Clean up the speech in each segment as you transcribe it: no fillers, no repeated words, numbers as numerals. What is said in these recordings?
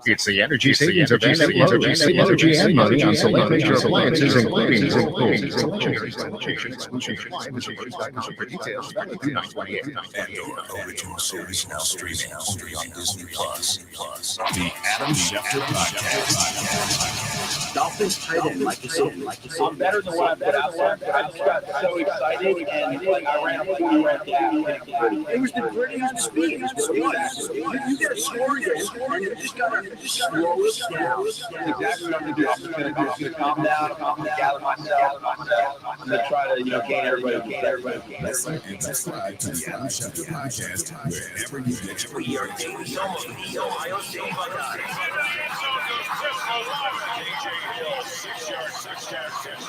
It's the energy savings event that loads energy and money on select major appliances, including for details. Pandora original series now streaming only on Disney Plus. The Adam Schefter Podcast. Dolphins tight end, like you said. I'm better than what I've put out there, but I just got so excited and I ran up and ran down. It was the prettiest speed. You get a score and you just got to slow it down. That's exactly what I'm going to do. I'm going to calm down, gather myself. I'm going to try to, gain everybody. Listen and subscribe to the Adam Schefter Podcast wherever you get your We are daily home of the Ohio State Buckeyes. KJ Hill, 6-yard touchdown catch.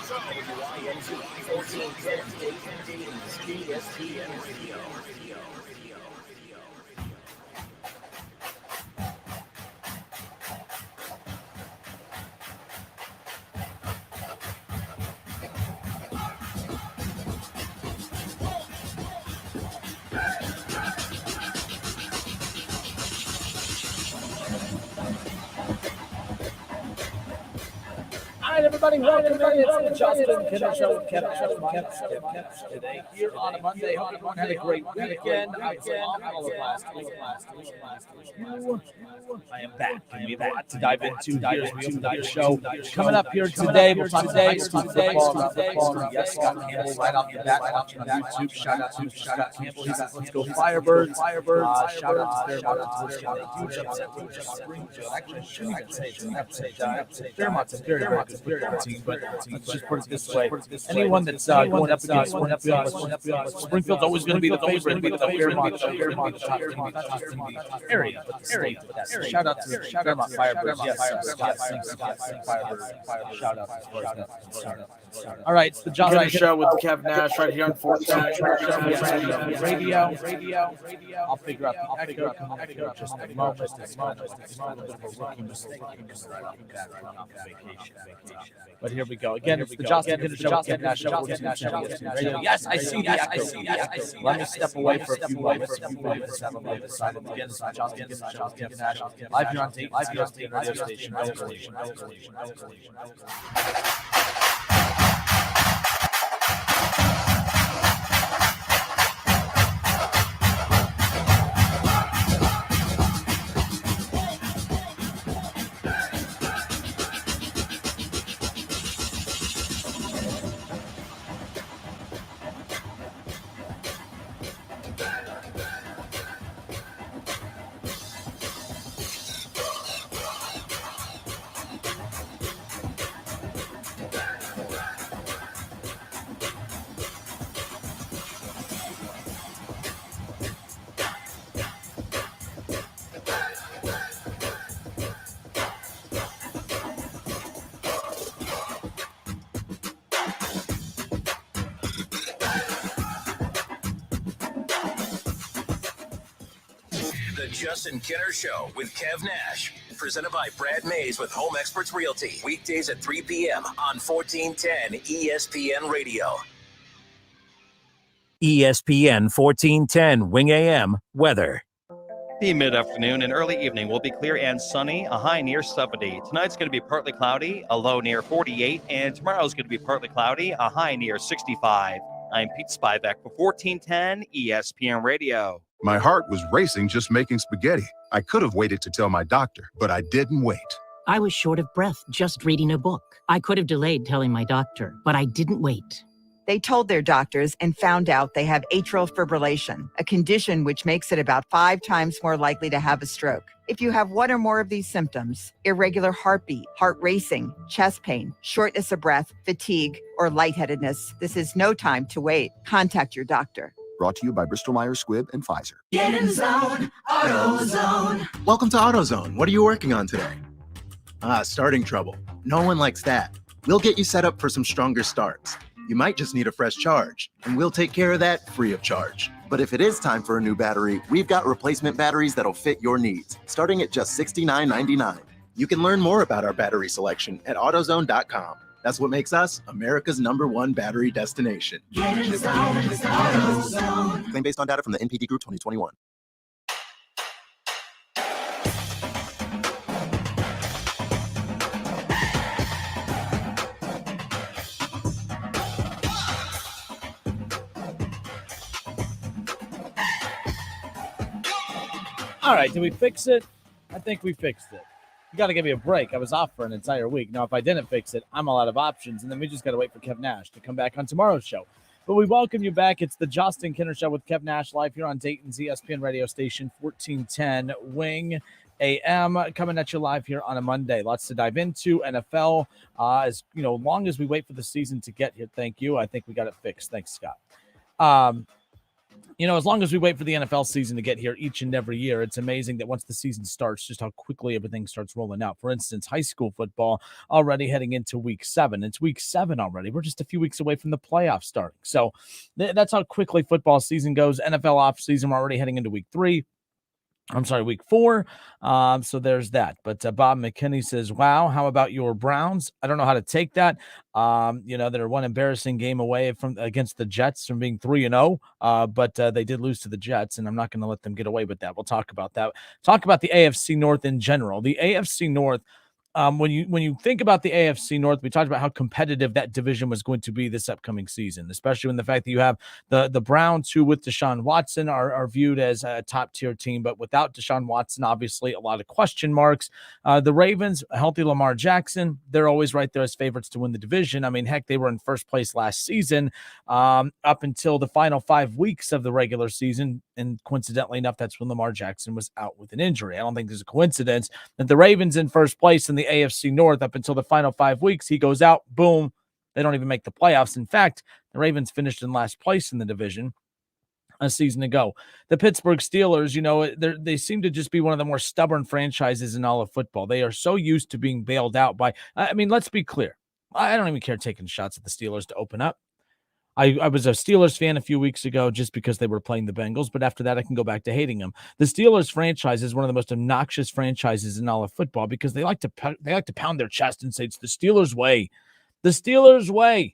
WYNZ 1410 Dayton Dayton's ESPN Radio. Everybody, welcome to the Justin Kinner Show with Kevin today here on a Monday. Hope everyone had a great weekend. I was phenomenal last week. I am back, and we have a lot to dive into. Here's the show coming up here today. We'll talk today. Scott Campbell. Yes, Scott Campbell right off the bat. Watching on YouTube. Shout out to Scott Campbell. He's at Let's Go Firebirds. Shout out to Fairmont. Huge upset. Springfield. Actually, I shouldn't even say it's an upset. Fairmont's a very good team, but let's just put it this way. Anyone that's going up against Springfield's always going to be the favorite, but the Fairmont top team area. Shout out to Fairmont Firebirds. Yes, Scott Firebirds. Shout out to all right, it's the Johnson Show with Kev Nash right here on 14 Radio. I'll figure out the echo just a moment. But here we go. Again, it's the Johnson Show with Kev Nash Radio. Yes, I see. Let me step away for a few moments. Again, it's the Johnson Show with Kev Nash live here on tape, radio station. The Justin Kinner Show with Kev Nash. Presented by Brad Mays with Home Experts Realty. Weekdays at 3 p.m. on 1410 ESPN Radio. ESPN 1410 Wing AM weather. The mid-afternoon and early evening will be clear and sunny, a high near 70. Tonight's going to be partly cloudy, a low near 48, and tomorrow's going to be partly cloudy, a high near 65. I'm Pete Spivak for 1410 ESPN Radio. My heart was racing just making spaghetti. I could have waited to tell my doctor, but I didn't wait. I was short of breath just reading a book. I could have delayed telling my doctor, but I didn't wait. They told their doctors and found out they have atrial fibrillation, a condition which makes it about 5 times more likely to have a stroke. If you have one or more of these symptoms, irregular heartbeat, heart racing, chest pain, shortness of breath, fatigue, or lightheadedness, this is no time to wait. Contact your doctor. Brought to you by Bristol-Myers Squibb and Pfizer. Get in zone, AutoZone. Welcome to AutoZone. What are you working on today? Starting trouble. No one likes that. We'll get you set up for some stronger starts. You might just need a fresh charge, and we'll take care of that free of charge. But if it is time for a new battery, we've got replacement batteries that'll fit your needs, starting at just $69.99. You can learn more about our battery selection at AutoZone.com. That's what makes us America's #1 battery destination. Get in the zone, AutoZone. Claim based on data from the NPD Group 2021. All right, did we fix it? I think we fixed it. You got to give me a break. I was off for an entire week. Now, if I didn't fix it, I'm all out of options, and then we just got to wait for Kev Nash to come back on tomorrow's show. But we welcome you back. It's the Justin Kinner Show with Kev Nash live here on Dayton's ESPN radio station, 1410 Wing AM, coming at you live here on a Monday. Lots to dive into. NFL, as you know, long as we wait for the season to get here, thank you. I think we got it fixed. Thanks, Scott. As long as we wait for the NFL season to get here each and every year, it's amazing that once the season starts, just how quickly everything starts rolling out. For instance, high school football already heading into week 7. It's week 7 already. We're just a few weeks away from the playoffs starting. So that's how quickly football season goes. NFL off season, we're already heading into week 4. So there's that. But Bob McKinney says, wow, how about your Browns? I don't know how to take that. They're one embarrassing game away against the Jets from being 3-0. But they did lose to the Jets, and I'm not going to let them get away with that. We'll talk about that. Talk about the AFC North in general. The AFC North, when you think about the AFC North, we talked about how competitive that division was going to be this upcoming season, especially when the fact that you have the Browns, who with Deshaun Watson are viewed as a top-tier team, but without Deshaun Watson, obviously a lot of question marks. The Ravens, a healthy Lamar Jackson, they're always right there as favorites to win the division. I mean, heck, they were in first place last season up until the final 5 weeks of the regular season, and coincidentally enough, that's when Lamar Jackson was out with an injury. I don't think there's a coincidence that the Ravens in first place in the AFC North up until the final 5 weeks. He goes out, boom, they don't even make the playoffs. In fact, the Ravens finished in last place in the division a season ago. The Pittsburgh Steelers, they seem to just be one of the more stubborn franchises in all of football. They are so used to being bailed out by, let's be clear. I don't even care taking shots at the Steelers to open up. I was a Steelers fan a few weeks ago just because they were playing the Bengals, but after that, I can go back to hating them. The Steelers franchise is one of the most obnoxious franchises in all of football because they like to pound their chest and say it's the Steelers way. The Steelers way.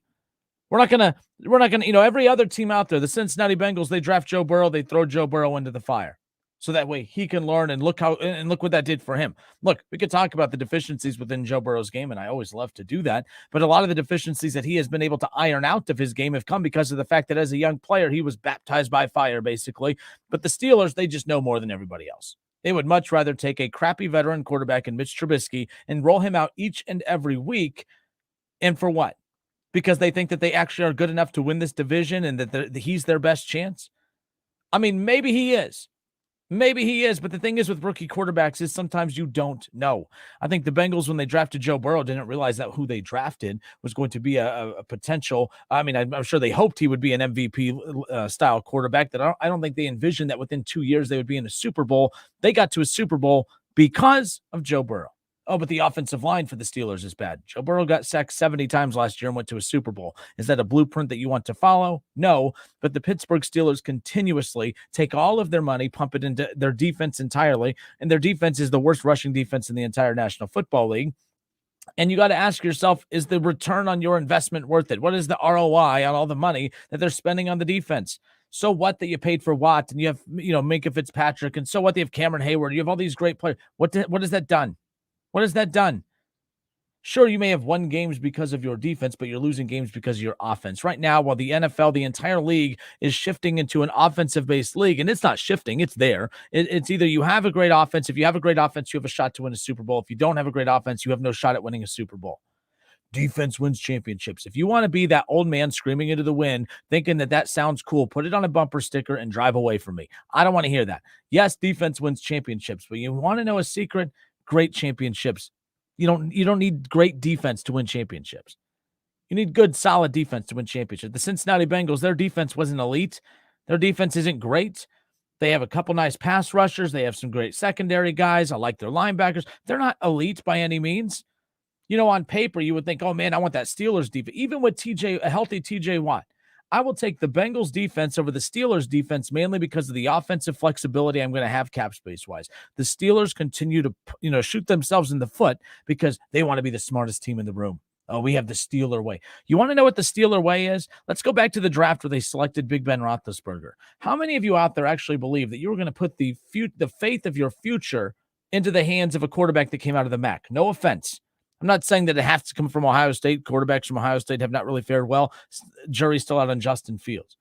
We're not gonna. Every other team out there, the Cincinnati Bengals, they draft Joe Burrow, they throw Joe Burrow into the fire, so that way he can learn and look what that did for him. Look, we could talk about the deficiencies within Joe Burrow's game, and I always love to do that. But a lot of the deficiencies that he has been able to iron out of his game have come because of the fact that as a young player, he was baptized by fire, basically. But the Steelers, they just know more than everybody else. They would much rather take a crappy veteran quarterback in Mitch Trubisky and roll him out each and every week. And for what? Because they think that they actually are good enough to win this division and that he's their best chance? I mean, maybe he is. Maybe he is, but the thing is with rookie quarterbacks is sometimes you don't know. I think the Bengals, when they drafted Joe Burrow, didn't realize that who they drafted was going to be a potential. I'm sure they hoped he would be an MVP style quarterback. That I don't think they envisioned that within 2 years they would be in a Super Bowl. They got to a Super Bowl because of Joe Burrow. Oh, but the offensive line for the Steelers is bad. Joe Burrow got sacked 70 times last year and went to a Super Bowl. Is that a blueprint that you want to follow? No, but the Pittsburgh Steelers continuously take all of their money, pump it into their defense entirely, and their defense is the worst rushing defense in the entire National Football League. And you got to ask yourself, is the return on your investment worth it? What is the ROI on all the money that they're spending on the defense? So what that you paid for Watt and you have, Minkah Fitzpatrick, and so what they have Cameron Hayward. You have all these great players. What has that done? What has that done? Sure, you may have won games because of your defense, but you're losing games because of your offense. Right now, while the NFL, the entire league, is shifting into an offensive-based league, and it's not shifting, it's there. It's either you have a great offense. If you have a great offense, you have a shot to win a Super Bowl. If you don't have a great offense, you have no shot at winning a Super Bowl. Defense wins championships. If you want to be that old man screaming into the wind, thinking that sounds cool, put it on a bumper sticker and drive away from me. I don't want to hear that. Yes, defense wins championships, but you want to know a secret? Great championships. You don't need great defense to win championships. You need good, solid defense to win championships. The Cincinnati Bengals, their defense wasn't elite. Their defense isn't great. They have a couple nice pass rushers. They have some great secondary guys. I like their linebackers. They're not elite by any means. On paper, you would think, oh man, I want that Steelers defense. Even with a healthy TJ Watt, I will take the Bengals defense over the Steelers defense mainly because of the offensive flexibility I'm going to have cap space wise. The Steelers continue to, shoot themselves in the foot because they want to be the smartest team in the room. Oh, we have the Steeler way. You want to know what the Steeler way is? Let's go back to the draft where they selected Big Ben Roethlisberger. How many of you out there actually believe that you were going to put the faith of your future into the hands of a quarterback that came out of the MAC? No offense. I'm not saying that it has to come from Ohio State. Quarterbacks from Ohio State have not really fared well. Jury's still out on Justin Fields.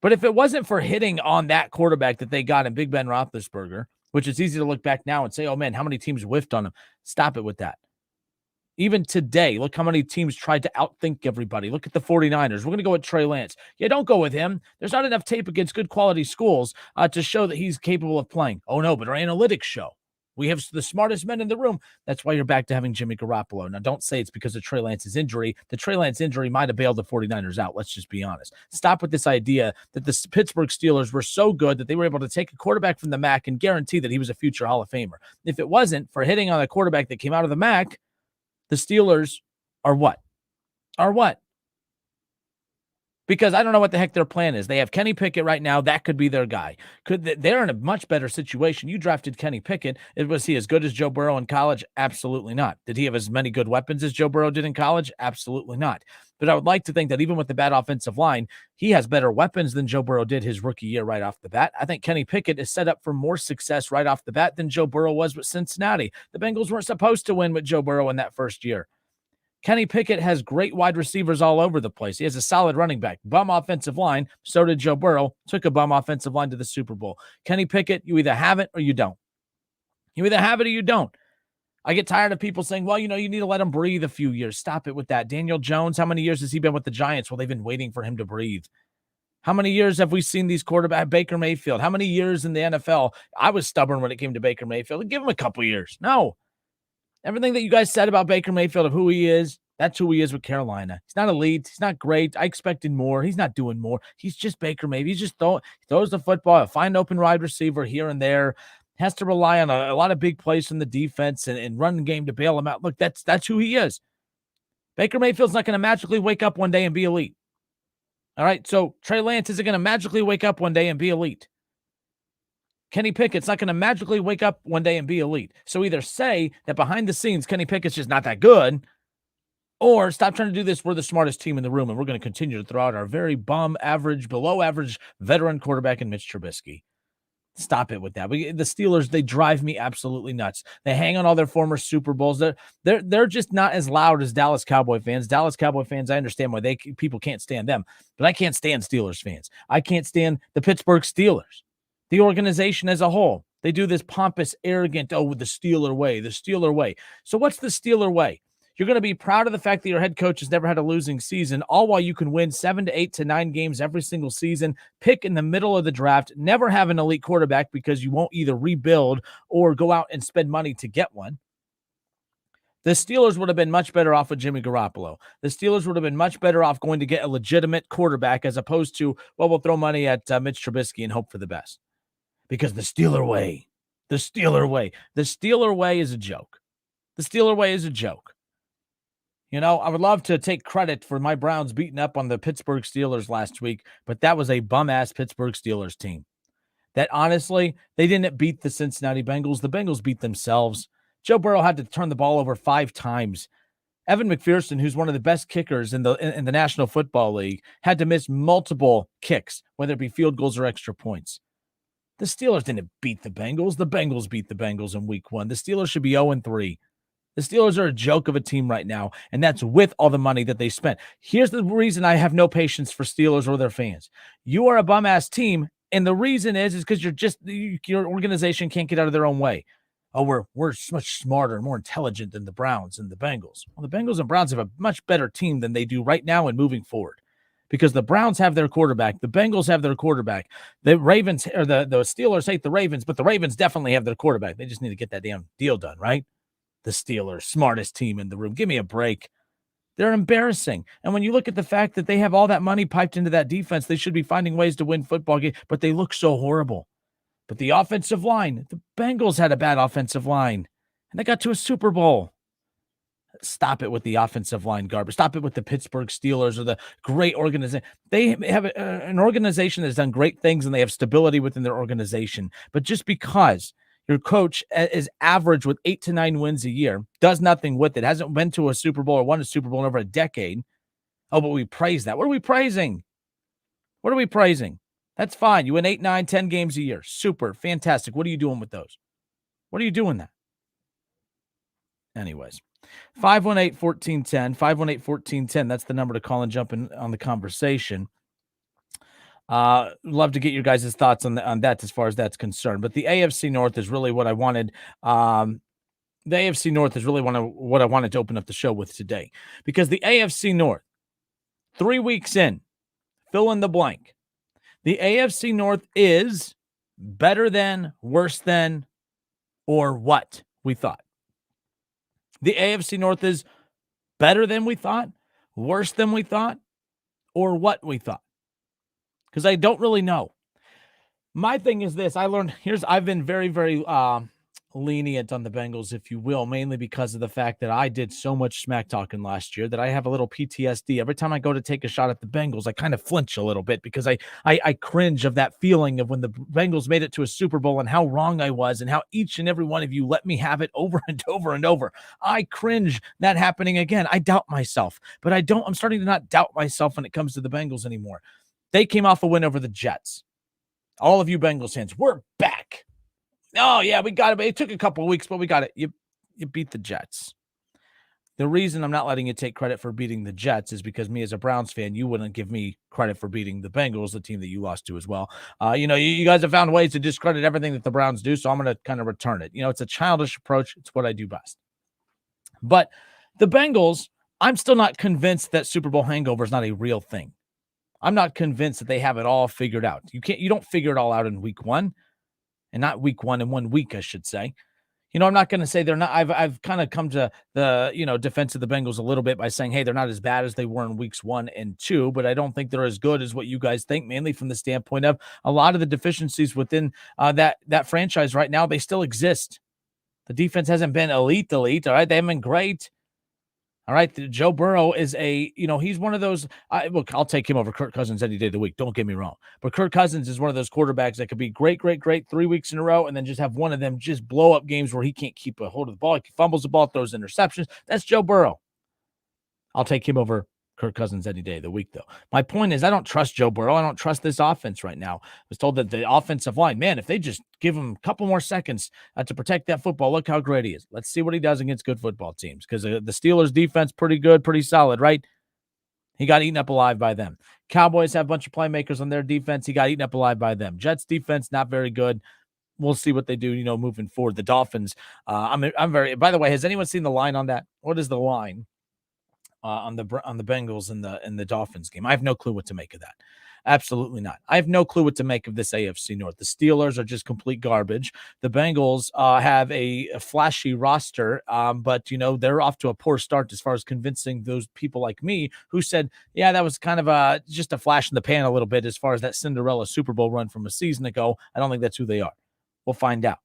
But if it wasn't for hitting on that quarterback that they got in Big Ben Roethlisberger, which is easy to look back now and say, oh, man, how many teams whiffed on him? Stop it with that. Even today, look how many teams tried to outthink everybody. Look at the 49ers. We're going to go with Trey Lance. Yeah, don't go with him. There's not enough tape against good quality schools to show that he's capable of playing. Oh, no, but our analytics show. We have the smartest men in the room. That's why you're back to having Jimmy Garoppolo. Now, don't say it's because of Trey Lance's injury. The Trey Lance injury might have bailed the 49ers out. Let's just be honest. Stop with this idea that the Pittsburgh Steelers were so good that they were able to take a quarterback from the MAC and guarantee that he was a future Hall of Famer. If it wasn't for hitting on a quarterback that came out of the MAC, the Steelers are what? Because I don't know what the heck their plan is. They have Kenny Pickett right now. That could be their guy. They're in a much better situation. You drafted Kenny Pickett. Was he as good as Joe Burrow in college? Absolutely not. Did he have as many good weapons as Joe Burrow did in college? Absolutely not. But I would like to think that even with the bad offensive line, he has better weapons than Joe Burrow did his rookie year right off the bat. I think Kenny Pickett is set up for more success right off the bat than Joe Burrow was with Cincinnati. The Bengals weren't supposed to win with Joe Burrow in that first year. Kenny Pickett has great wide receivers all over the place. He has a solid running back, bum offensive line. So did Joe Burrow. Took a bum offensive line to the Super Bowl. Kenny Pickett, you either have it or you don't. You either have it or you don't. I get tired of people saying, well, you need to let him breathe a few years. Stop it with that. Daniel Jones, how many years has he been with the Giants? Well, they've been waiting for him to breathe. How many years have we seen these quarterbacks? Baker Mayfield. How many years in the NFL? I was stubborn when it came to Baker Mayfield. Give him a couple years. No. Everything that you guys said about Baker Mayfield, of who he is, that's who he is with Carolina. He's not elite. He's not great. I expected more. He's not doing more. He's just Baker Mayfield. He just throws the football, find open wide receiver here and there. Has to rely on a lot of big plays from the defense and run the game to bail him out. Look, that's who he is. Baker Mayfield's not going to magically wake up one day and be elite. All right, so Trey Lance isn't going to magically wake up one day and be elite. Kenny Pickett's not going to magically wake up one day and be elite. So either say that behind the scenes, Kenny Pickett's just not that good, or stop trying to do this. We're the smartest team in the room, and we're going to continue to throw out our very bum, average, below average veteran quarterback in Mitch Trubisky. Stop it with that. The Steelers, they drive me absolutely nuts. They hang on all their former Super Bowls. They're just not as loud as Dallas Cowboy fans. Dallas Cowboy fans, I understand why people can't stand them, but I can't stand Steelers fans. I can't stand the Pittsburgh Steelers. The organization as a whole, they do this pompous, arrogant, the Steeler way, the Steeler way. So what's the Steeler way? You're going to be proud of the fact that your head coach has never had a losing season, all while you can win 7 to 8 to 9 games every single season, pick in the middle of the draft, never have an elite quarterback because you won't either rebuild or go out and spend money to get one. The Steelers would have been much better off with Jimmy Garoppolo. The Steelers would have been much better off going to get a legitimate quarterback as opposed to, we'll throw money at Mitch Trubisky and hope for the best. Because the Steeler way is a joke. The Steeler way is a joke. I would love to take credit for my Browns beating up on the Pittsburgh Steelers last week, but that was a bum-ass Pittsburgh Steelers team. That honestly, they didn't beat the Cincinnati Bengals. The Bengals beat themselves. Joe Burrow had to turn the ball over 5 times. Evan McPherson, who's one of the best kickers in the National Football League, had to miss multiple kicks, whether it be field goals or extra points. The Steelers didn't beat the Bengals. The Bengals beat the Bengals in week 1. The Steelers should be 0-3. The Steelers are a joke of a team right now, and that's with all the money that they spent. Here's the reason I have no patience for Steelers or their fans. You are a bum-ass team, and the reason is because your organization can't get out of their own way. Oh, we're much smarter and more intelligent than the Browns and the Bengals. Well, the Bengals and Browns have a much better team than they do right now and moving forward. Because the Browns have their quarterback, the Bengals have their quarterback, the Ravens or the Steelers hate the Ravens, but the Ravens definitely have their quarterback. They just need to get that damn deal done, right? The Steelers, smartest team in the room. Give me a break. They're embarrassing. And when you look at the fact that they have all that money piped into that defense, they should be finding ways to win football games, but they look so horrible. But the offensive line, the Bengals had a bad offensive line, and they got to a Super Bowl. Stop it with the offensive line garbage. Stop it with the Pittsburgh Steelers or the great organization. They have an organization that has done great things, and they have stability within their organization. But just because Your coach is average with 8 to 9 wins a year, does nothing with it, hasn't been to a Super Bowl or won a Super Bowl in over a decade. Oh, but we praise that. What are we praising? What are we praising? That's fine. You win 8, 9, 10 games a year. Super. Fantastic. What are you doing with those? What are you doing that? Anyways, 518-1410, 518-1410. That's the number to call and jump in on the conversation. Love to get your guys' thoughts on that as far as that's concerned. But the AFC North is really what I wanted. The AFC North is really what I wanted to open up the show with today. Because the AFC North, 3 weeks in, fill in the blank. The AFC North is better than, worse than, or what we thought. The AFC North is better than we thought, worse than we thought, or what we thought. Because I don't really know. My thing is this. I've been very, very lenient on the Bengals, if you will, mainly because of the fact that I did so much smack talking last year that I have a little PTSD. Every time I go to take a shot at the Bengals, I kind of flinch a little bit because I cringe of that feeling of when the Bengals made it to a Super Bowl and how wrong I was and how each and every one of you let me have it over and over and over. I cringe that happening again. I doubt myself, but I'm starting to not doubt myself when it comes to the Bengals anymore. They came off a win over the Jets. All of you Bengals fans, we're back. Oh, yeah, we got it. It took a couple of weeks, but we got it. You beat the Jets. The reason I'm not letting you take credit for beating the Jets is because me as a Browns fan, you wouldn't give me credit for beating the Bengals, the team that you lost to as well. You guys have found ways to discredit everything that the Browns do, so I'm going to kind of return it. It's a childish approach. It's what I do best. But the Bengals, I'm still not convinced that Super Bowl hangover is not a real thing. I'm not convinced that they have it all figured out. You don't figure it all out in week one. And not week one in 1 week, I should say. I'm not going to say they're not. I've kind of come to the, defense of the Bengals a little bit by saying, hey, they're not as bad as they were in weeks 1 and 2, but I don't think they're as good as what you guys think, mainly from the standpoint of a lot of the deficiencies within that franchise right now. They still exist. The defense hasn't been elite. All right. They haven't been great. All right, Joe Burrow is he's one of those. Look, I'll take him over Kirk Cousins any day of the week. Don't get me wrong. But Kirk Cousins is one of those quarterbacks that could be great 3 weeks in a row and then just have one of them just blow up games where he can't keep a hold of the ball. He fumbles the ball, throws interceptions. That's Joe Burrow. I'll take him over Kirk Cousins any day of the week, though. My point is I don't trust Joe Burrow. I don't trust this offense right now. I was told that the offensive line, man, if they just give him a couple more seconds to protect that football, look how great he is. Let's see what he does against good football teams because the Steelers defense, pretty good, pretty solid, right? He got eaten up alive by them. Cowboys have a bunch of playmakers on their defense. He got eaten up alive by them. Jets defense, not very good. We'll see what they do, moving forward. The Dolphins, I'm very, by the way, has anyone seen the line on that? What is the line? On the Bengals and the Dolphins game? I have no clue what to make of that. Absolutely not. I have no clue what to make of this AFC North. The Steelers are just complete garbage. The Bengals have a flashy roster, but they're off to a poor start as far as convincing those people like me who said, yeah, that was kind of just a flash in the pan a little bit as far as that Cinderella Super Bowl run from a season ago. I don't think that's who they are. We'll find out.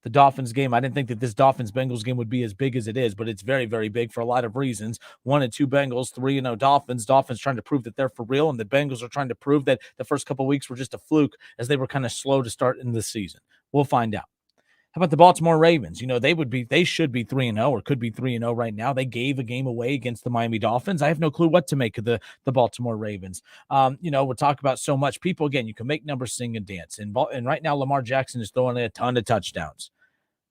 The Dolphins game, I didn't think that this Dolphins-Bengals game would be as big as it is, but it's very, very big for a lot of reasons. 1-2 Bengals, 3-0 Dolphins. Dolphins trying to prove that they're for real, and the Bengals are trying to prove that the first couple of weeks were just a fluke as they were kind of slow to start in the season. We'll find out. How about the Baltimore Ravens? They should be 3-0 or could be 3-0 right now. They gave a game away against the Miami Dolphins. I have no clue what to make of the Baltimore Ravens. We'll talk about so much. People, again, you can make numbers sing and dance. And right now, Lamar Jackson is throwing a ton of touchdowns.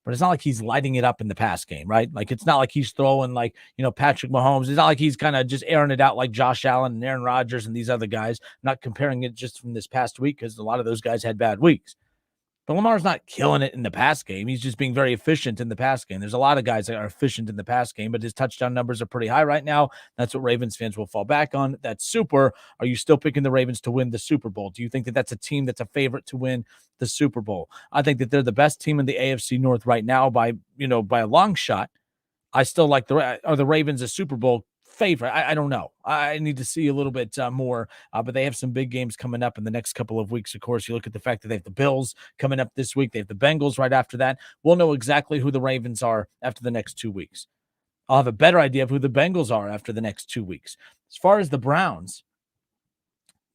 But it's not like he's lighting it up in the pass game, right? Like, it's not like he's throwing Patrick Mahomes. It's not like he's kind of just airing it out like Josh Allen and Aaron Rodgers and these other guys. I'm not comparing it just from this past week because a lot of those guys had bad weeks. But Lamar's not killing it in the pass game. He's just being very efficient in the pass game. There's a lot of guys that are efficient in the pass game, but his touchdown numbers are pretty high right now. That's what Ravens fans will fall back on. That's super. Are you still picking the Ravens to win the Super Bowl? Do you think that that's a team that's a favorite to win the Super Bowl? I think that they're the best team in the AFC North right now by a long shot. I still like are the Ravens a Super Bowl favorite? I don't know. I need to see a little bit more, but they have some big games coming up in the next couple of weeks. Of course, you look at the fact that they have the Bills coming up this week. They have the Bengals right after that. We'll know exactly who the Ravens are after the next 2 weeks. I'll have a better idea of who the Bengals are after the next 2 weeks. As far as the Browns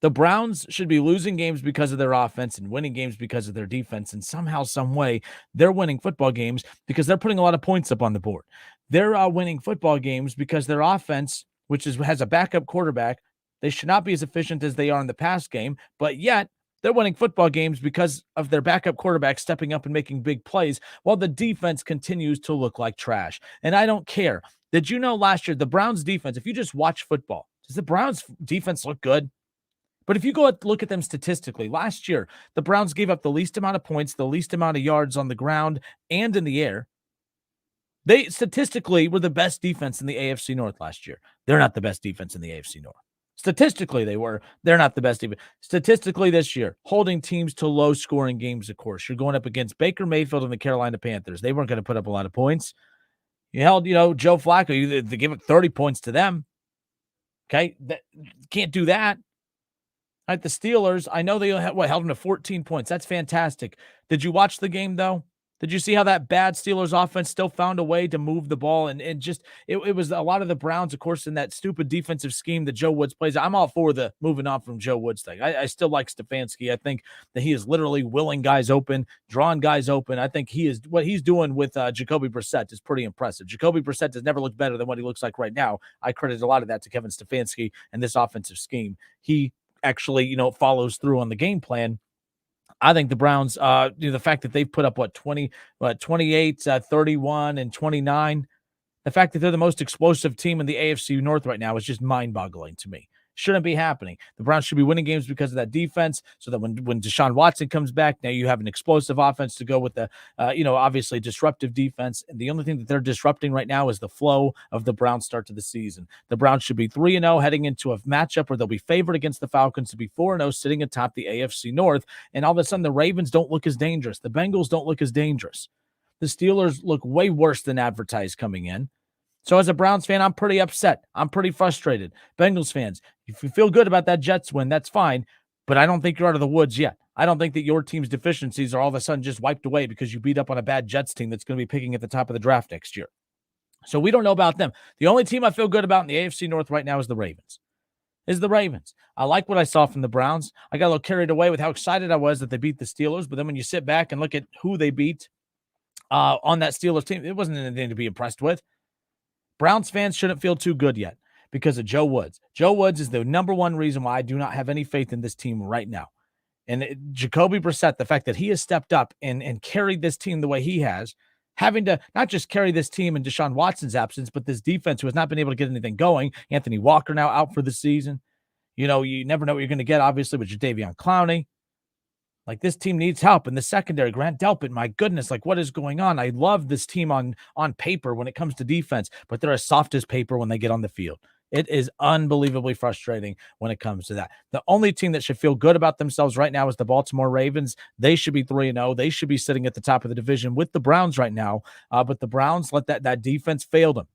The Browns should be losing games because of their offense and winning games because of their defense. And somehow, some way, they're winning football games because they're putting a lot of points up on the board. They're winning football games because their offense, which has a backup quarterback, they should not be as efficient as they are in the pass game, but yet they're winning football games because of their backup quarterback stepping up and making big plays while the defense continues to look like trash. And I don't care. Did you know last year, the Browns defense, if you just watch football, does the Browns defense look good? But if you go look at them statistically, last year, the Browns gave up the least amount of points, the least amount of yards on the ground and in the air. They statistically were the best defense in the AFC North last year. They're not the best defense in the AFC North. Statistically, they were. They're not the best defense. Statistically this year, holding teams to low-scoring games, of course. You're going up against Baker Mayfield and the Carolina Panthers. They weren't going to put up a lot of points. You held, Joe Flacco. They give up 30 points to them. Okay? Can't do that. All right, the Steelers, I know they held them to 14 points. That's fantastic. Did you watch the game, though? Did you see how that bad Steelers offense still found a way to move the ball? And just it was a lot of the Browns, of course, in that stupid defensive scheme that Joe Woods plays. I'm all for the moving on from Joe Woods thing. I still like Stefanski. I think that he is literally willing guys open, drawing guys open. I think what he's doing with Jacoby Brissett is pretty impressive. Jacoby Brissett has never looked better than what he looks like right now. I credit a lot of that to Kevin Stefanski and this offensive scheme. He actually, follows through on the game plan. I think the Browns, the fact that they've put up 28, 31, and 29, the fact that they're the most explosive team in the AFC North right now is just mind-boggling to me. Shouldn't be happening. The Browns should be winning games because of that defense, so that when Deshaun Watson comes back, now you have an explosive offense to go with the, obviously disruptive defense. And the only thing that they're disrupting right now is the flow of the Browns start to the season. The Browns should be 3-0 heading into a matchup where they'll be favored against the Falcons to be 4-0 sitting atop the AFC North. And all of a sudden, the Ravens don't look as dangerous. The Bengals don't look as dangerous. The Steelers look way worse than advertised coming in. So as a Browns fan, I'm pretty upset. I'm pretty frustrated. Bengals fans, if you feel good about that Jets win, that's fine. But I don't think you're out of the woods yet. I don't think that your team's deficiencies are all of a sudden just wiped away because you beat up on a bad Jets team that's going to be picking at the top of the draft next year. So we don't know about them. The only team I feel good about in the AFC North right now is the Ravens. I like what I saw from the Browns. I got a little carried away with how excited I was that they beat the Steelers. But then when you sit back and look at who they beat on that Steelers team, it wasn't anything to be impressed with. Browns fans shouldn't feel too good yet because of Joe Woods. Joe Woods is the number one reason why I do not have any faith in this team right now. And Jacoby Brissett, the fact that he has stepped up and carried this team the way he has, having to not just carry this team in Deshaun Watson's absence, but this defense who has not been able to get anything going. Anthony Walker now out for the season. You never know what you're going to get, obviously, with Jadeveon Clowney. Like, this team needs help in the secondary. Grant Delpit, my goodness, like, what is going on? I love this team on paper when it comes to defense, but they're as soft as paper when they get on the field. It is unbelievably frustrating when it comes to that. The only team that should feel good about themselves right now is the Baltimore Ravens. They should be 3-0. They should be sitting at the top of the division with the Browns right now, but the Browns let that defense fail them.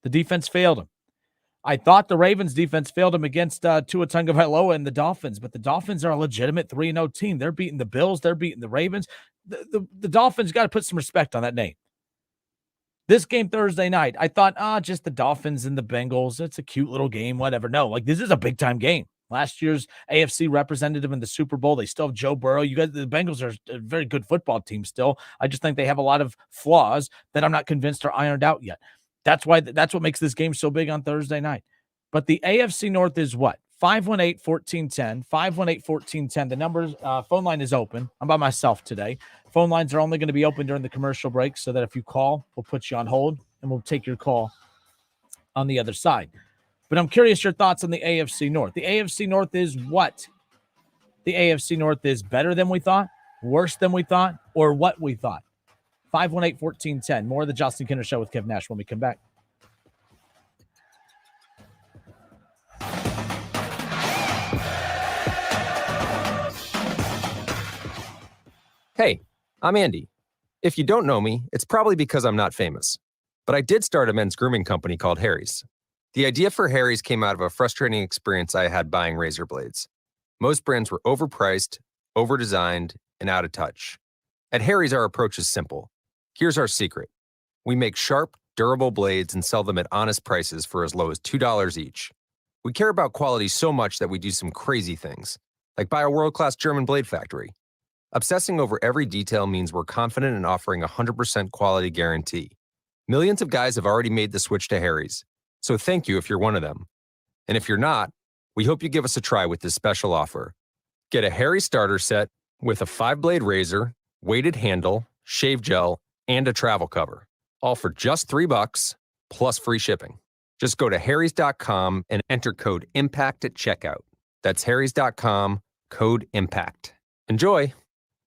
The defense failed them. I thought the Ravens defense failed them against Tua Tagovailoa and the Dolphins, but the Dolphins are a legitimate 3-0 team. They're beating the Bills. They're beating the Ravens. The Dolphins got to put some respect on that name. This game Thursday night, I thought, just the Dolphins and the Bengals. It's a cute little game, whatever. No, like, this is a big-time game. Last year's AFC representative in the Super Bowl. They still have Joe Burrow. The Bengals are a very good football team still. I just think they have a lot of flaws that I'm not convinced are ironed out yet. That's what makes this game so big on Thursday night. But the AFC North is what? 518-1410. 518-1410. The numbers, phone line is open. I'm by myself today. Phone lines are only going to be open during the commercial break so that if you call, we'll put you on hold and we'll take your call on the other side. But I'm curious your thoughts on the AFC North. The AFC North is what? The AFC North is better than we thought, worse than we thought, or what we thought. 518-1410. More of the Justin Kinner Show with Kev Nash when we come back. Hey, I'm Andy. If you don't know me, it's probably because I'm not famous. But I did start a men's grooming company called Harry's. The idea for Harry's came out of a frustrating experience I had buying razor blades. Most brands were overpriced, overdesigned, and out of touch. At Harry's, our approach is simple. Here's our secret. We make sharp, durable blades and sell them at honest prices for as low as $2 each. We care about quality so much that we do some crazy things, like buy a world-class German blade factory. Obsessing over every detail means we're confident in offering a 100% quality guarantee. Millions of guys have already made the switch to Harry's, so thank you if you're one of them. And if you're not, we hope you give us a try with this special offer. Get a Harry starter set with a 5-blade razor, weighted handle, shave gel, and a travel cover, all for just $3 plus free shipping. Just go to harrys.com and enter code IMPACT at checkout. That's harrys.com, code IMPACT. Enjoy!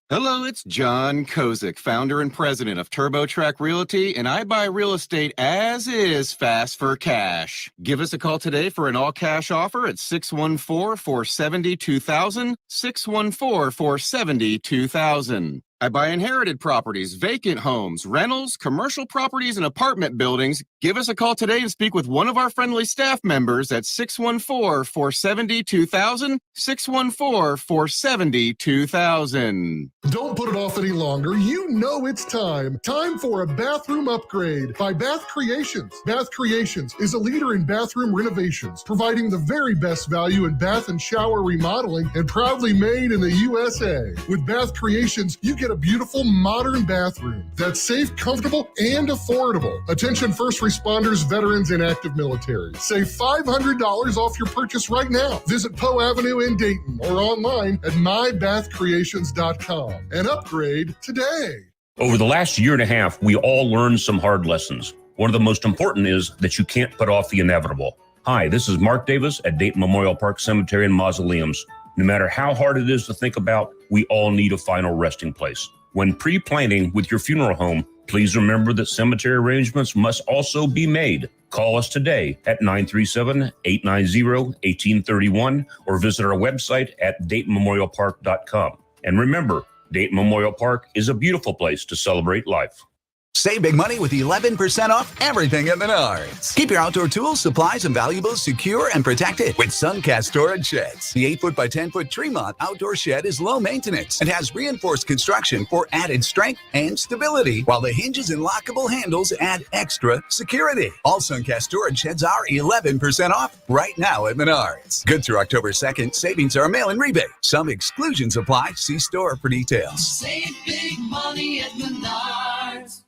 Hello, it's John Kozik, founder and president of TurboTrack Realty, and I buy real estate as is, fast for cash. Give us a call today for an all-cash offer at 614-470-2000, 614-470-2000. I buy inherited properties, vacant homes, rentals, commercial properties, and apartment buildings. Give us a call today and speak with one of our friendly staff members at 614-470-2000, 614-470-2000. Don't put it off any longer. You know it's time. Time for a bathroom upgrade by Bath Creations. Bath Creations is a leader in bathroom renovations, providing the very best value in bath and shower remodeling and proudly made in the USA. With Bath Creations, you get a beautiful modern bathroom that's safe, comfortable, and affordable. Attention first responders, veterans, and active military. Save $500 off your purchase right now. Visit Poe Avenue in Dayton or online at mybathcreations.com and upgrade today. Over the last year and a half, we all learned some hard lessons. One of the most important is that you can't put off the inevitable. Hi, this is Mark Davis at Dayton Memorial Park Cemetery and Mausoleums. No matter how hard it is to think about, we all need a final resting place. When pre-planning with your funeral home, please remember that cemetery arrangements must also be made. Call us today at 937-890-1831 or visit our website at DaytonMemorialPark.com. And remember, Dayton Memorial Park is a beautiful place to celebrate life. Save big money with 11% off everything at Menards. Keep your outdoor tools, supplies, and valuables secure and protected with Suncast storage sheds. The 8-foot by 10-foot Tremont outdoor shed is low maintenance and has reinforced construction for added strength and stability, while the hinges and lockable handles add extra security. All Suncast storage sheds are 11% off right now at Menards. Good through October 2nd. Savings are a mail-in rebate. Some exclusions apply. See store for details. Save big money at Menards.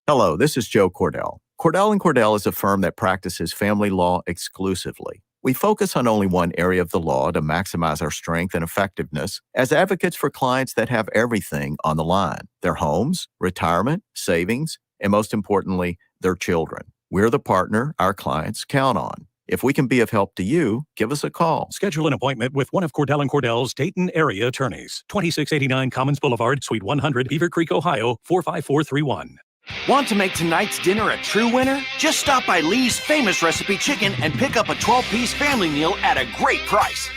Hello, this is Joe Cordell. Cordell & Cordell is a firm that practices family law exclusively. We focus on only one area of the law to maximize our strength and effectiveness as advocates for clients that have everything on the line: their homes, retirement, savings, and most importantly, their children. We're the partner our clients count on. If we can be of help to you, give us a call. Schedule an appointment with one of Cordell & Cordell's Dayton area attorneys. 2689 Commons Boulevard, Suite 100, Beaver Creek, Ohio, 45431. Want to make tonight's dinner a true winner? Just stop by Lee's Famous Recipe Chicken and pick up a 12-piece family meal at a great price.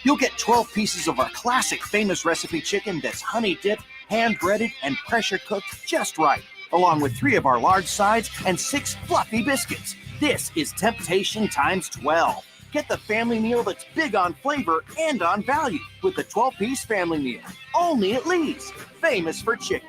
You'll get 12 pieces of our classic Famous Recipe Chicken that's honey-dipped, hand-breaded, and pressure-cooked just right, along with 3 of our large sides and 6 fluffy biscuits. This is temptation times 12. Get the family meal that's big on flavor and on value with the 12-piece family meal. Only at Lee's. Famous for chicken.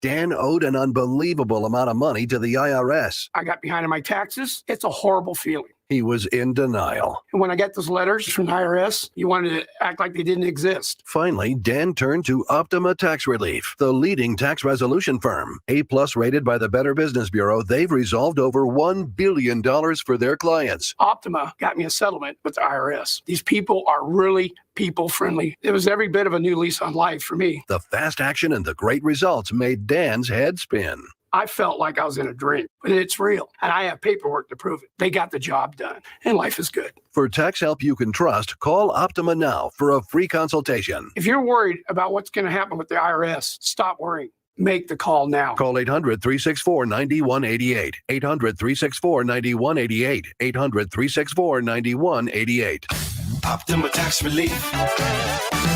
Dan owed an unbelievable amount of money to the IRS. I got behind on my taxes. It's a horrible feeling. He was in denial. And when I get those letters from the IRS, you wanted to act like they didn't exist. Finally, Dan turned to Optima Tax Relief, the leading tax resolution firm. A-plus rated by the Better Business Bureau, they've resolved over $1 billion for their clients. Optima got me a settlement with the IRS. These people are really people-friendly. It was every bit of a new lease on life for me. The fast action and the great results made Dan's head spin. I felt like I was in a dream, but it's real. And I have paperwork to prove it. They got the job done, and life is good. For tax help you can trust, call Optima now for a free consultation. If you're worried about what's going to happen with the IRS, stop worrying. Make the call now. Call 800-364-9188. 800-364-9188. 800-364-9188. Optima Tax Relief.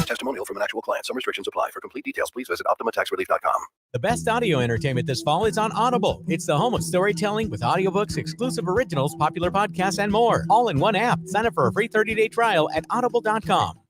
Testimonial from an actual client. Some restrictions apply. For complete details, please visit OptimaTaxRelief.com. The best audio entertainment this fall is on Audible. It's the home of storytelling with audiobooks, exclusive originals, popular podcasts, and more. All in one app. Sign up for a free 30-day trial at audible.com.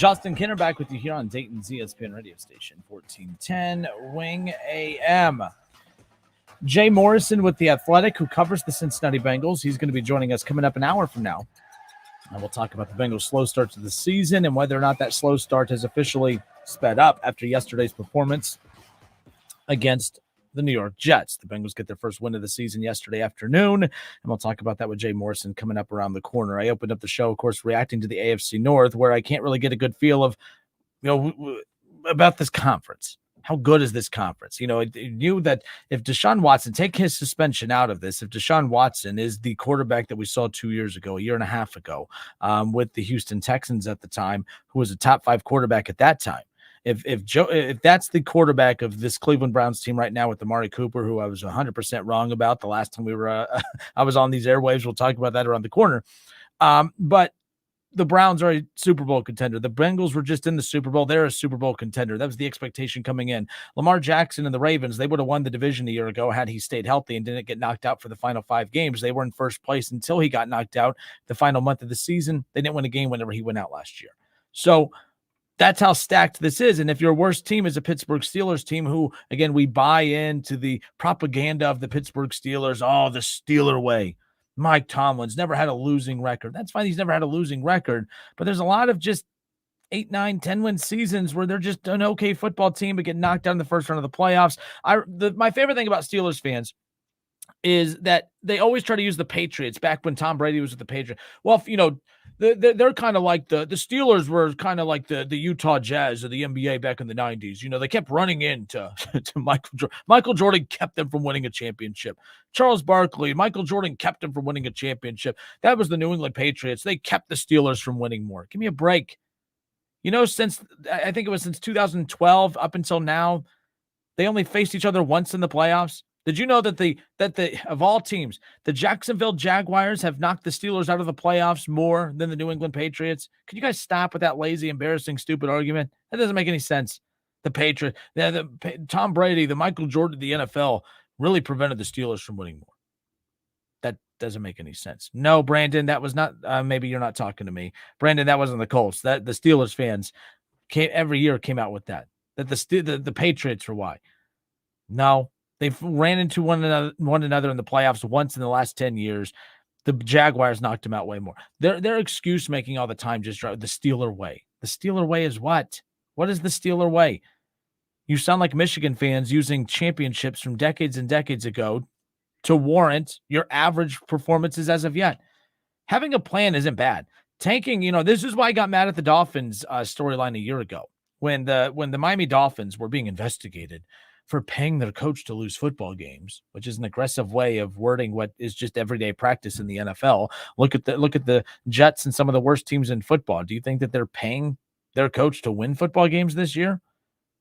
Justin Kinner back with you here on Dayton's ESPN radio station, 1410 Wing AM. Jay Morrison with The Athletic, who covers the Cincinnati Bengals. He's going to be joining us coming up an hour from now. And we'll talk about the Bengals' slow start to the season and whether or not that slow start has officially sped up after yesterday's performance against the New York Jets. The Bengals get their first win of the season yesterday afternoon, and we'll talk about that with Jay Morrison coming up around the corner. I opened up the show, of course, reacting to the AFC North, where I can't really get a good feel of, about this conference. How good is this conference? I knew that if Deshaun Watson, take his suspension out of this, if Deshaun Watson is the quarterback that we saw 2 years ago, a year and a half ago, with the Houston Texans at the time, who was a top 5 quarterback at that time, if that's the quarterback of this Cleveland Browns team right now with Amari Cooper, who I was 100% wrong about the last time we were I was on these airwaves. We'll talk about that around the corner. But the Browns are a Super Bowl contender. The Bengals were just in the Super Bowl. They're a Super Bowl contender. That was the expectation coming in. Lamar Jackson and the Ravens, they would have won the division a year ago had he stayed healthy and didn't get knocked out for the final 5 games. They were in first place until he got knocked out the final month of the season. They didn't win a game whenever he went out last year. So that's how stacked this is. And if your worst team is a Pittsburgh Steelers team who, again, we buy into the propaganda of the Pittsburgh Steelers, the Steeler way. Mike Tomlin's never had a losing record. That's fine. He's never had a losing record. But there's a lot of just 8, 9, 10-win seasons where they're just an okay football team but get knocked out in the first round of the playoffs. My favorite thing about Steelers fans is that they always try to use the Patriots back when Tom Brady was with the Patriots. Well, they're kind of like the Steelers were kind of like the Utah Jazz of the NBA back in the 90s. They kept running into to Michael Jordan. Michael Jordan kept them from winning a championship. Charles Barkley, Michael Jordan kept them from winning a championship. That was the New England Patriots. They kept the Steelers from winning more. Give me a break. Since I think it was since 2012 up until now, they only faced each other once in the playoffs. Did you know that the of all teams, the Jacksonville Jaguars have knocked the Steelers out of the playoffs more than the New England Patriots? Can you guys stop with that lazy, embarrassing, stupid argument? That doesn't make any sense. The Patriots, Tom Brady, the Michael Jordan, the NFL really prevented the Steelers from winning more. That doesn't make any sense. No, Brandon, that was not. Maybe you're not talking to me, Brandon. That wasn't the Colts. That the Steelers fans every year came out with that. That the Patriots were why. No. They've ran into one another in the playoffs once in the last 10 years. The Jaguars knocked them out way more. Their excuse making all the time just drive the Steeler way. The Steeler way is what? What is the Steeler way? You sound like Michigan fans using championships from decades and decades ago to warrant your average performances as of yet. Having a plan isn't bad. Tanking, this is why I got mad at the Dolphins storyline a year ago when the Miami Dolphins were being investigated for paying their coach to lose football games, which is an aggressive way of wording what is just everyday practice in the NFL. Look at the Jets and some of the worst teams in football. Do you think that they're paying their coach to win football games this year?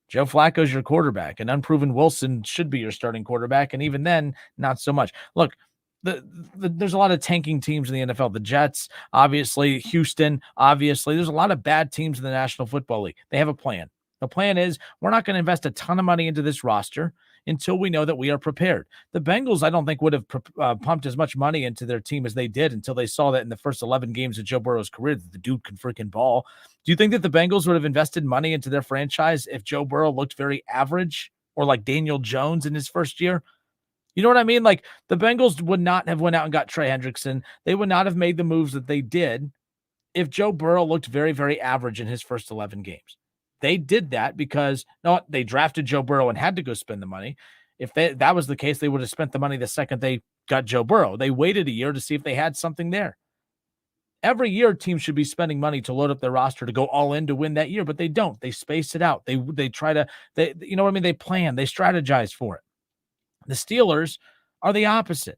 Joe Flacco's your quarterback, and unproven Wilson should be your starting quarterback, and even then, not so much. Look, there's a lot of tanking teams in the NFL. The Jets, obviously, Houston, obviously. There's a lot of bad teams in the National Football League. They have a plan. The plan is we're not going to invest a ton of money into this roster until we know that we are prepared. The Bengals, I don't think, would have pumped as much money into their team as they did until they saw that in the first 11 games of Joe Burrow's career that the dude can freaking ball. Do you think that the Bengals would have invested money into their franchise if Joe Burrow looked very average or like Daniel Jones in his first year? You know what I mean? Like the Bengals would not have went out and got Trey Hendrickson. They would not have made the moves that they did if Joe Burrow looked very, very average in his first 11 games. They did that because they drafted Joe Burrow and had to go spend the money. If that was the case, they would have spent the money the second they got Joe Burrow. They waited a year to see if they had something there. Every year, teams should be spending money to load up their roster to go all in to win that year, but they don't. They space it out. They try to, you know what I mean? They plan. They strategize for it. The Steelers are the opposite.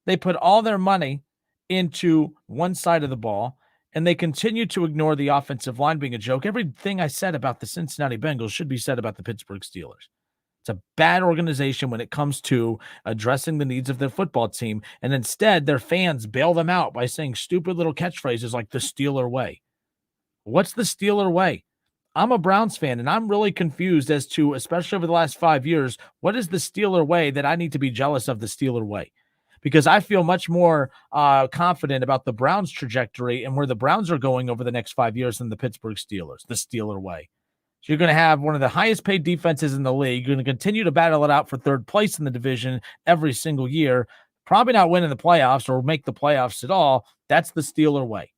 They put all their money into one side of the ball, and they continue to ignore the offensive line being a joke. Everything I said about the Cincinnati Bengals should be said about the Pittsburgh Steelers. It's a bad organization when it comes to addressing the needs of their football team, and instead their fans bail them out by saying stupid little catchphrases like the Steeler way. What's the Steeler way? I'm a Browns fan, and I'm really confused as to, especially over the last 5 years, what is the Steeler way that I need to be jealous of the Steeler way? because I feel much more confident about the Browns' trajectory and where the Browns are going over the next 5 years than the Pittsburgh Steelers, the Steeler way. So you're going to have one of the highest paid defenses in the league. You're going to continue to battle it out for third place in the division every single year. Probably not winning the playoffs or make the playoffs at all. That's the Steeler way.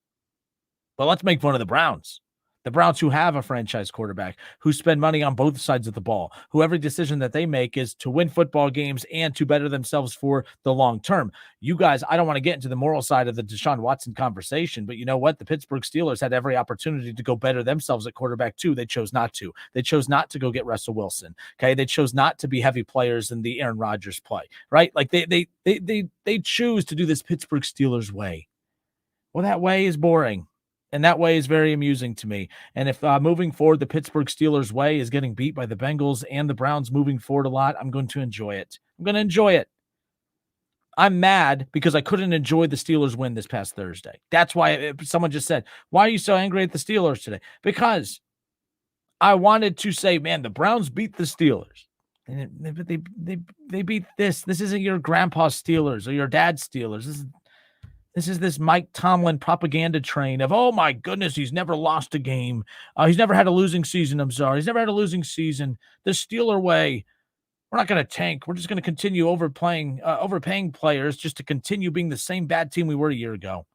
But let's make fun of the Browns. The Browns who have a franchise quarterback, who spend money on both sides of the ball, who every decision that they make is to win football games and to better themselves for the long term. You guys, I don't want to get into the moral side of the Deshaun Watson conversation, but you know what? The Pittsburgh Steelers had every opportunity to go better themselves at quarterback too. They chose not to. They chose not to go get Russell Wilson. Okay. They chose not to be heavy players in the Aaron Rodgers play, right? Like they choose to do this Pittsburgh Steelers way. Well, that way is boring. And that way is very amusing to me. And if moving forward, the Pittsburgh Steelers way is getting beat by the Bengals and the Browns moving forward a lot, I'm going to enjoy it. I'm going to enjoy it. I'm mad because I couldn't enjoy the Steelers win this past Thursday. That's why someone just said, why are you so angry at the Steelers today? Because I wanted to say, man, the Browns beat the Steelers. And they beat this. This isn't your grandpa's Steelers or your dad's Steelers. This is this Mike Tomlin propaganda train of, oh, my goodness, he's never lost a game. He's never had a losing season. I'm sorry. He's never had a losing season. The Steeler way, we're not going to tank. We're just going to continue overpaying players just to continue being the same bad team we were a year ago.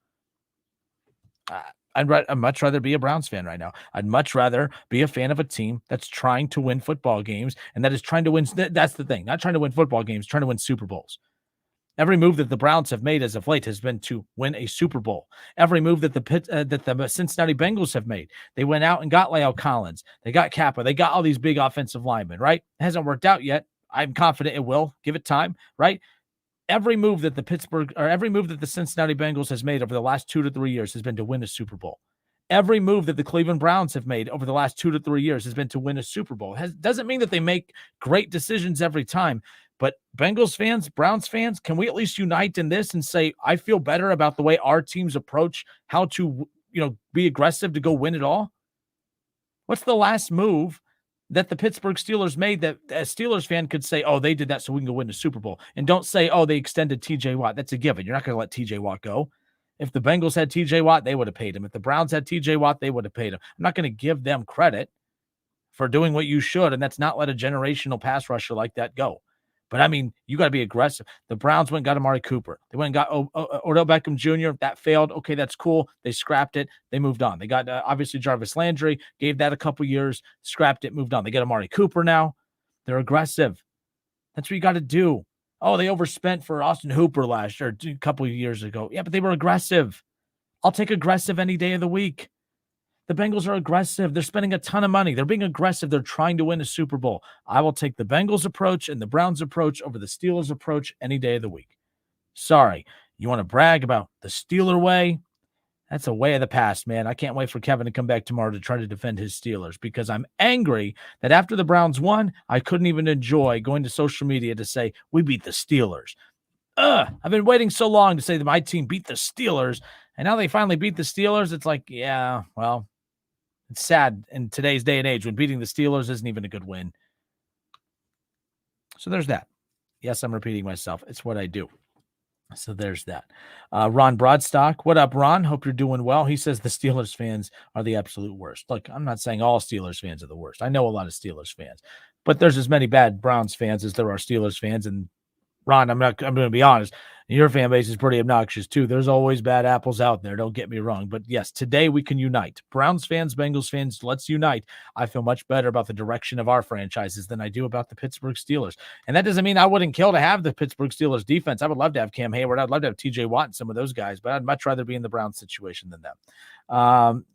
I'd much rather be a Browns fan right now. I'd much rather be a fan of a team that's trying to win football games and that is trying to win. That's the thing. Not trying to win football games, trying to win Super Bowls. Every move that the Browns have made as of late has been to win a Super Bowl. Every move that the Cincinnati Bengals have made, they went out and got La'el Collins. They got Kappa. They got all these big offensive linemen, right? It hasn't worked out yet. I'm confident it will. Give it time, right? Every move that the Cincinnati Bengals has made over the last 2 to 3 years has been to win a Super Bowl. Every move that the Cleveland Browns have made over the last 2 to 3 years has been to win a Super Bowl. Doesn't mean that they make great decisions every time. But Bengals fans, Browns fans, can we at least unite in this and say, I feel better about the way our teams approach how to, be aggressive to go win it all? What's the last move that the Pittsburgh Steelers made that a Steelers fan could say, oh, they did that so we can go win the Super Bowl? And don't say, oh, they extended TJ Watt. That's a given. You're not going to let TJ Watt go. If the Bengals had TJ Watt, they would have paid him. If the Browns had TJ Watt, they would have paid him. I'm not going to give them credit for doing what you should, and that's not let a generational pass rusher like that go. But, I mean, you got to be aggressive. The Browns went and got Amari Cooper. They went and got Odell Beckham Jr. That failed. Okay, that's cool. They scrapped it. They moved on. They got, obviously, Jarvis Landry. Gave that a couple years. Scrapped it. Moved on. They got Amari Cooper now. They're aggressive. That's what you got to do. Oh, they overspent for Austin Hooper last year, a couple of years ago. Yeah, but they were aggressive. I'll take aggressive any day of the week. The Bengals are aggressive. They're spending a ton of money. They're being aggressive. They're trying to win a Super Bowl. I will take the Bengals approach and the Browns approach over the Steelers approach any day of the week. Sorry. You want to brag about the Steeler way? That's a way of the past, man. I can't wait for Kevin to come back tomorrow to try to defend his Steelers because I'm angry that after the Browns won, I couldn't even enjoy going to social media to say, we beat the Steelers. I've been waiting so long to say that my team beat the Steelers, and now they finally beat the Steelers. It's like, yeah, well, it's sad in today's day and age when beating the Steelers isn't even a good win. So there's that. Yes, I'm repeating myself. It's what I do. So there's that. Ron Broadstock. What up, Ron? Hope you're doing well. He says the Steelers fans are the absolute worst. Look, I'm not saying all Steelers fans are the worst. I know a lot of Steelers fans. But there's as many bad Browns fans as there are Steelers fans. And Ron, I'm going to be honest. Your fan base is pretty obnoxious too. There's always bad apples out there. Don't get me wrong. But yes, today we can unite. Browns fans, Bengals fans, let's unite. I feel much better about the direction of our franchises than I do about the Pittsburgh Steelers. And that doesn't mean I wouldn't kill to have the Pittsburgh Steelers defense. I would love to have Cam Hayward. I'd love to have TJ Watt and some of those guys, but I'd much rather be in the Browns situation than them.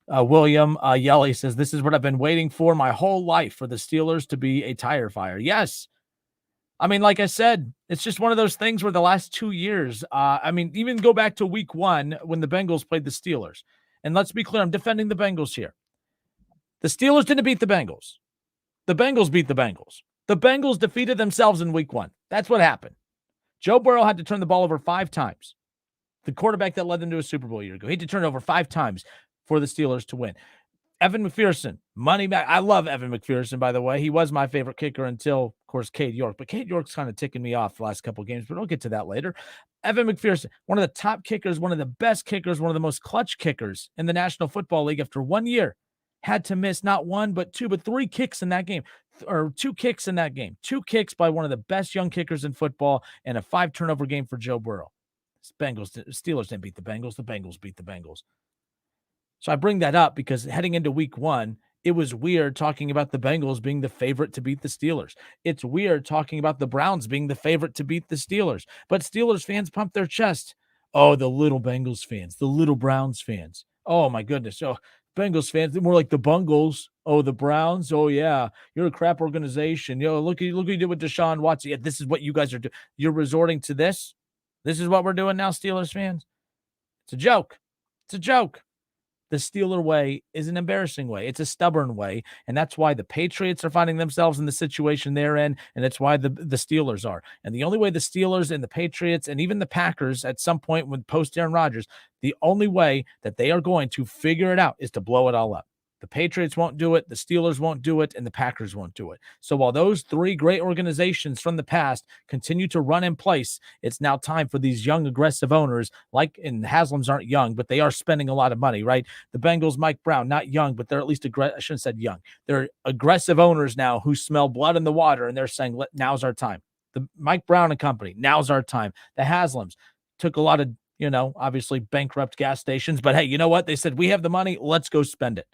William Yelly says, this is what I've been waiting for my whole life, for the Steelers to be a tire fire. Yes. I mean, like I said, it's just one of those things where the last 2 years, even go back to week 1 when the Bengals played the Steelers. And let's be clear, I'm defending the Bengals here. The Steelers didn't beat the Bengals. The Bengals beat the Bengals. The Bengals defeated themselves in week 1. That's what happened. Joe Burrow had to turn the ball over 5 times. The quarterback that led them to a Super Bowl a year ago. He had to turn it over 5 times for the Steelers to win. Evan McPherson, money back. I love Evan McPherson, by the way. He was my favorite kicker until course, Cade York. But Cade York's kind of ticking me off the last couple of games, but I'll get to that later. Evan McPherson, one of the top kickers, one of the best kickers, one of the most clutch kickers in the National Football League after 1 year, had to miss not one, but two, but 3 kicks in that game, or 2 kicks in that game. 2 kicks by one of the best young kickers in football, and a 5-turnover game for Joe Burrow. Steelers didn't beat the Bengals. The Bengals beat the Bengals. So I bring that up because heading into week 1, it was weird talking about the Bengals being the favorite to beat the Steelers. It's weird talking about the Browns being the favorite to beat the Steelers. But Steelers fans pump their chest. Oh, the little Bengals fans, the little Browns fans. Oh, my goodness. Oh, Bengals fans, they're more like the Bungles. Oh, the Browns. Oh, yeah. You're a crap organization. Look what you did with Deshaun Watson. Yeah, this is what you guys are doing. You're resorting to this? This is what we're doing now, Steelers fans? It's a joke. It's a joke. The Steeler way is an embarrassing way. It's a stubborn way, and that's why the Patriots are finding themselves in the situation they're in, and that's why the Steelers are. And the only way the Steelers and the Patriots and even the Packers at some point when post Aaron Rodgers, the only way that they are going to figure it out is to blow it all up. The Patriots won't do it, the Steelers won't do it, and the Packers won't do it. So while those 3 great organizations from the past continue to run in place, it's now time for these young, aggressive owners, and Haslam's aren't young, but they are spending a lot of money, right? The Bengals, Mike Brown, not young, but they're at least I shouldn't have said young. They're aggressive owners now who smell blood in the water, and they're saying, now's our time. The Mike Brown and company, now's our time. The Haslams took a lot of, obviously bankrupt gas stations, but hey, you know what? They said, we have the money, let's go spend it.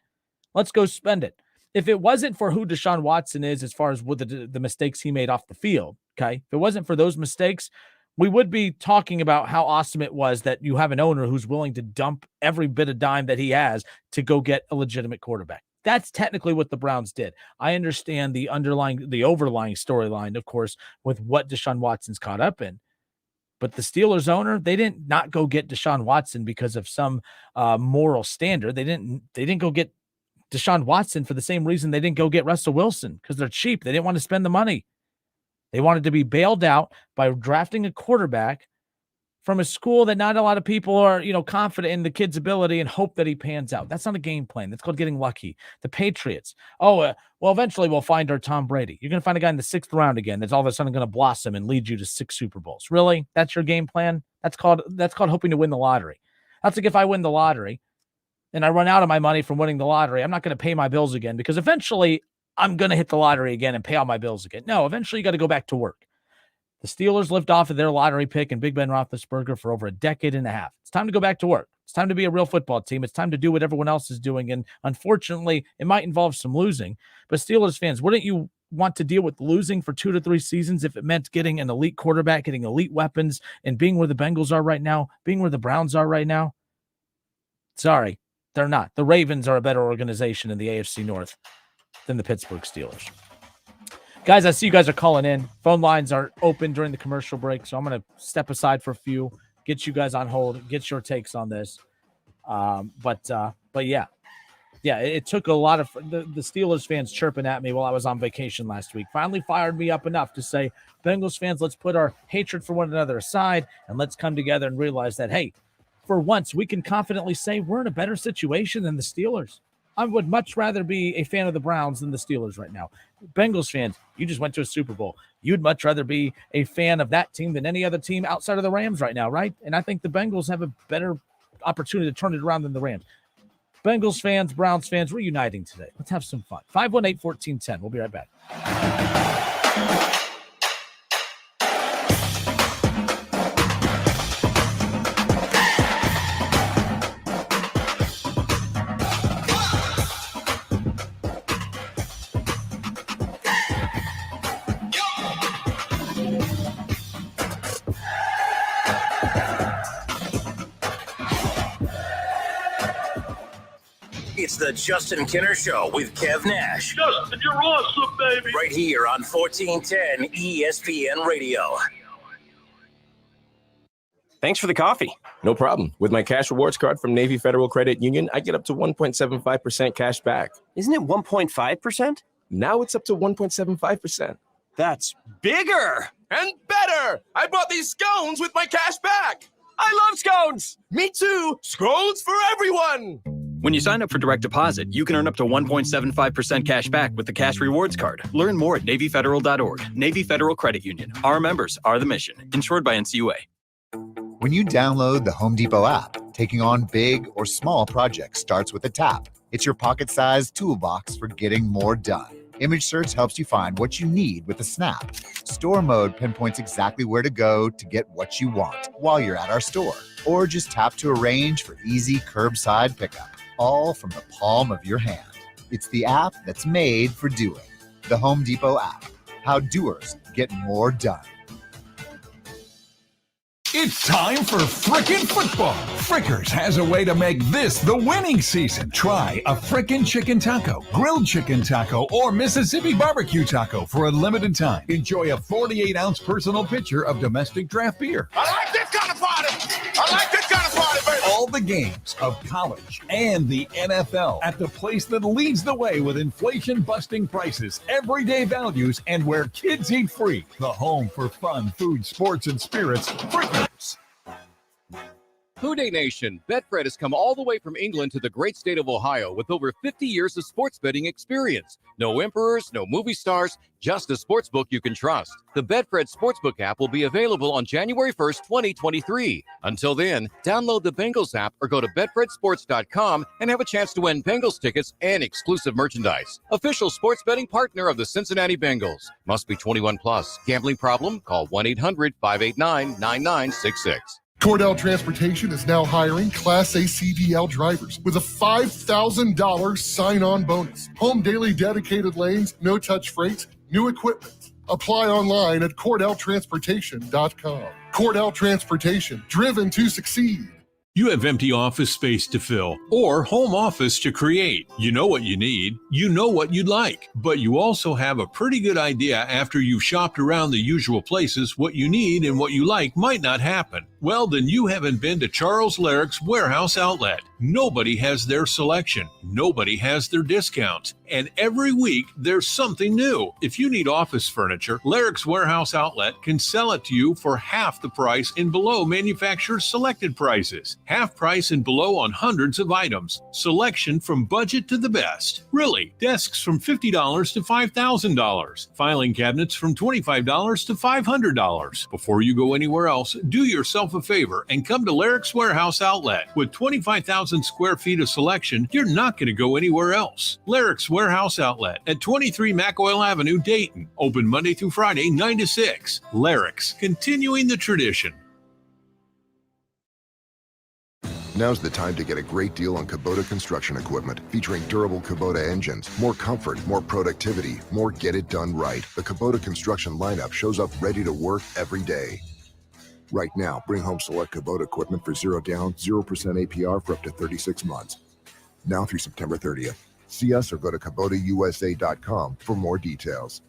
Let's go spend it. If it wasn't for who Deshaun Watson is as far as what the mistakes he made off the field, okay? If it wasn't for those mistakes, we would be talking about how awesome it was that you have an owner who's willing to dump every bit of dime that he has to go get a legitimate quarterback. That's technically what the Browns did. I understand the overlying storyline, of course, with what Deshaun Watson's caught up in. But the Steelers owner, they didn't not go get Deshaun Watson because of some moral standard. They didn't go get Deshaun Watson for the same reason they didn't go get Russell Wilson, because they're cheap. They didn't want to spend the money. They wanted to be bailed out by drafting a quarterback from a school that not a lot of people are, confident in the kid's ability and hope that he pans out. That's not a game plan. That's called getting lucky. The Patriots. Eventually we'll find our Tom Brady. You're going to find a guy in the 6th round again that's all of a sudden going to blossom and lead you to 6 Super Bowls. Really? That's your game plan? That's called hoping to win the lottery. That's like if I win the lottery and I run out of my money from winning the lottery, I'm not going to pay my bills again because eventually I'm going to hit the lottery again and pay all my bills again. No, eventually you got to go back to work. The Steelers lived off of their lottery pick and Big Ben Roethlisberger for over a decade and a half. It's time to go back to work. It's time to be a real football team. It's time to do what everyone else is doing. And unfortunately, it might involve some losing. But Steelers fans, wouldn't you want to deal with losing for 2 to 3 seasons if it meant getting an elite quarterback, getting elite weapons, and being where the Bengals are right now, being where the Browns are right now? Sorry. They're not. The Ravens are a better organization in the AFC North than the Pittsburgh Steelers. Guys, I see you guys are calling in. Phone lines are open during the commercial break, so I'm going to step aside for a few, get you guys on hold, get your takes on this. But yeah, it took a lot of the Steelers fans chirping at me while I was on vacation last week. Finally fired me up enough to say, Bengals fans, let's put our hatred for one another aside and let's come together and realize that, hey, for once, we can confidently say we're in a better situation than the Steelers. I would much rather be a fan of the Browns than the Steelers right now. Bengals fans, you just went to a Super Bowl. You'd much rather be a fan of that team than any other team outside of the Rams right now, right? And I think the Bengals have a better opportunity to turn it around than the Rams. Bengals fans, Browns fans, we're uniting today. Let's have some fun. 518-1410. We'll be right back. It's the Justin Kinner Show with Kev Nash. Justin, you're awesome, baby. Right here on 1410 ESPN Radio. Thanks for the coffee. No problem. With my cash rewards card from Navy Federal Credit Union, I get up to 1.75% cash back. Isn't it 1.5%? Now it's up to 1.75%. That's bigger and better. I bought these scones with my cash back. I love scones. Me too. Scones for everyone. When you sign up for direct deposit, you can earn up to 1.75% cash back with the Cash Rewards Card. Learn more at NavyFederal.org. Navy Federal Credit Union. Our members are the mission. Insured by NCUA. When you download the Home Depot app, taking on big or small projects starts with a tap. It's your pocket-sized toolbox for getting more done. Image search helps you find what you need with a snap. Store mode pinpoints exactly where to go to get what you want while you're at our store. Or just tap to arrange for easy curbside pickup, all from the palm of your hand. It's the app that's made for doing. The Home Depot app. How doers get more done. It's time for Frickin' Football. Frickers has a way to make this the winning season. Try a Frickin' Chicken Taco, Grilled Chicken Taco, or Mississippi Barbecue Taco for a limited time. Enjoy a 48-ounce personal pitcher of domestic draft beer. I like this kind of party. I like this kind of party, baby. All the games of college and the NFL at the place that leads the way with inflation-busting prices, everyday values, and where kids eat free. The home for fun, food, sports, and spirits. Frickers. Houday Nation, Betfred has come all the way from England to the great state of Ohio with over 50 years of sports betting experience. No emperors, no movie stars, just a sportsbook you can trust. The Betfred Sportsbook app will be available on January 1st, 2023. Until then, download the Bengals app or go to betfredsports.com and have a chance to win Bengals tickets and exclusive merchandise. Official sports betting partner of the Cincinnati Bengals. Must be 21 plus. Gambling problem? Call 1-800-589-9966. Cordell Transportation is now hiring Class A CDL drivers with a $5,000 sign-on bonus. Home daily dedicated lanes, no-touch freight, new equipment. Apply online at CordellTransportation.com. Cordell Transportation, driven to succeed. You have empty office space to fill or home office to create. You know what you need. You know what you'd like. But you also have a pretty good idea after you've shopped around the usual places what you need and what you like might not happen. Well, then you haven't been to Charles Larrick's Warehouse Outlet. Nobody has their selection. Nobody has their discounts. And every week, there's something new. If you need office furniture, Larrick's Warehouse Outlet can sell it to you for half the price and below manufacturer's selected prices. Half price and below on hundreds of items. Selection from budget to the best. Really, desks from $50 to $5,000. Filing cabinets from $25 to $500. Before you go anywhere else, do yourself a favor and come to Larrick's Warehouse Outlet. With 25,000 square feet of selection, you're not going to go anywhere else. Larrick's Warehouse Outlet at 23 McOil Avenue, Dayton. Open Monday through Friday, 9 to 6. Larrick's, continuing the tradition. Now's the time to get a great deal on Kubota construction equipment, featuring durable Kubota engines, more comfort, more productivity, more get it done right. The Kubota construction lineup shows up ready to work every day. Right now, bring home select Kubota equipment for 0 down, 0% APR for up to 36 months. Now through September 30th. See us or go to KubotaUSA.com for more details.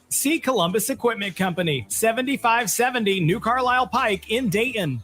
See Columbus Equipment Company, 7570 New Carlisle Pike in Dayton.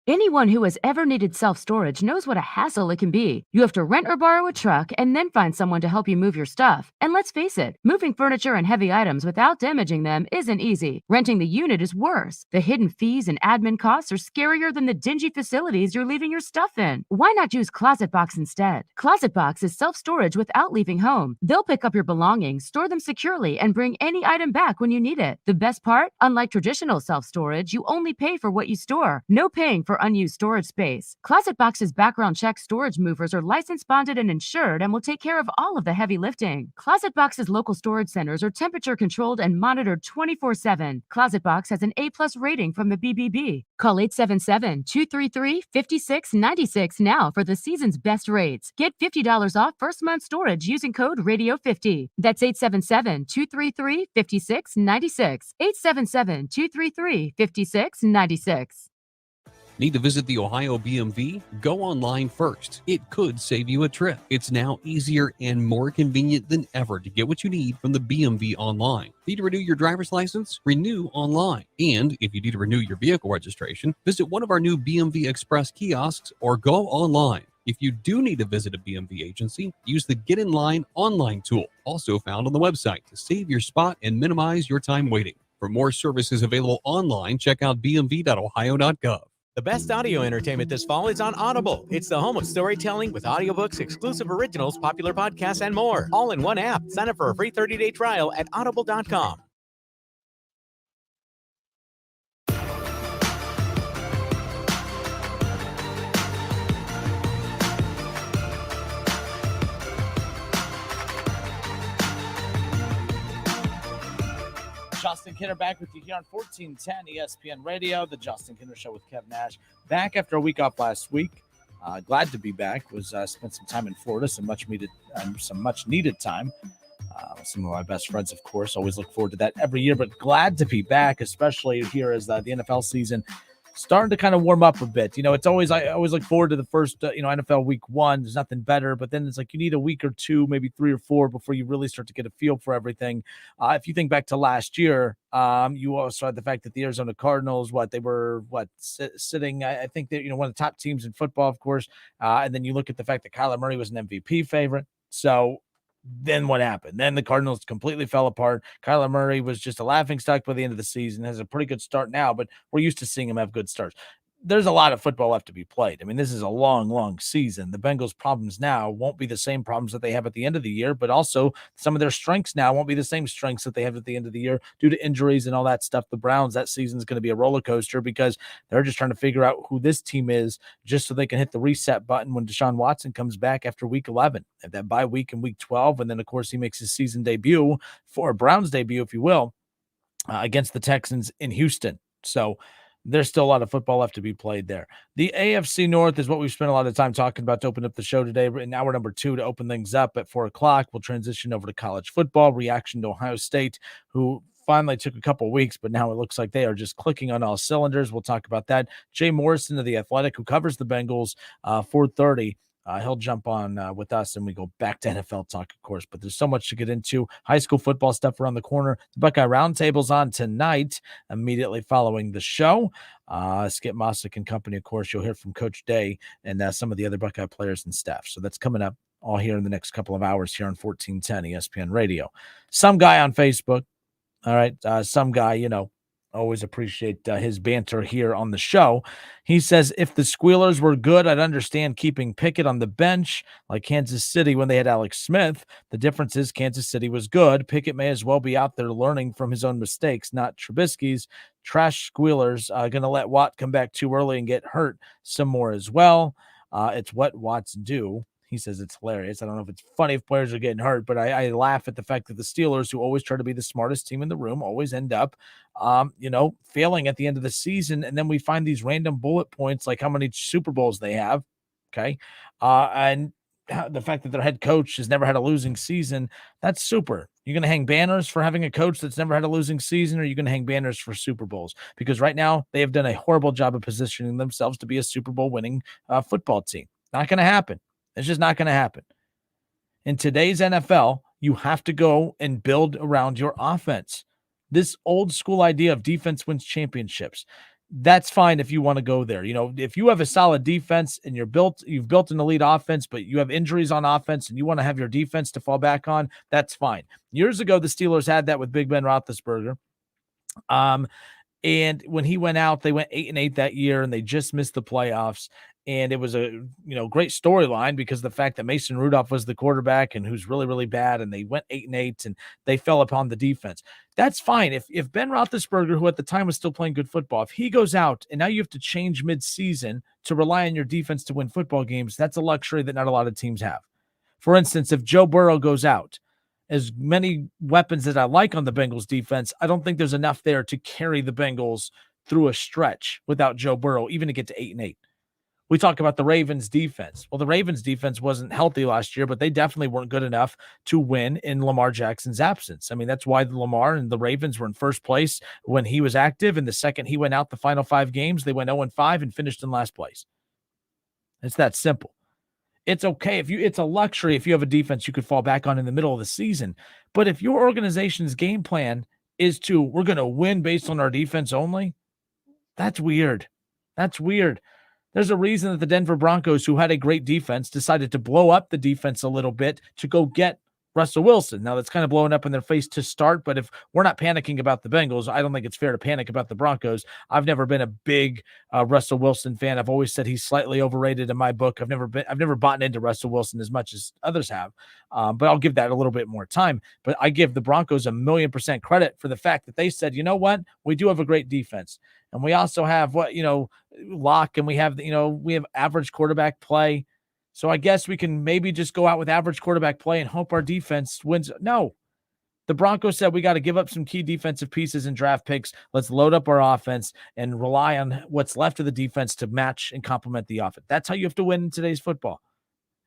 Anyone who has ever needed self-storage knows what a hassle it can be. You have to rent or borrow a truck and then find someone to help you move your stuff. And let's face it, moving furniture and heavy items without damaging them isn't easy. Renting the unit is worse. The hidden fees and admin costs are scarier than the dingy facilities you're leaving your stuff in. Why not use ClosetBox instead? ClosetBox is self-storage without leaving home. They'll pick up your belongings, store them securely, and bring any item back when you need it. The best part? Unlike traditional self-storage, you only pay for what you store. No paying for unused storage space. ClosetBox's background check storage movers are licensed, bonded, and insured and will take care of all of the heavy lifting. ClosetBox's local storage centers are temperature controlled and monitored 24/7. ClosetBox has an A+ rating from the BBB. Call 877-233-5696 now for the season's best rates. Get $50 off first month storage using code RADIO50. That's 877-233-5696. 877-233-5696. Need to visit the Ohio BMV? Go online first. It could save you a trip. It's now easier and more convenient than ever to get what you need from the BMV online. Need to renew your driver's license? Renew online. And if you need to renew your vehicle registration, visit one of our new BMV Express kiosks or go online. If you do need to visit a BMV agency, use the Get in Line online tool, also found on the website, to save your spot and minimize your time waiting. For more services available online, check out bmv.ohio.gov. The best audio entertainment this fall is on Audible. It's the home of storytelling with audiobooks, exclusive originals, popular podcasts, and more. All in one app. Sign up for a free 30-day trial at audible.com. Justin Kinner back with you here on 1410 ESPN Radio, the Justin Kinner Show with Kev Nash. Back after a week off last week. Glad to be back. Spent some time in Florida, some much needed time. Some of my best friends, of course. Always look forward to that every year, but glad to be back, especially here as the NFL season starting to kind of warm up a bit. I always look forward to the first, NFL week 1. There's nothing better, but then it's like you need a week or two, maybe 3 or 4 before you really start to get a feel for everything. If you think back to last year, you also had the fact that the Arizona Cardinals, they were sitting, I think that, one of the top teams in football, of course. And then you look at the fact that Kyler Murray was an MVP favorite. So then what happened? Then the Cardinals completely fell apart. Kyler Murray was just a laughingstock by the end of the season. Has a pretty good start now, but we're used to seeing him have good starts. There's a lot of football left to be played. I mean, this is a long, long season. The Bengals' problems now won't be the same problems that they have at the end of the year, but also some of their strengths now won't be the same strengths that they have at the end of the year due to injuries and all that stuff. The Browns, that season is going to be a roller coaster because they're just trying to figure out who this team is just so they can hit the reset button when Deshaun Watson comes back after week 11, at that bye week in week 12. And then, of course, he makes his season debut, for Browns debut, if you will, against the Texans in Houston. So there's still a lot of football left to be played there. The AFC North is what we've spent a lot of time talking about to open up the show today. In hour number 2, to open things up at 4 o'clock, we'll transition over to college football, reaction to Ohio State, who finally took a couple weeks, but now it looks like they are just clicking on all cylinders. We'll talk about that. Jay Morrison of The Athletic, who covers the Bengals, 4:30. He'll jump on with us, and we go back to NFL talk, of course. But there's so much to get into. High school football stuff around the corner. The Buckeye Roundtable's on tonight, immediately following the show. Skip Mossick and company, of course. You'll hear from Coach Day and some of the other Buckeye players and staff. So that's coming up all here in the next couple of hours here on 1410 ESPN Radio. Some guy on Facebook. All right. Some guy, always appreciate his banter here on the show. He says, if the Squealers were good, I'd understand keeping Pickett on the bench like Kansas City when they had Alex Smith. The difference is Kansas City was good. Pickett may as well be out there learning from his own mistakes, not Trubisky's. Trash Squealers going to let Watt come back too early and get hurt some more as well. It's what Watts do. He says it's hilarious. I don't know if it's funny if players are getting hurt, but I laugh at the fact that the Steelers, who always try to be the smartest team in the room, always end up, failing at the end of the season. And then we find these random bullet points, like how many Super Bowls they have. Okay. And the fact that their head coach has never had a losing season, that's super. You're going to hang banners for having a coach that's never had a losing season, or you're going to hang banners for Super Bowls? Because right now they have done a horrible job of positioning themselves to be a Super Bowl winning football team. Not going to happen. It's just not going to happen. In today's NFL, you have to go and build around your offense. This old school idea of defense wins championships, that's fine if you want to go there. If you have a solid defense and you've built an elite offense, but you have injuries on offense and you want to have your defense to fall back on, that's fine. Years ago, the Steelers had that with Big Ben Roethlisberger. And when he went out, they went 8-8 that year, and they just missed the playoffs. And it was a great storyline because of the fact that Mason Rudolph was the quarterback and who's really, really bad, and they went 8-8 and they fell upon the defense. That's fine. If Ben Roethlisberger, who at the time was still playing good football, if he goes out and now you have to change mid-season to rely on your defense to win football games, that's a luxury that not a lot of teams have. For instance, if Joe Burrow goes out, as many weapons that I like on the Bengals defense, I don't think there's enough there to carry the Bengals through a stretch without Joe Burrow, even to get to 8-8. We talk about the Ravens defense. Well, the Ravens defense wasn't healthy last year, but they definitely weren't good enough to win in Lamar Jackson's absence. I mean, that's why Lamar and the Ravens were in first place when he was active. And the second he went out the final 5 games, they went 0-5 and finished in last place. It's that simple. It's okay it's a luxury if you have a defense you could fall back on in the middle of the season. But if your organization's game plan is we're going to win based on our defense only, that's weird. That's weird. There's a reason that the Denver Broncos, who had a great defense, decided to blow up the defense a little bit to go get Russell Wilson. Now, that's kind of blowing up in their face to start, but if we're not panicking about the Bengals, I don't think it's fair to panic about the Broncos. I've never been a big Russell Wilson fan. I've always said he's slightly overrated in my book. I've never bought into Russell Wilson as much as others have, but I'll give that a little bit more time. But I give the Broncos 1,000,000% credit for the fact that they said, you know what, we do have a great defense, and we also have Locke, and we have average quarterback play. So I guess we can maybe just go out with average quarterback play and hope our defense wins. No, the Broncos said we got to give up some key defensive pieces and draft picks. Let's load up our offense and rely on what's left of the defense to match and complement the offense. That's how you have to win in today's football.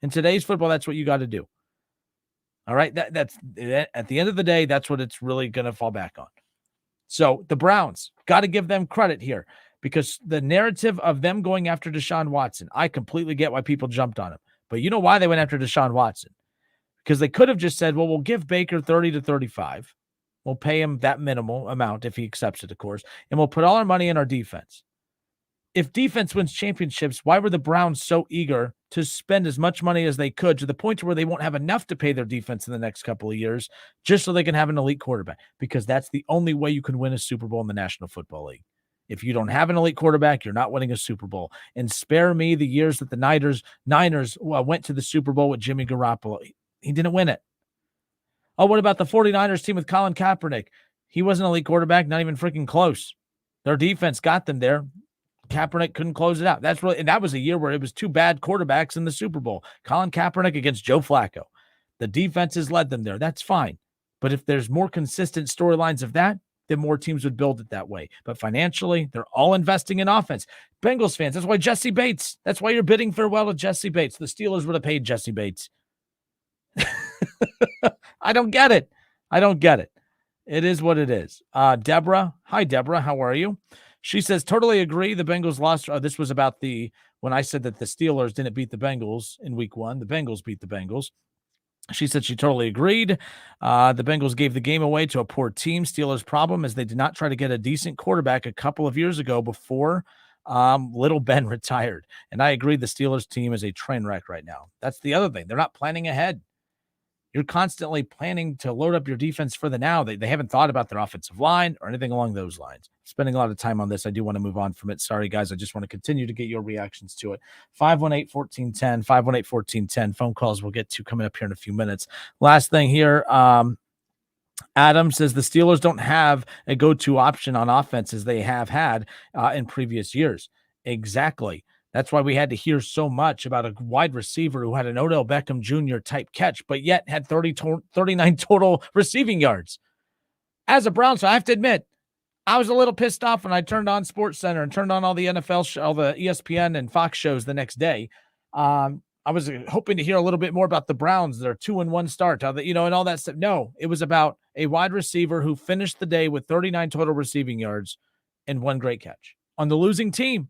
In today's football, that's what you got to do. All right, that's at the end of the day, that's what it's really going to fall back on. So the Browns, got to give them credit here. Because the narrative of them going after Deshaun Watson, I completely get why people jumped on him. But you know why they went after Deshaun Watson? Because they could have just said, well, we'll give Baker 30 to 35. We'll pay him that minimal amount if he accepts it, of course. And we'll put all our money in our defense. If defense wins championships, why were the Browns so eager to spend as much money as they could to the point where they won't have enough to pay their defense in the next couple of years just so they can have an elite quarterback? Because that's the only way you can win a Super Bowl in the National Football League. If you don't have an elite quarterback, you're not winning a Super Bowl. And spare me the years that the Niners went to the Super Bowl with Jimmy Garoppolo. He didn't win it. Oh, what about the 49ers team with Colin Kaepernick? He wasn't an elite quarterback, not even freaking close. Their defense got them there. Kaepernick couldn't close it out. And that was a year where it was two bad quarterbacks in the Super Bowl. Colin Kaepernick against Joe Flacco. The defenses led them there. That's fine. But if there's more consistent storylines of that, then more teams would build it that way. But financially, they're all investing in offense. Bengals fans, that's why Jesse Bates. That's why you're bidding farewell to Jesse Bates. The Steelers would have paid Jesse Bates. I don't get it. It is what it is. Deborah. Hi, Deborah. How are you? She says, totally agree. The Bengals lost. This was about when I said that the Steelers didn't beat the Bengals in week 1. The Bengals beat the Bengals. She said she totally agreed. The Bengals gave the game away to a poor team. Steelers' problem is they did not try to get a decent quarterback a couple of years ago before little Ben retired. And I agree the Steelers team is a train wreck right now. That's the other thing. They're not planning ahead. You're constantly planning to load up your defense for the now. They haven't thought about their offensive line or anything along those lines. Spending a lot of time on this. I do want to move on from it. Sorry, guys. I just want to continue to get your reactions to it. 518-1410, 518-1410. Phone calls we'll get to coming up here in a few minutes. Last thing here. Adam says the Steelers don't have a go-to option on offense as they have had in previous years. Exactly. That's why we had to hear so much about a wide receiver who had an Odell Beckham Jr. type catch, but yet had 39 total receiving yards. As a Browns fan, I have to admit, I was a little pissed off when I turned on SportsCenter and turned on all the NFL, all the ESPN and Fox shows the next day. I was hoping to hear a little bit more about the Browns, their 2-1 start, and all that stuff. No, it was about a wide receiver who finished the day with 39 total receiving yards and one great catch on the losing team.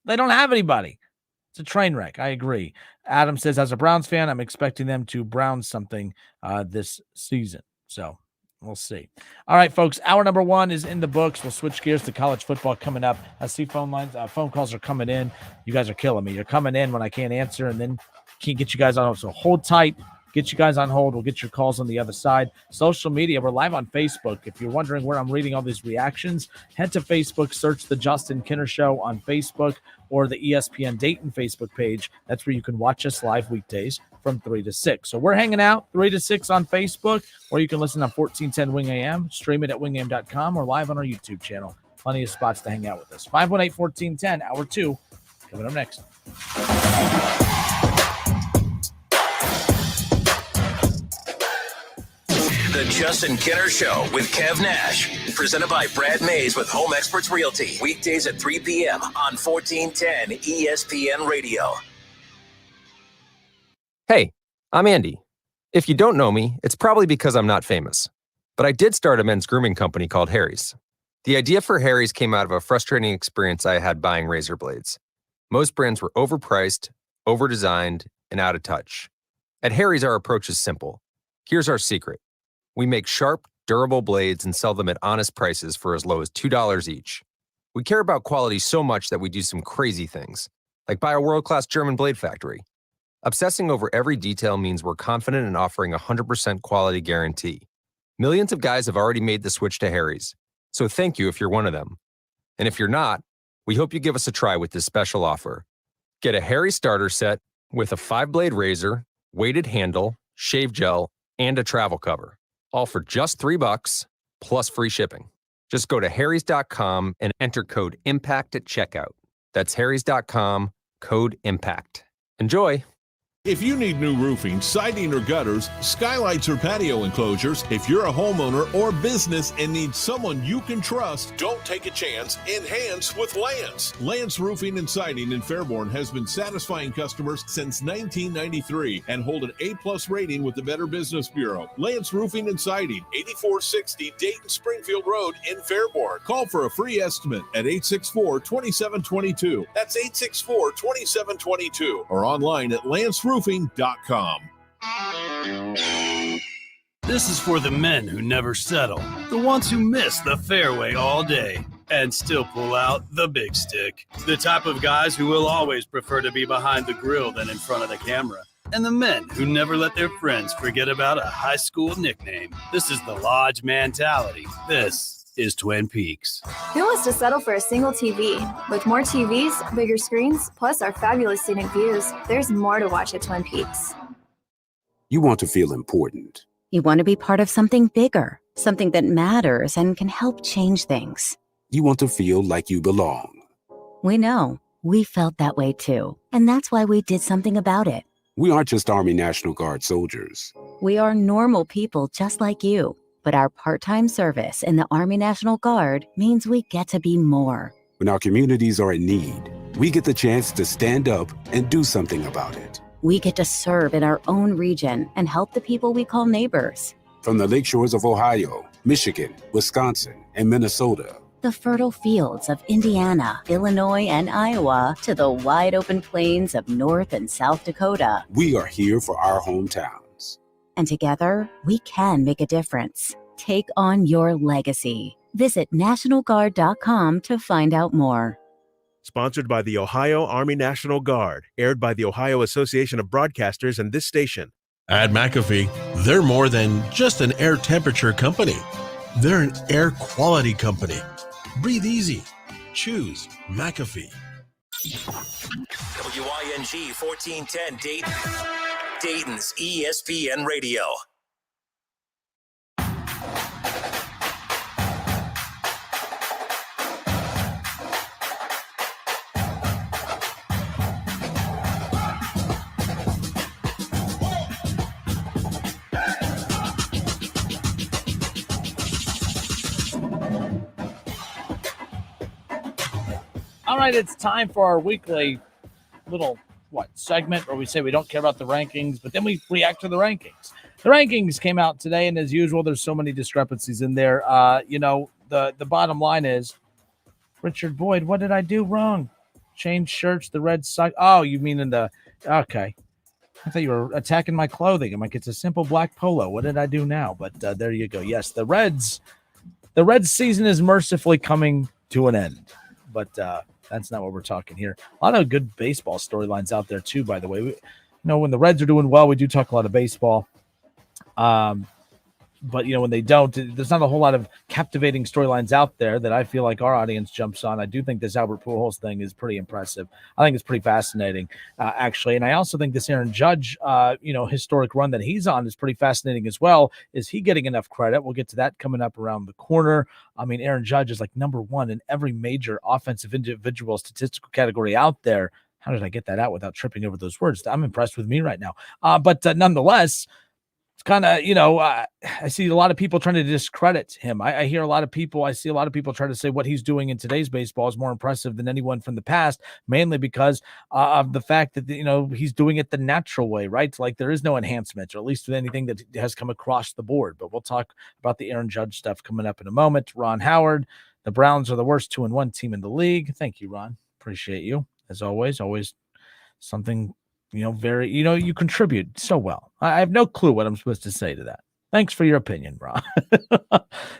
They don't have anybody. It's a train wreck. I agree. Adam says, as a Browns fan, I'm expecting them to Brown something this season. So we'll see. All right, folks. Hour number 1 is in the books. We'll switch gears to college football coming up. I see phone calls are coming in. You guys are killing me. You're coming in when I can't answer, and then can't get you guys on. So hold tight. Get you guys on hold. We'll get your calls on the other side. Social media, we're live on Facebook. If you're wondering where I'm reading all these reactions, head to Facebook, search the Justin Kinner Show on Facebook or the ESPN Dayton Facebook page. That's where you can watch us live weekdays from 3 to 6. So we're hanging out 3 to 6 on Facebook, or you can listen on 1410 Wing AM, stream it at wingam.com, or live on our YouTube channel. Plenty of spots to hang out with us. 518-1410, hour 2, coming up next. The Justin Kinner Show with Kev Nash. Presented by Brad Mays with Home Experts Realty. Weekdays at 3 p.m. on 1410 ESPN Radio. Hey, I'm Andy. If you don't know me, it's probably because I'm not famous. But I did start a men's grooming company called Harry's. The idea for Harry's came out of a frustrating experience I had buying razor blades. Most brands were overpriced, overdesigned, and out of touch. At Harry's, our approach is simple. Here's our secret. We make sharp, durable blades and sell them at honest prices for as low as $2 each. We care about quality so much that we do some crazy things, like buy a world-class German blade factory. Obsessing over every detail means we're confident in offering a 100% quality guarantee. Millions of guys have already made the switch to Harry's, so thank you if you're one of them. And if you're not, we hope you give us a try with this special offer. Get a Harry starter set with a 5-blade razor, weighted handle, shave gel, and a travel cover, all for just $3 plus free shipping. Just go to harrys.com and enter code IMPACT at checkout. That's harrys.com, code IMPACT. Enjoy! If you need new roofing, siding, or gutters, skylights, or patio enclosures, if you're a homeowner or business and need someone you can trust, don't take a chance. Enhance with Lance. Lance Roofing and Siding in Fairborn has been satisfying customers since 1993 and hold an A+ rating with the Better Business Bureau. Lance Roofing and Siding, 8460 Dayton Springfield Road in Fairborn. Call for a free estimate at 864-2722. That's 864-2722 or online at lanceroofing.com. This is for the men who never settle, the ones who miss the fairway all day and still pull out the big stick, the type of guys who will always prefer to be behind the grill than in front of the camera, and the men who never let their friends forget about a high school nickname. This is the Lodge mentality. This is Twin Peaks. Who wants to settle for a single TV? With more TVs, bigger screens, plus our fabulous scenic views, there's more to watch at Twin Peaks. You want to feel important. You want to be part of something bigger, something that matters and can help change things. You want to feel like you belong. We know. We felt that way too. And that's why we did something about it. We aren't just Army National Guard soldiers. We are normal people just like you. But our part-time service in the Army National Guard means we get to be more. When our communities are in need, we get the chance to stand up and do something about it. We get to serve in our own region and help the people we call neighbors. From the lake shores of Ohio, Michigan, Wisconsin, and Minnesota, the fertile fields of Indiana, Illinois, and Iowa, to the wide open plains of North and South Dakota, we are here for our hometown. And together, we can make a difference. Take on your legacy. Visit NationalGuard.com to find out more. Sponsored by the Ohio Army National Guard. Aired by the Ohio Association of Broadcasters and this station. At McAfee, they're more than just an air temperature company. They're an air quality company. Breathe easy. Choose McAfee. WING 1410 Dayton. Dayton's ESPN Radio. All right, it's time for our weekly little segment where we say we don't care about the rankings, but then we react to the rankings. The rankings came out today, and as usual, there's so many discrepancies in there. The bottom line is, Richard Boyd, what did I do wrong? Change shirts, the Red Sox. Oh, you mean okay. I thought you were attacking my clothing. I'm like, it's a simple black polo. What did I do now? But there you go. Yes, the Reds season is mercifully coming to an end, but that's not what we're talking here. A lot of good baseball storylines out there too, by the way. When the Reds are doing well, we do talk a lot of baseball. But when they don't, there's not a whole lot of captivating storylines out there that I feel like our audience jumps on. I do think this Albert Pujols thing is pretty impressive. I think it's pretty fascinating, actually. And I also think this Aaron Judge, historic run that he's on is pretty fascinating as well. Is he getting enough credit? We'll get to that coming up around the corner. I mean, Aaron Judge is like number one in every major offensive individual statistical category out there. How did I get that out without tripping over those words? I'm impressed with me right now. But nonetheless, it's kind of, I see a lot of people trying to discredit him. I see a lot of people try to say what he's doing in today's baseball is more impressive than anyone from the past, mainly because of the fact that, he's doing it the natural way, right? Like there is no enhancement, or at least with anything that has come across the board. But we'll talk about the Aaron Judge stuff coming up in a moment. Ron Howard, the Browns are the worst 2-1 team in the league. Thank you, Ron. Appreciate you. As always something, you contribute so well. I have no clue what I'm supposed to say to that. Thanks for your opinion, bro.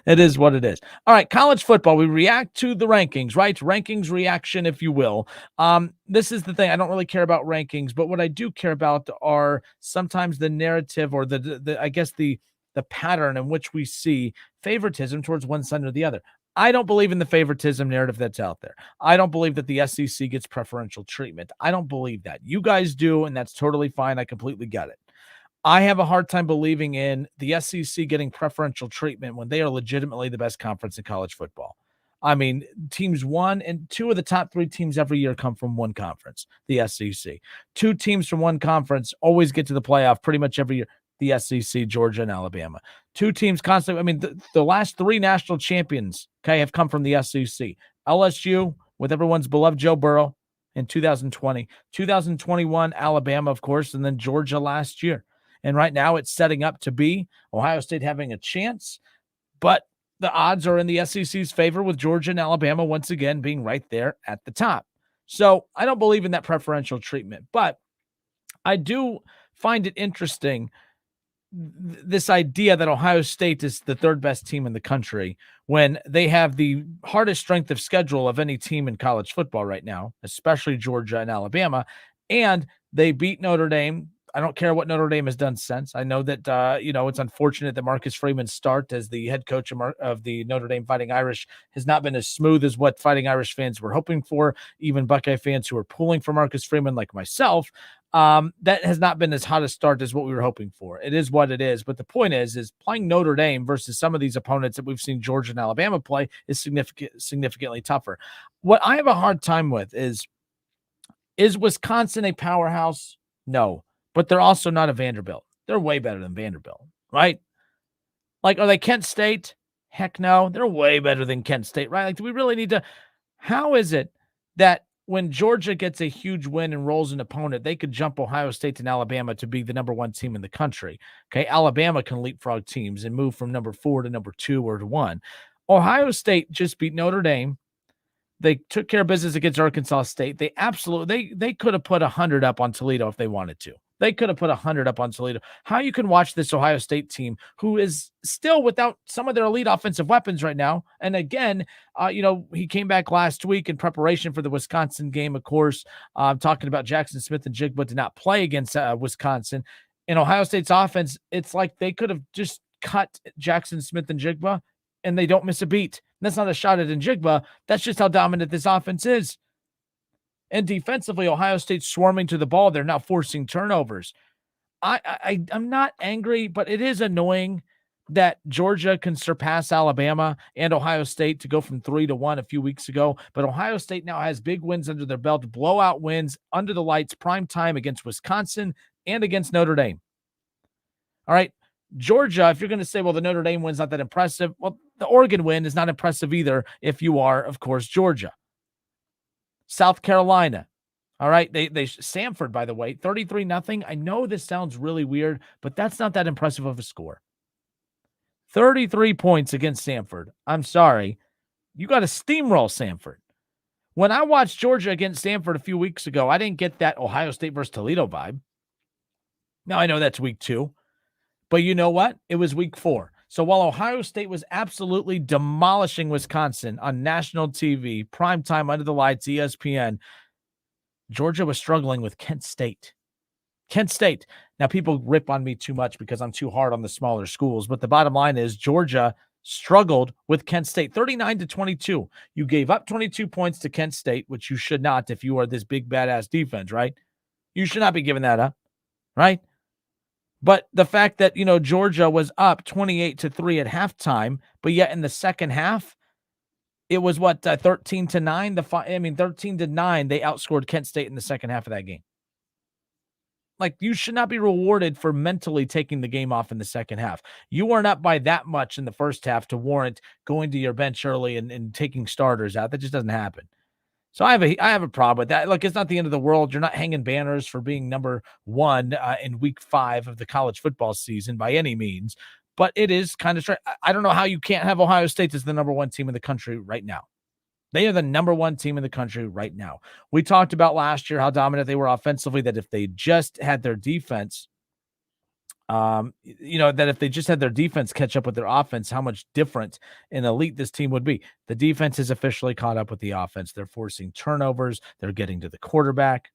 It is what it is. All right, college football. We react to the rankings, right? Rankings reaction, if you will. This is the thing. I don't really care about rankings, but what I do care about are sometimes the narrative or the pattern in which we see favoritism towards one side or the other. I don't believe in the favoritism narrative that's out there. I don't believe that the SEC gets preferential treatment. I don't believe that. You guys do, and that's totally fine. I completely get it. I have a hard time believing in the SEC getting preferential treatment when they are legitimately the best conference in college football. I mean, teams 1 and 2 of the top 3 teams every year come from one conference, the SEC. 2 teams from one conference always get to the playoff pretty much every year, the SEC, Georgia, and Alabama. 2 teams constantly. I mean, the last 3 national champions, have come from the SEC. LSU, with everyone's beloved Joe Burrow in 2020. 2021, Alabama, of course, and then Georgia last year. And right now it's setting up to be Ohio State having a chance, but the odds are in the SEC's favor with Georgia and Alabama once again being right there at the top. So I don't believe in that preferential treatment, but I do find it interesting, this idea that Ohio State is the 3rd best team in the country when they have the hardest strength of schedule of any team in college football right now, especially Georgia and Alabama, and they beat Notre Dame. I don't care what Notre Dame has done since. I know that, it's unfortunate that Marcus Freeman's start as the head coach of the Notre Dame Fighting Irish has not been as smooth as what Fighting Irish fans were hoping for, even Buckeye fans who are pulling for Marcus Freeman like myself. That has not been as hot a start as what we were hoping for. It is what it is. But the point is playing Notre Dame versus some of these opponents that we've seen Georgia and Alabama play is significantly tougher. What I have a hard time with is Wisconsin a powerhouse? No. But they're also not a Vanderbilt. They're way better than Vanderbilt, right? Like, are they Kent State? Heck no. They're way better than Kent State, right? Like, do we really need to? How is it that when Georgia gets a huge win and rolls an opponent, they could jump Ohio State and Alabama to be the number 1 team in the country? Okay, Alabama can leapfrog teams and move from number 4 to number 2 or to 1. Ohio State just beat Notre Dame. They took care of business against Arkansas State. They could have put 100 up on Toledo if they wanted to. They could have put 100 up on Toledo. How you can watch this Ohio State team who is still without some of their elite offensive weapons right now. And again, he came back last week in preparation for the Wisconsin game, of course. Talking about Jackson Smith and Jigba did not play against Wisconsin. In Ohio State's offense, it's like they could have just cut Jackson Smith and Jigba and they don't miss a beat. That's not a shot at Njigba. That's just how dominant this offense is. And defensively, Ohio State's swarming to the ball. They're now forcing turnovers. I'm not angry, but it is annoying that Georgia can surpass Alabama and Ohio State to go from 3-1 a few weeks ago. But Ohio State now has big wins under their belt, blowout wins under the lights, prime time against Wisconsin and against Notre Dame. All right. Georgia, if you're going to say, well, the Notre Dame win's not that impressive, well, the Oregon win is not impressive either if you are, of course, Georgia. South Carolina. All right. They Samford, by the way, 33-0. I know this sounds really weird, but that's not that impressive of a score. 33 points against Samford. I'm sorry. You got to steamroll Samford. When I watched Georgia against Samford a few weeks ago, I didn't get that Ohio State versus Toledo vibe. Now I know that's week 2, but you know what? It was week 4. So while Ohio State was absolutely demolishing Wisconsin on national TV, primetime under the lights, ESPN, Georgia was struggling with Kent State. Kent State. Now, people rip on me too much because I'm too hard on the smaller schools, but the bottom line is Georgia struggled with Kent State, 39-22. You gave up 22 points to Kent State, which you should not if you are this big badass defense, right? You should not be giving that up, right? But the fact that, Georgia was up 28-3 at halftime, but yet in the second half, it was 13-9. 13-9. They outscored Kent State in the second half of that game. Like, you should not be rewarded for mentally taking the game off in the second half. You weren't up by that much in the first half to warrant going to your bench early and taking starters out. That just doesn't happen. So I have a problem with that. Look, it's not the end of the world. You're not hanging banners for being number 1 in week 5 of the college football season by any means, but it is kind of strange. I don't know how you can't have Ohio State as the number 1 team in the country right now. They are the number 1 team in the country right now. We talked about last year how dominant they were offensively, that if they just had their defense That if they just had their defense catch up with their offense, how much different and elite this team would be. The defense is officially caught up with the offense. They're forcing turnovers. They're getting to the quarterback.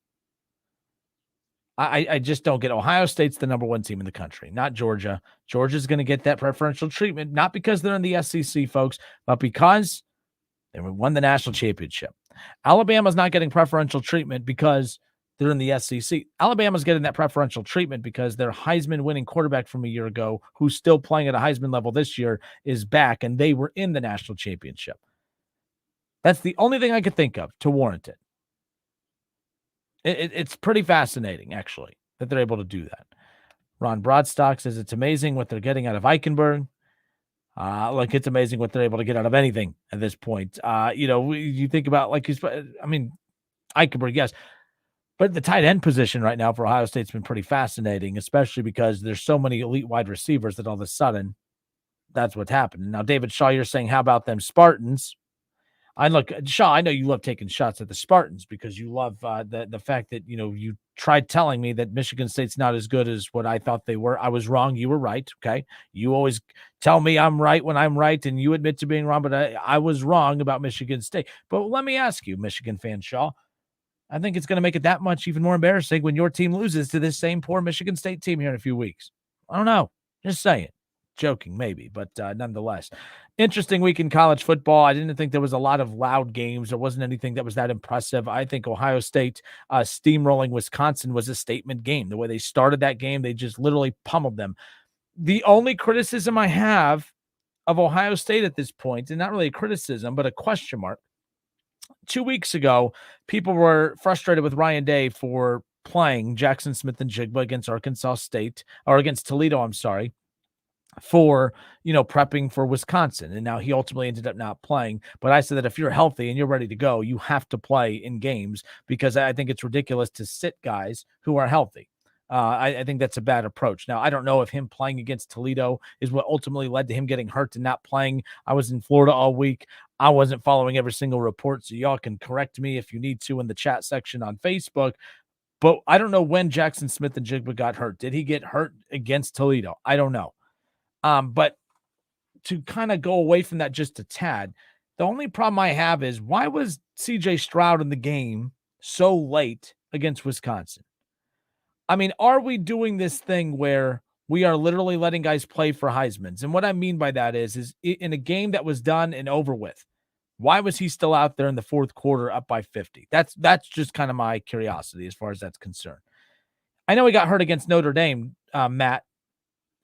I just don't get Ohio State's the number one team in the country, not Georgia. Georgia's going to get that preferential treatment, not because they're in the SEC, folks, but because they won the national championship. Alabama's not getting preferential treatment because they're in the SEC. Alabama's getting that preferential treatment because their Heisman winning quarterback from a year ago, who's still playing at a Heisman level this year, is back, and they were in the national championship. That's the only thing I could think of to warrant it. It's pretty fascinating, actually, that they're able to do that. Ron Broadstock says it's amazing what they're getting out of Eichenberg. It's amazing what they're able to get out of anything at this point. You think about, Eichenberg, yes. But the tight end position right now for Ohio State's been pretty fascinating, especially because there's so many elite wide receivers that all of a sudden that's what's happening. Now, David Shaw, you're saying, how about them Spartans? Shaw, I know you love taking shots at the Spartans because you love the fact that, you tried telling me that Michigan State's not as good as what I thought they were. I was wrong. You were right. Okay. You always tell me I'm right when I'm right, and you admit to being wrong, but I was wrong about Michigan State. But let me ask you, Michigan fan Shaw, I think it's going to make it that much even more embarrassing when your team loses to this same poor Michigan State team here in a few weeks. I don't know. Just saying. Joking, maybe, but nonetheless. Interesting week in college football. I didn't think there was a lot of loud games. There wasn't anything that was that impressive. I think Ohio State steamrolling Wisconsin was a statement game. The way they started that game, they just literally pummeled them. The only criticism I have of Ohio State at this point, and not really a criticism, but a question mark. 2 weeks ago, people were frustrated with Ryan Day for playing Jackson Smith and Jigba against Arkansas State, or against Toledo, for, prepping for Wisconsin. And now he ultimately ended up not playing. But I said that if you're healthy and you're ready to go, you have to play in games, because I think it's ridiculous to sit guys who are healthy. I think that's a bad approach. Now, I don't know if him playing against Toledo is what ultimately led to him getting hurt and not playing. I was in Florida all week. I wasn't following every single report, so y'all can correct me if you need to in the chat section on Facebook. But I don't know when Jackson Smith and Jigba got hurt. Did he get hurt against Toledo? I don't know. But to kind of go away from that just a tad, the only problem I have is, why was CJ Stroud in the game so late against Wisconsin? Are we doing this thing where we are literally letting guys play for Heismans? And what I mean by that is in a game that was done and over with, why was he still out there in the fourth quarter up by 50? That's just kind of my curiosity as far as that's concerned. I know he got hurt against Notre Dame, Matt.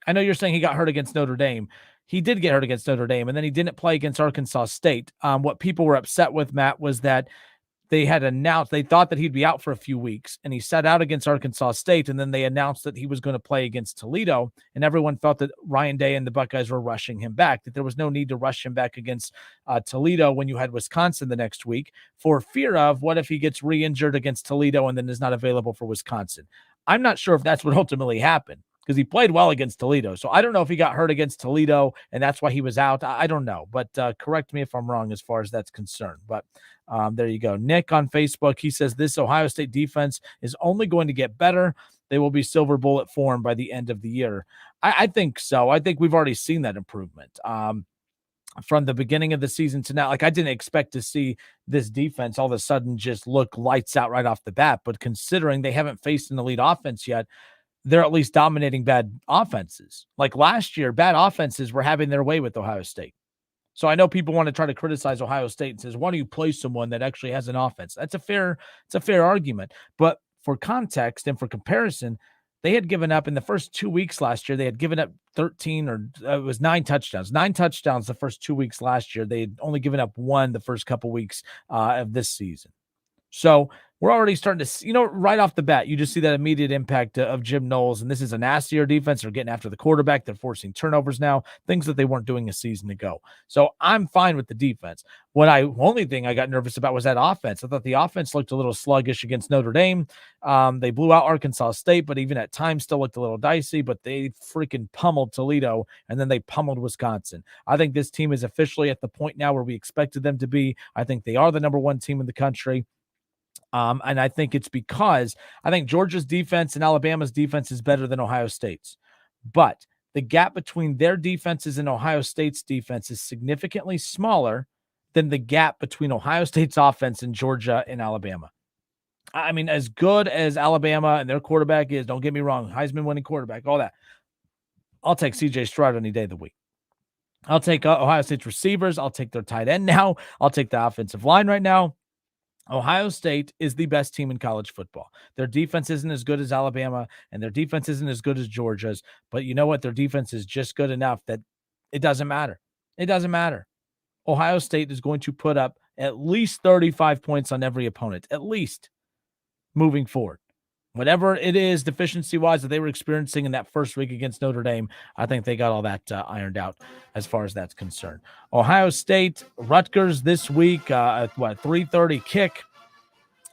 I know you're saying he got hurt against Notre Dame. He did get hurt against Notre Dame, and then he didn't play against Arkansas State. What people were upset with, Matt, was that they had announced, they thought that he'd be out for a few weeks, and he sat out against Arkansas State, and then they announced that he was going to play against Toledo, and everyone felt that Ryan Day and the Buckeyes were rushing him back, that there was no need to rush him back against Toledo when you had Wisconsin the next week, for fear of what if he gets re-injured against Toledo and then is not available for Wisconsin. I'm not sure if that's what ultimately happened, because he played well against Toledo. So I don't know if he got hurt against Toledo and that's why he was out. I don't know, but correct me if I'm wrong as far as that's concerned. But there you go. Nick on Facebook, he says this Ohio State defense is only going to get better. They will be silver bullet form by the end of the year. I think so. I think we've already seen that improvement from the beginning of the season to now. Like, I didn't expect to see this defense all of a sudden just look lights out right off the bat. But considering they haven't faced an elite offense yet, they're at least dominating bad offenses. Like last year, bad offenses were having their way with Ohio State. So I know people want to try to criticize Ohio State and says, why don't you play someone that actually has an offense? It's a fair argument. But for context and for comparison, they had given up in the first 2 weeks last year. They had given up 9 touchdowns. 9 touchdowns the first 2 weeks last year. They had only given up 1 the first couple weeks of this season. So we're already starting to see, right off the bat, you just see that immediate impact of Jim Knowles. And this is a nastier defense. They're getting after the quarterback. They're forcing turnovers now, things that they weren't doing a season ago. So I'm fine with the defense. Only thing I got nervous about was that offense. I thought the offense looked a little sluggish against Notre Dame. They blew out Arkansas State, but even at times still looked a little dicey, but they freaking pummeled Toledo, and then they pummeled Wisconsin. I think this team is officially at the point now where we expected them to be. I think they are the number 1 team in the country. And I think it's because I think Georgia's defense and Alabama's defense is better than Ohio State's. But the gap between their defenses and Ohio State's defense is significantly smaller than the gap between Ohio State's offense and Georgia and Alabama. I mean, as good as Alabama and their quarterback is, don't get me wrong, Heisman winning quarterback, all that. I'll take C.J. Stroud any day of the week. I'll take Ohio State's receivers. I'll take their tight end now. I'll take the offensive line right now. Ohio State is the best team in college football. Their defense isn't as good as Alabama, and their defense isn't as good as Georgia's. But you know what? Their defense is just good enough that it doesn't matter. It doesn't matter. Ohio State is going to put up at least 35 points on every opponent, at least, moving forward. Whatever it is deficiency-wise that they were experiencing in that first week against Notre Dame, I think they got all that ironed out as far as that's concerned. Ohio State, Rutgers this week, at 3:30 kick.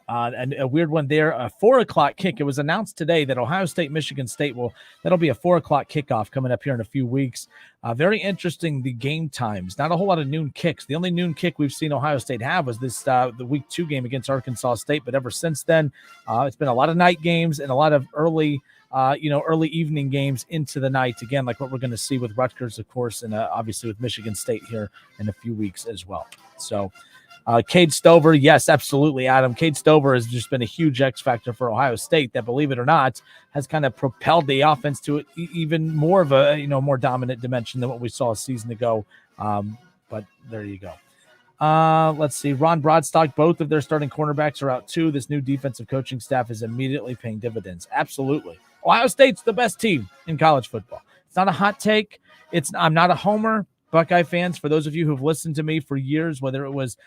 And a weird one there, a 4 o'clock kick. It was announced today that Ohio State, Michigan State that'll be a 4 o'clock kickoff coming up here in a few weeks. Very interesting, the game times. Not a whole lot of noon kicks. The only noon kick we've seen Ohio State have was this the week 2 game against Arkansas State. But ever since then, it's been a lot of night games and a lot of early evening games into the night. Again, like what we're going to see with Rutgers, of course, and obviously with Michigan State here in a few weeks as well. So. Cade Stover, yes, absolutely, Adam. Cade Stover has just been a huge X factor for Ohio State that, believe it or not, has kind of propelled the offense to even more of a more dominant dimension than what we saw a season ago. But there you go. Let's see. Ron Broadstock, both of their starting cornerbacks are out too. This new defensive coaching staff is immediately paying dividends. Absolutely. Ohio State's the best team in college football. It's not a hot take. I'm not a homer. Buckeye fans, for those of you who've listened to me for years, whether it was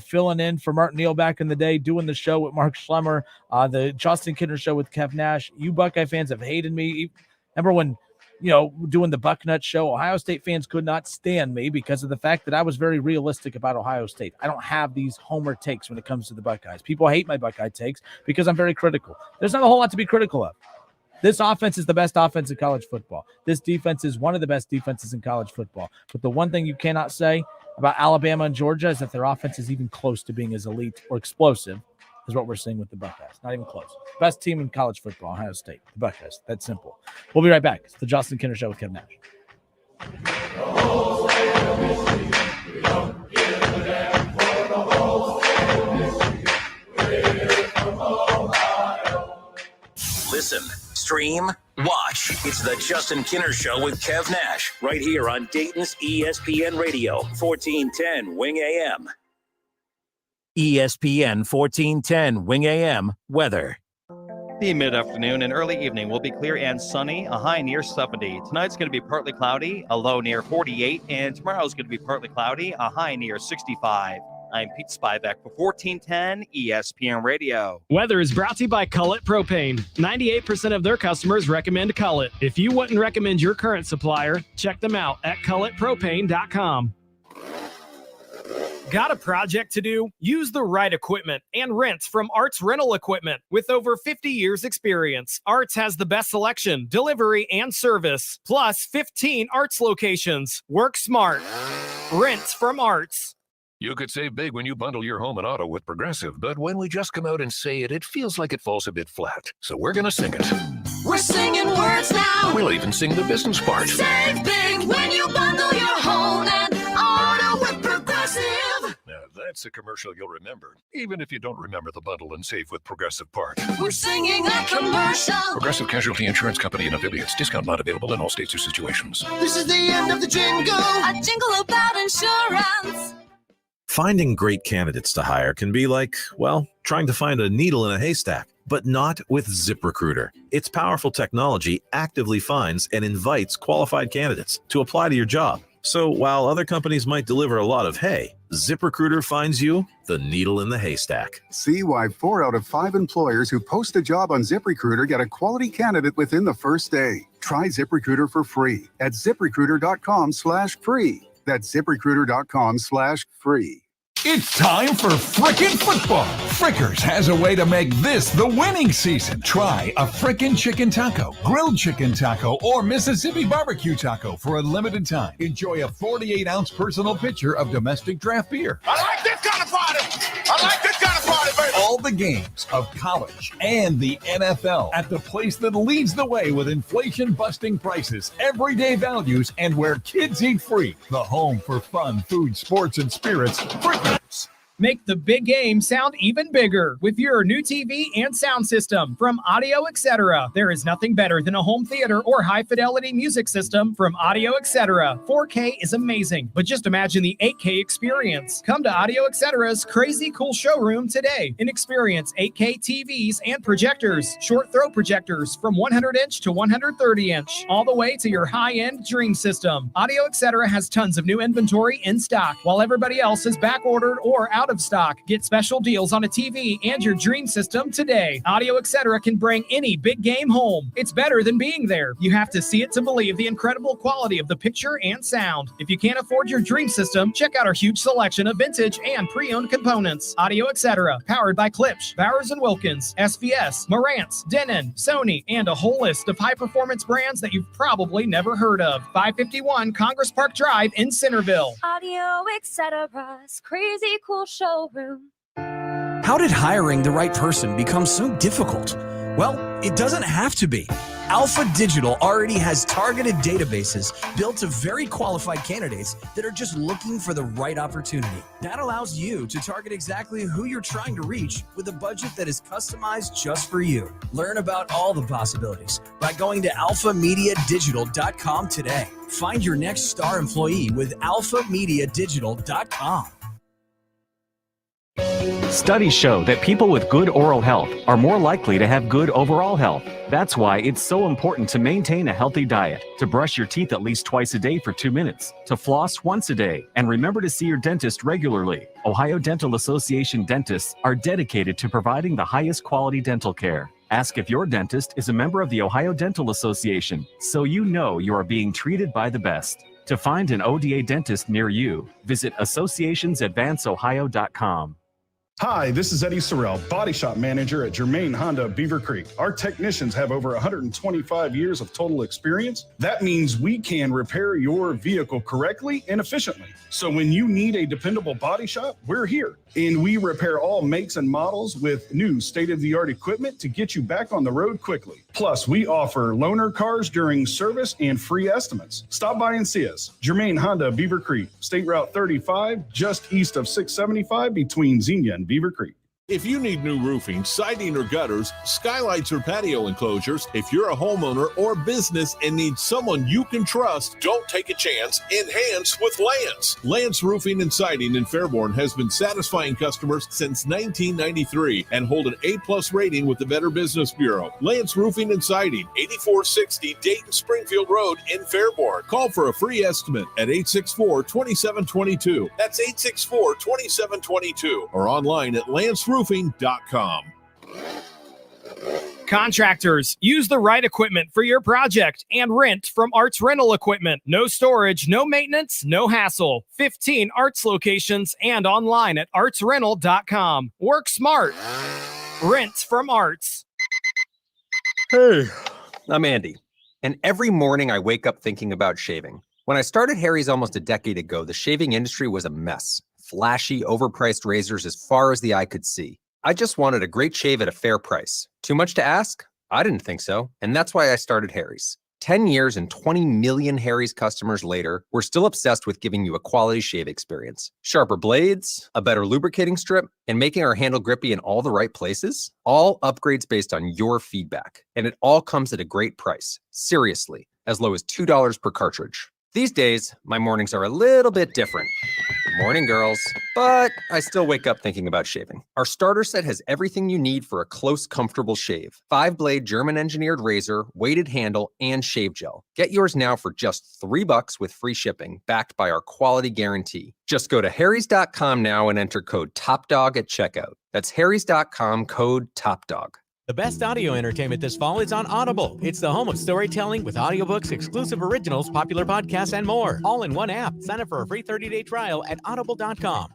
filling in for Martin Neal back in the day, doing the show with Mark Schlemmer, the Justin Kinner show with Kev Nash. You Buckeye fans have hated me. Remember when, doing the Bucknut show, Ohio State fans could not stand me because of the fact that I was very realistic about Ohio State. I don't have these homer takes when it comes to the Buckeyes. People hate my Buckeye takes because I'm very critical. There's not a whole lot to be critical of. This offense is the best offense in college football. This defense is one of the best defenses in college football. But the one thing you cannot say about Alabama and Georgia is that their offense is even close to being as elite or explosive as what we're seeing with the Buckeyes. Not even close. Best team in college football, Ohio State. The Buckeyes. That's simple. We'll be right back. It's the Justin Kinner Show with Kevin Nash. Listen, stream, watch. It's the Justin Kinner Show with Kev Nash right here on Dayton's ESPN Radio, 1410 Wing AM. ESPN 1410 Wing AM weather. The mid-afternoon and early evening will be clear and sunny, a high near 70. Tonight's going to be partly cloudy, a low near 48, and tomorrow's going to be partly cloudy, a high near 65. I'm Pete Spivak for 1410 ESPN Radio. Weather is brought to you by Cullet Propane. 98% of their customers recommend Cullet. If you wouldn't recommend your current supplier, check them out at culletpropane.com. Got a project to do? Use the right equipment and rents from Arts Rental Equipment. With over 50 years experience, Arts has the best selection, delivery, and service, plus 15 Arts locations. Work smart. Rents from Arts. You could save big when you bundle your home and auto with Progressive, but when we just come out and say it, it feels like it falls a bit flat. So we're going to sing it. We're singing words now. We'll even sing the business part. Save big when you bundle your home and auto with Progressive. Now, that's a commercial you'll remember, even if you don't remember the bundle and save with Progressive part. We're singing a commercial. Progressive Casualty Insurance Company and affiliates. Discount not available in all states or situations. This is the end of the jingle. A jingle about insurance. Finding great candidates to hire can be like, well, trying to find a needle in a haystack, but not with ZipRecruiter. Its powerful technology actively finds and invites qualified candidates to apply to your job. So while other companies might deliver a lot of hay, ZipRecruiter finds you the needle in the haystack. See why 4 out of 5 employers who post a job on ZipRecruiter get a quality candidate within the first day. Try ZipRecruiter for free at ZipRecruiter.com/free. That's ZipRecruiter.com/free. It's time for frickin' football. Frickers has a way to make this the winning season. Try a frickin' chicken taco, grilled chicken taco, or Mississippi barbecue taco for a limited time. Enjoy a 48-ounce personal pitcher of domestic draft beer. I like this kind of party. I like this kind of party, baby. all the games of college and the NFL at the place that leads the way with inflation-busting prices, everyday values, and where kids eat free. The home for fun, food, sports, and spirits. Frickers. Make the big game sound even bigger with your new TV and sound system from Audio Etc. There is nothing better than a home theater or high-fidelity music system from Audio Etc. 4K is amazing, but just imagine the 8K experience. Come to Audio Etc's crazy cool showroom today and experience 8K TVs and projectors, short throw projectors from 100-inch to 130-inch, all the way to your high-end dream system. Audio Etc has tons of new inventory in stock, while everybody else is back-ordered or out of stock. Get special deals on a TV and your dream system today. Audio Etc can bring any big game home. It's better than being there. You have to see it to believe the incredible quality of the picture and sound. If you can't afford your dream system, check out our huge selection of vintage and pre-owned components. Audio Etc, powered by Klipsch, Bowers & Wilkins, SVS, Marantz, Denon, Sony, and a whole list of high-performance brands that you've probably never heard of. 551 Congress Park Drive in Centerville. Audio Etc's crazy cool showroom. How did hiring the right person become so difficult? Well, it doesn't have to be. Alpha Digital already has targeted databases built of very qualified candidates that are just looking for the right opportunity. That allows you to target exactly who you're trying to reach with a budget that is customized just for you. Learn about all the possibilities by going to alphamediadigital.com today. Find your next star employee with alphamediadigital.com. Studies show that people with good oral health are more likely to have good overall health. That's why it's so important to maintain a healthy diet, to brush your teeth at least twice a day for 2 minutes, to floss once a day, and remember to see your dentist regularly. Ohio Dental Association dentists are dedicated to providing the highest quality dental care. Ask if your dentist is a member of the Ohio Dental Association, so you know you are being treated by the best. To find an ODA dentist near you, visit associationsadvanceohio.com. Hi, this is Eddie Sorrell, body shop manager at Germain Honda Beaver Creek. Our technicians have over 125 years of total experience. That means we can repair your vehicle correctly and efficiently. So when you need a dependable body shop, we're here. And we repair all makes and models with new state-of-the-art equipment to get you back on the road quickly. Plus, we offer loaner cars during service and free estimates. Stop by and see us. Germain Honda Beaver Creek, State Route 35, just east of 675 between Xenia and Beaver Creek. If you need new roofing, siding, or gutters, skylights, or patio enclosures, if you're a homeowner or business and need someone you can trust, don't take a chance. Enhance with Lance. Lance Roofing and Siding in Fairborn has been satisfying customers since 1993 and hold an A+ rating with the Better Business Bureau. Lance Roofing and Siding, 8460 Dayton Springfield Road in Fairborn. Call for a free estimate at 864-2722. That's 864-2722 or online at lanceroofing.com. Contractors, use the right equipment for your project and rent from Arts Rental Equipment. No storage, no maintenance, no hassle. 15 Arts locations and online at artsrental.com. Work smart. Rent from Arts. Hey, I'm Andy, and every morning I wake up thinking about shaving. When I started Harry's almost a decade ago, the shaving industry was a mess. Flashy, overpriced razors as far as the eye could see. I just wanted a great shave at a fair price. Too much to ask? I didn't think so, and that's why I started Harry's. 10 years and 20 million Harry's customers later, we're still obsessed with giving you a quality shave experience. Sharper blades, a better lubricating strip, and making our handle grippy in all the right places. All upgrades based on your feedback. And it all comes at a great price. Seriously, as low as $2 per cartridge. These days, my mornings are a little bit different. Morning, girls. But I still wake up thinking about shaving. Our starter set has everything you need for a close, comfortable shave. 5-blade German-engineered razor, weighted handle, and shave gel. Get yours now for just $3 with free shipping, backed by our quality guarantee. Just go to harrys.com now and enter code TOPDOG at checkout. That's harrys.com, code TOPDOG. The best audio entertainment this fall is on Audible. It's the home of storytelling with audiobooks, exclusive originals, popular podcasts, and more. All in one app. Sign up for a free 30-day trial at audible.com.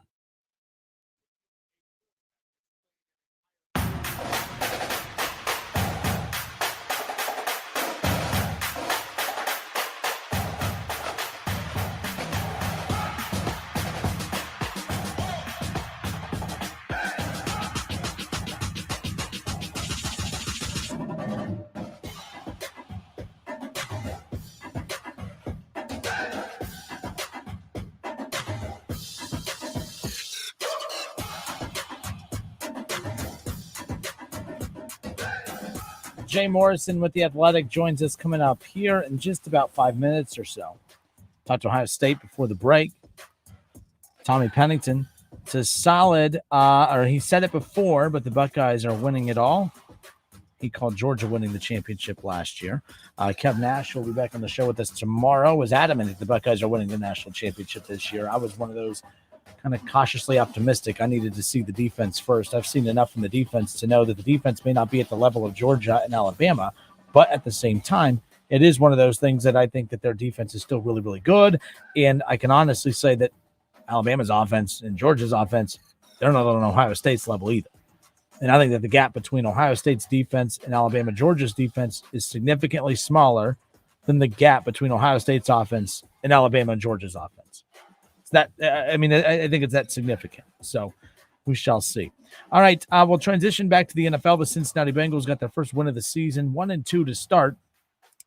Jay Morrison with The Athletic joins us coming up here in just about 5 minutes or so. Talked to Ohio State before the break. Tommy Pennington says solid, or he said it before, but the Buckeyes are winning it all. He called Georgia winning the championship last year. Kev Nash will be back on the show with us tomorrow. Was adamant that the Buckeyes are winning the national championship this year. I was one of those kind of cautiously optimistic. I needed to see the defense first. I've seen enough from the defense to know that the defense may not be at the level of Georgia and Alabama, but at the same time, it is one of those things that I think that their defense is still really, really good. And I can honestly say that Alabama's offense and Georgia's offense, they're not on Ohio State's level either. And I think that the gap between Ohio State's defense and Alabama-Georgia's defense is significantly smaller than the gap between Ohio State's offense and Alabama and Georgia's offense. I think it's that significant. So we shall see. All right, we'll transition back to the NFL. The Cincinnati Bengals got their first win of the season, 1-2 to start.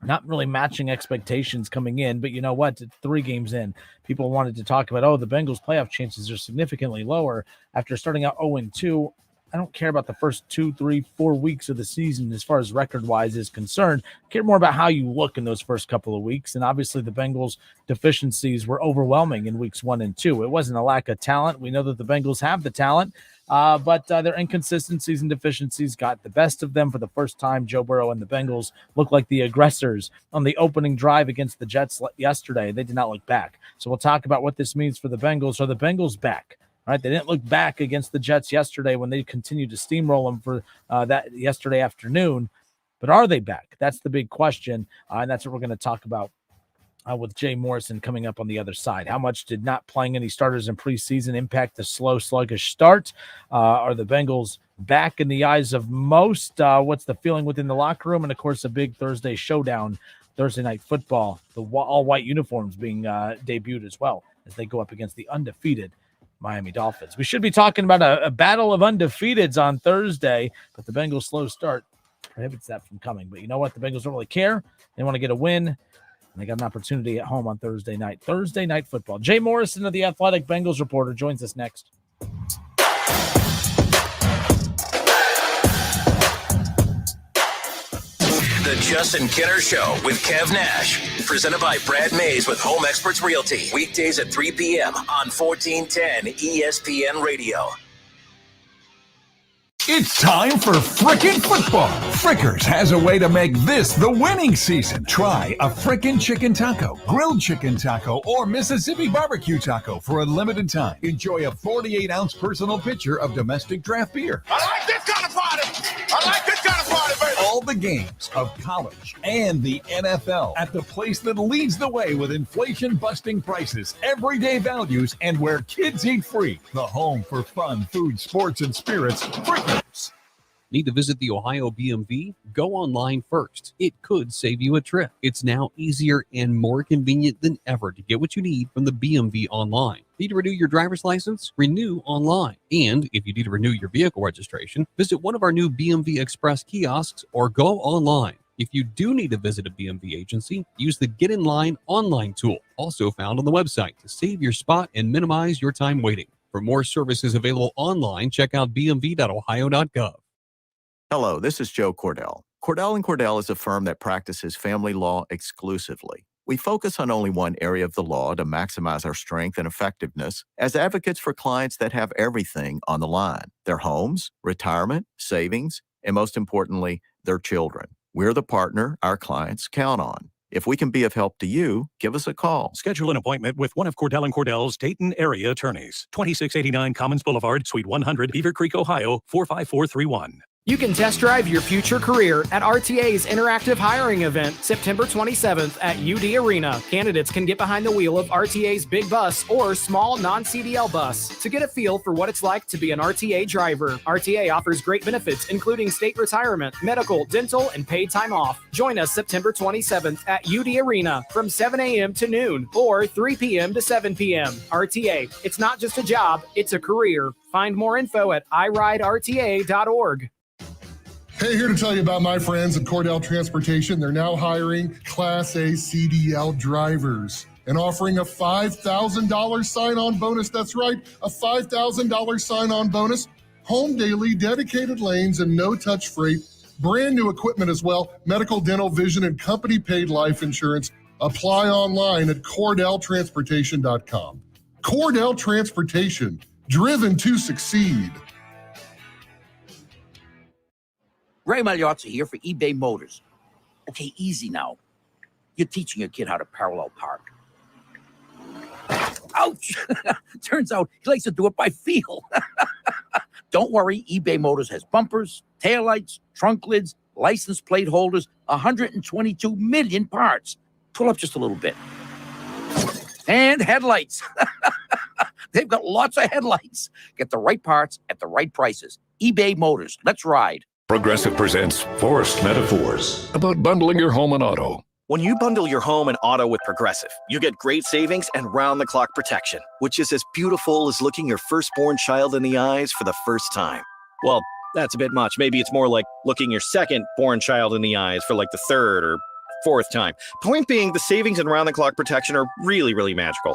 Not really matching expectations coming in, but you know what? 3 games in, people wanted to talk about, the Bengals' playoff chances are significantly lower after starting out 0-2. I don't care about the first 2, 3, 4 weeks of the season as far as record-wise is concerned. I care more about how you look in those first couple of weeks. And obviously the Bengals' deficiencies were overwhelming in weeks 1 and 2. It wasn't a lack of talent. We know that the Bengals have the talent, but their inconsistencies and deficiencies got the best of them for the first time. Joe Burrow and the Bengals looked like the aggressors on the opening drive against the Jets yesterday. They did not look back. So we'll talk about what this means for the Bengals. Are the Bengals back? Right, they didn't look back against the Jets yesterday when they continued to steamroll them for that yesterday afternoon. But are they back? That's the big question, and that's what we're going to talk about with Jay Morrison coming up on the other side. How much did not playing any starters in preseason impact the slow, sluggish start? Are the Bengals back in the eyes of most? What's the feeling within the locker room? And, of course, a big Thursday showdown, Thursday Night Football, the all-white uniforms being debuted as well as they go up against the undefeated Miami Dolphins. We should be talking about a battle of undefeateds on Thursday, but the Bengals' slow start prohibits that from coming. But you know what? The Bengals don't really care. They want to get a win, and they got an opportunity at home on Thursday night. Thursday Night Football. Jay Morrison of The Athletic, Bengals reporter, joins us next. The Justin Kinner Show with Kev Nash. Presented by Brad Mays with Home Experts Realty. Weekdays at 3 p.m. on 1410 ESPN Radio. It's time for frickin' football. Frickers has a way to make this the winning season. Try a frickin' chicken taco, grilled chicken taco, or Mississippi barbecue taco for a limited time. Enjoy a 48-ounce personal pitcher of domestic draft beer. I like this kind of party. I like this kind of party, baby. All the games of college and the NFL at the place that leads the way with inflation-busting prices, everyday values, and where kids eat free. The home for fun, food, sports, and spirits. Frickers. Need to visit the Ohio BMV? Go online first. It could save you a trip. It's now easier and more convenient than ever to get what you need from the BMV online. Need to renew your driver's license? Renew online. And if you need to renew your vehicle registration, visit one of our new BMV Express kiosks or go online. If you do need to visit a BMV agency, use the Get in Line online tool, also found on the website, to save your spot and minimize your time waiting. For more services available online, check out bmv.ohio.gov. Hello, this is Joe Cordell. Cordell & Cordell is a firm that practices family law exclusively. We focus on only one area of the law to maximize our strength and effectiveness as advocates for clients that have everything on the line: their homes, retirement, savings, and most importantly, their children. We're the partner our clients count on. If we can be of help to you, give us a call. Schedule an appointment with one of Cordell & Cordell's Dayton area attorneys. 2689 Commons Boulevard, Suite 100, Beaver Creek, Ohio, 45431. You can test drive your future career at RTA's interactive hiring event, September 27th at UD Arena. Candidates can get behind the wheel of RTA's big bus or small non-CDL bus to get a feel for what it's like to be an RTA driver. RTA offers great benefits, including state retirement, medical, dental, and paid time off. Join us September 27th at UD Arena from 7 a.m. to noon or 3 p.m. to 7 p.m. RTA, it's not just a job, it's a career. Find more info at iRideRTA.org. Hey, here to tell you about my friends at Cordell Transportation. They're now hiring Class A CDL drivers and offering a $5,000 sign-on bonus. That's right, a $5,000 sign-on bonus. Home daily, dedicated lanes, and no-touch freight brand new equipment as well, medical, dental, vision, and company paid life insurance. Apply online at CordellTransportation.com. Cordell Transportation, driven to succeed. Ray Magliozzi here for eBay Motors. Okay, easy now. You're teaching your kid how to parallel park. Ouch! Turns out he likes to do it by feel. Don't worry, eBay Motors has bumpers, taillights, trunk lids, license plate holders, 122 million parts. Pull up just a little bit. And headlights. They've got lots of headlights. Get the right parts at the right prices. eBay Motors. Let's ride. Progressive presents Forced Metaphors about bundling your home and auto. When you bundle your home and auto with Progressive, you get great savings and round-the-clock protection, which is as beautiful as looking your firstborn child in the eyes for the first time. Well, that's a bit much. Maybe it's more like looking your second-born child in the eyes for like the third or fourth time. Point being, the savings and round-the-clock protection are really, really magical.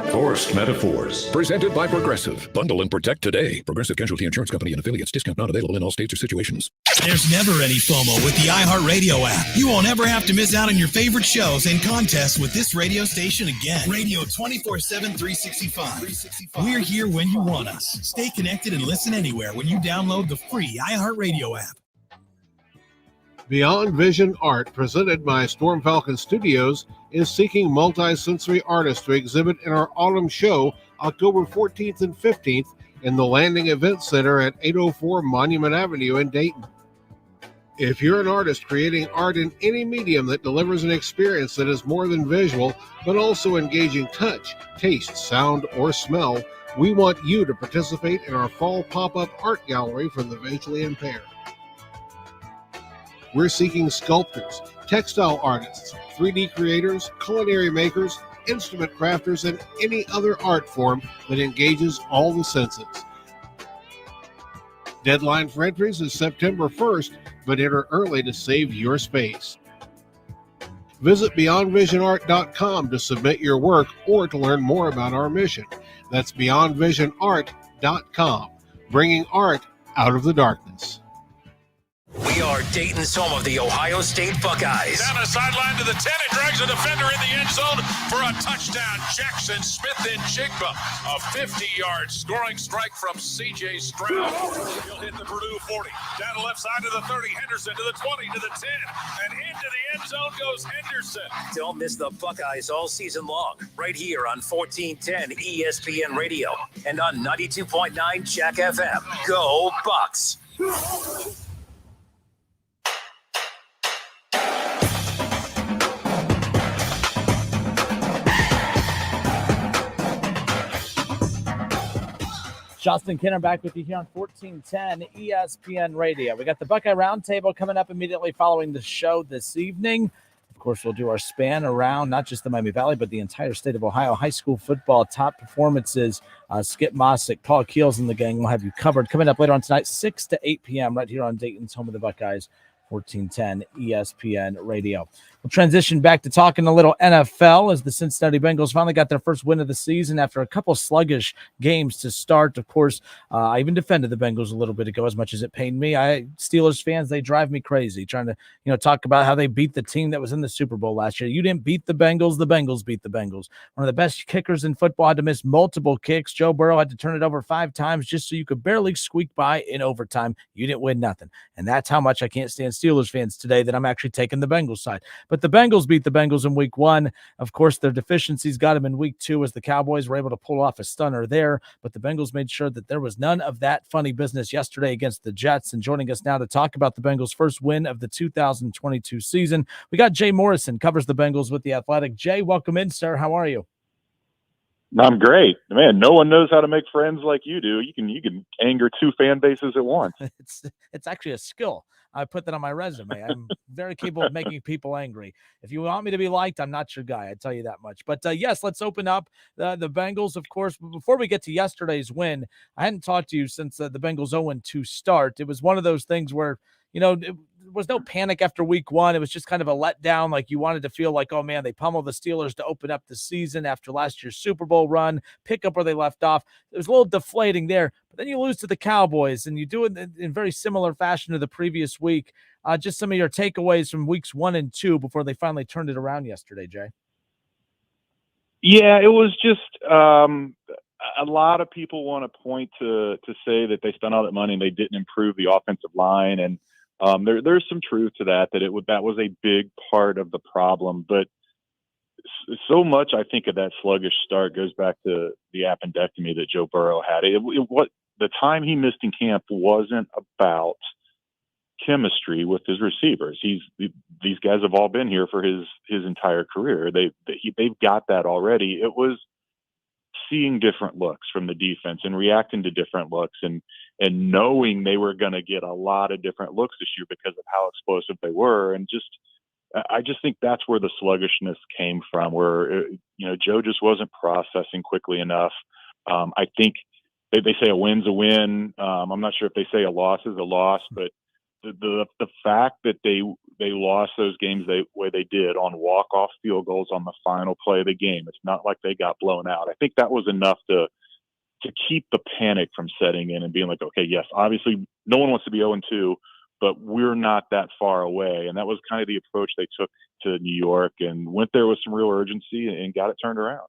Forced Metaphors, presented by Progressive. Bundle and protect today. Progressive Casualty Insurance Company and affiliates. Discount not available in all states or situations. There's never any FOMO with the iHeartRadio app. You won't ever have to miss out on your favorite shows and contests with this radio station again. Radio 24/7, 365. We're here when you want us. Stay connected and listen anywhere when you download the free iHeartRadio app. Beyond Vision Art, presented by Storm Falcon Studios, is seeking multi-sensory artists to exhibit in our autumn show October 14th and 15th in the Landing Event Center at 804 Monument Avenue in Dayton. If you're an artist creating art in any medium that delivers an experience that is more than visual, but also engaging touch, taste, sound, or smell, we want you to participate in our fall pop-up art gallery for the visually impaired. We're seeking sculptors, textile artists, 3D creators, culinary makers, instrument crafters, and any other art form that engages all the senses. Deadline for entries is September 1st, but enter early to save your space. Visit BeyondVisionArt.com to submit your work or to learn more about our mission. That's BeyondVisionArt.com, bringing art out of the darkness. We are Dayton's home of the Ohio State Buckeyes. Down the sideline to the 10. It drags a defender in the end zone for a touchdown. Jackson Smith and Jigba. A 50-yard scoring strike from C.J. Stroud. He'll hit the Purdue 40. Down the left side to the 30. Henderson to the 20 to the 10. And into the end zone goes Henderson. Don't miss the Buckeyes all season long. Right here on 1410 ESPN Radio and on 92.9 Jack FM. Go Bucks! Justin Kinner back with you here on 1410 ESPN Radio. We got the Buckeye Roundtable coming up immediately following the show this evening. Of course, we'll do our span around not just the Miami Valley, but the entire state of Ohio. High school football top performances. Skip Mossick, Paul Keels, and the gang will have you covered. Coming up later on tonight, 6 to 8 p.m. right here on Dayton's home of the Buckeyes, 1410 ESPN Radio. We'll transition back to talking a little NFL as the Cincinnati Bengals finally got their first win of the season after a couple sluggish games to start. Of course, I even defended the Bengals a little bit ago, as much as it pained me. Steelers fans, they drive me crazy trying to, talk about how they beat the team that was in the Super Bowl last year. You didn't beat the Bengals beat the Bengals. One of the best kickers in football had to miss multiple kicks. Joe Burrow had to turn it over 5 times just so you could barely squeak by in overtime. You didn't win nothing. And that's how much I can't stand Steelers fans today, that I'm actually taking the Bengals side. But the Bengals beat the Bengals in week 1. Of course, their deficiencies got them in week 2 as the Cowboys were able to pull off a stunner there. But the Bengals made sure that there was none of that funny business yesterday against the Jets. And joining us now to talk about the Bengals' first win of the 2022 season, we got Jay Morrison, covers the Bengals with The Athletic. Jay, welcome in, sir. How are you? I'm great, man. No one knows how to make friends like you do. You can anger 2 fan bases at once. It's actually a skill. I put that on my resume. I'm very capable of making people angry. If you want me to be liked, I'm not your guy. I tell you that much. But yes, let's open up the Bengals, of course. But before we get to yesterday's win, I hadn't talked to you since the Bengals 0-2 start. It was one of those things where, there was no panic after week 1. It was just kind of a letdown. Like, you wanted to feel like, oh man, they pummeled the Steelers to open up the season after last year's Super Bowl run, pick up where they left off. It was a little deflating there, but then you lose to the Cowboys and you do it in very similar fashion to the previous week. just some of your takeaways from weeks 1 and 2 before they finally turned it around yesterday, Jay. Yeah, it was just a lot of people want to point to say that they spent all that money and they didn't improve the offensive line, and there's some truth to that that was a big part of the problem. But so much, I think, of that sluggish start goes back to the appendectomy that Joe Burrow had. What the time he missed in camp wasn't about chemistry with his receivers. These guys have all been here for his entire career. They've got that already. It was seeing different looks from the defense and reacting to different looks and knowing they were going to get a lot of different looks this year because of how explosive they were. And I just think that's where the sluggishness came from, where Joe just wasn't processing quickly enough. I think they say a win's a win. I'm not sure if they say a loss is a loss, but the fact that they lost those games the way they did on walk-off field goals on the final play of the game, it's not like they got blown out. I think that was enough to keep the panic from setting in and being like, okay, yes, obviously no one wants to be 0-2, but we're not that far away. And that was kind of the approach they took to New York and went there with some real urgency and got it turned around.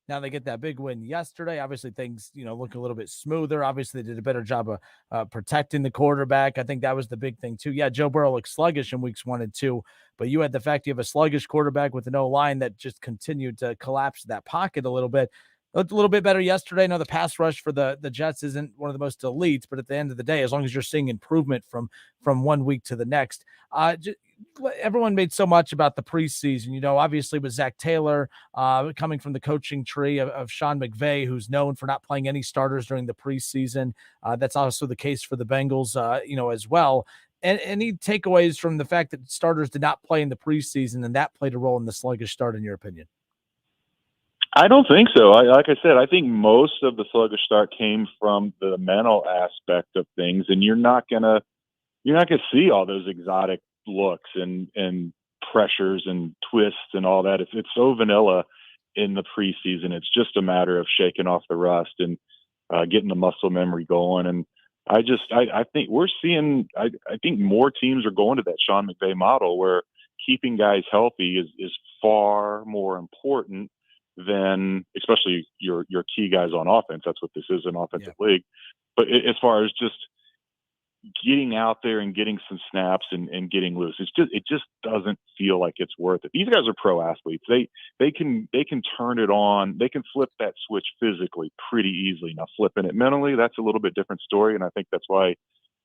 Now they get that big win yesterday. Obviously, things look a little bit smoother. Obviously, they did a better job of protecting the quarterback. I think that was the big thing too. Yeah, Joe Burrow looked sluggish in weeks 1 and 2, but you had the fact you have a sluggish quarterback with an O-line that just continued to collapse that pocket a little bit. Looked a little bit better yesterday. I know the pass rush for the Jets isn't one of the most elite, but at the end of the day, as long as you're seeing improvement from 1 week to the next, everyone made so much about the preseason, obviously with Zach Taylor coming from the coaching tree of Sean McVay, who's known for not playing any starters during the preseason. That's also the case for the Bengals, as well. And any takeaways from the fact that starters did not play in the preseason and that played a role in the sluggish start, in your opinion? I don't think so. Like I said, I think most of the sluggish start came from the mental aspect of things, and you're not gonna see all those exotic looks and pressures and twists and all that. It's so vanilla in the preseason. It's just a matter of shaking off the rust and getting the muscle memory going. And I think we're seeing. I think more teams are going to that Sean McVay model where keeping guys healthy is far more important than, especially your key guys on offense. That's what this is, an offensive league. But as far as just getting out there and getting some snaps and getting loose, it just doesn't feel like it's worth it. These guys are pro athletes. They can turn it on. They can flip that switch physically pretty easily. Now flipping it mentally, that's a little bit different story. And I think that's why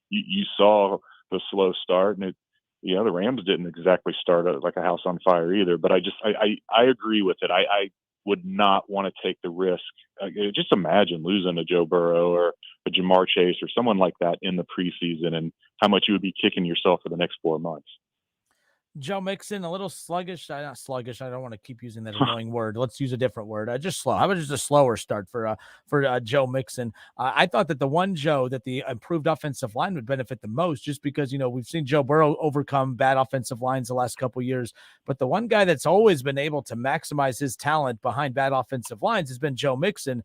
you saw the slow start. And the Rams didn't exactly start like a house on fire either. But I agree with it. I would not want to take the risk. Just imagine losing a Joe Burrow or a Jamar Chase or someone like that in the preseason and how much you would be kicking yourself for the next 4 months. Joe Mixon, a little sluggish. Not sluggish. I don't want to keep using that annoying word. Let's use a different word. Just slow. How about just a slower start for Joe Mixon? I thought that the one Joe that the improved offensive line would benefit the most, just because we've seen Joe Burrow overcome bad offensive lines the last couple of years. But the one guy that's always been able to maximize his talent behind bad offensive lines has been Joe Mixon.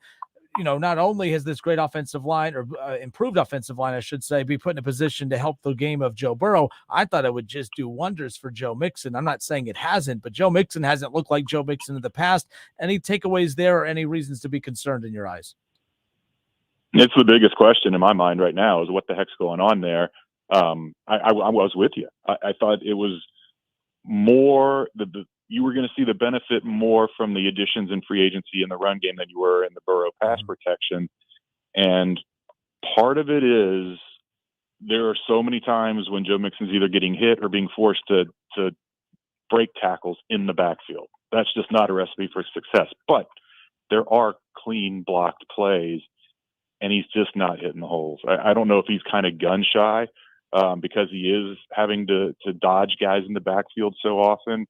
Not only has this great offensive line, or improved offensive line, I should say, be put in a position to help the game of Joe Burrow, I thought it would just do wonders for Joe Mixon. I'm not saying it hasn't, but Joe Mixon hasn't looked like Joe Mixon in the past. Any takeaways there or any reasons to be concerned in your eyes? It's the biggest question in my mind right now is what the heck's going on there. I was with you. I thought it was more you were going to see the benefit more from the additions in free agency in the run game than you were in the Burrow pass protection. And part of it is there are so many times when Joe Mixon's either getting hit or being forced to break tackles in the backfield. That's just not a recipe for success. But there are clean blocked plays, and he's just not hitting the holes. I don't know if he's kind of gun shy because he is having to dodge guys in the backfield so often.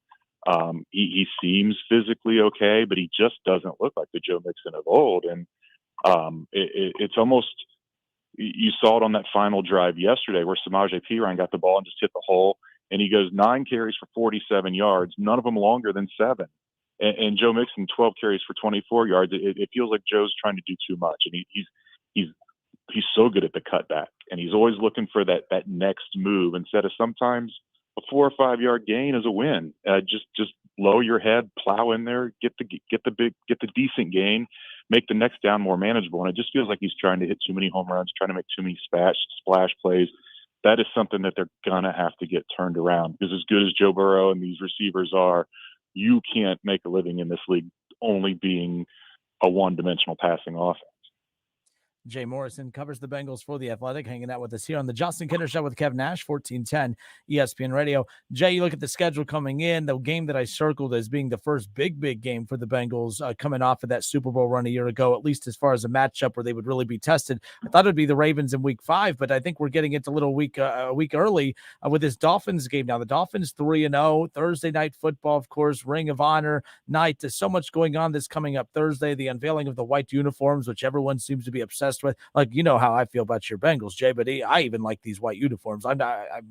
He seems physically okay, but he just doesn't look like the Joe Mixon of old. And it's almost, you saw it on that final drive yesterday where Samaje Perine got the ball and just hit the hole, and he goes 9 carries for 47 yards, none of them longer than 7. And Joe Mixon 12 carries for 24 yards. It feels like Joe's trying to do too much, and he's so good at the cutback, and he's always looking for that next move instead of sometimes a 4 or 5 yard gain is a win. Just lower your head, plow in there, get the decent gain, make the next down more manageable. And it just feels like he's trying to hit too many home runs, trying to make too many splash plays. That is something that they're gonna have to get turned around, because as good as Joe Burrow and these receivers are, you can't make a living in this league only being a one-dimensional passing offense. Jay Morrison covers the Bengals for The Athletic, hanging out with us here on the Justin Kinner Show with Kev Nash, 1410 ESPN Radio. Jay, you look at the schedule coming in, the game that I circled as being the first big game for the Bengals coming off of that Super Bowl run a year ago, at least as far as a matchup where they would really be tested. I thought it would be the Ravens in week 5, but I think we're getting it a little a week early with this Dolphins game. Now, the Dolphins 3-0, Thursday night football, of course, Ring of Honor night. There's so much going on this coming up Thursday, the unveiling of the white uniforms, which everyone seems to be obsessed with. Like, you know how I feel about your Bengals, Jay, but I even like these white uniforms. I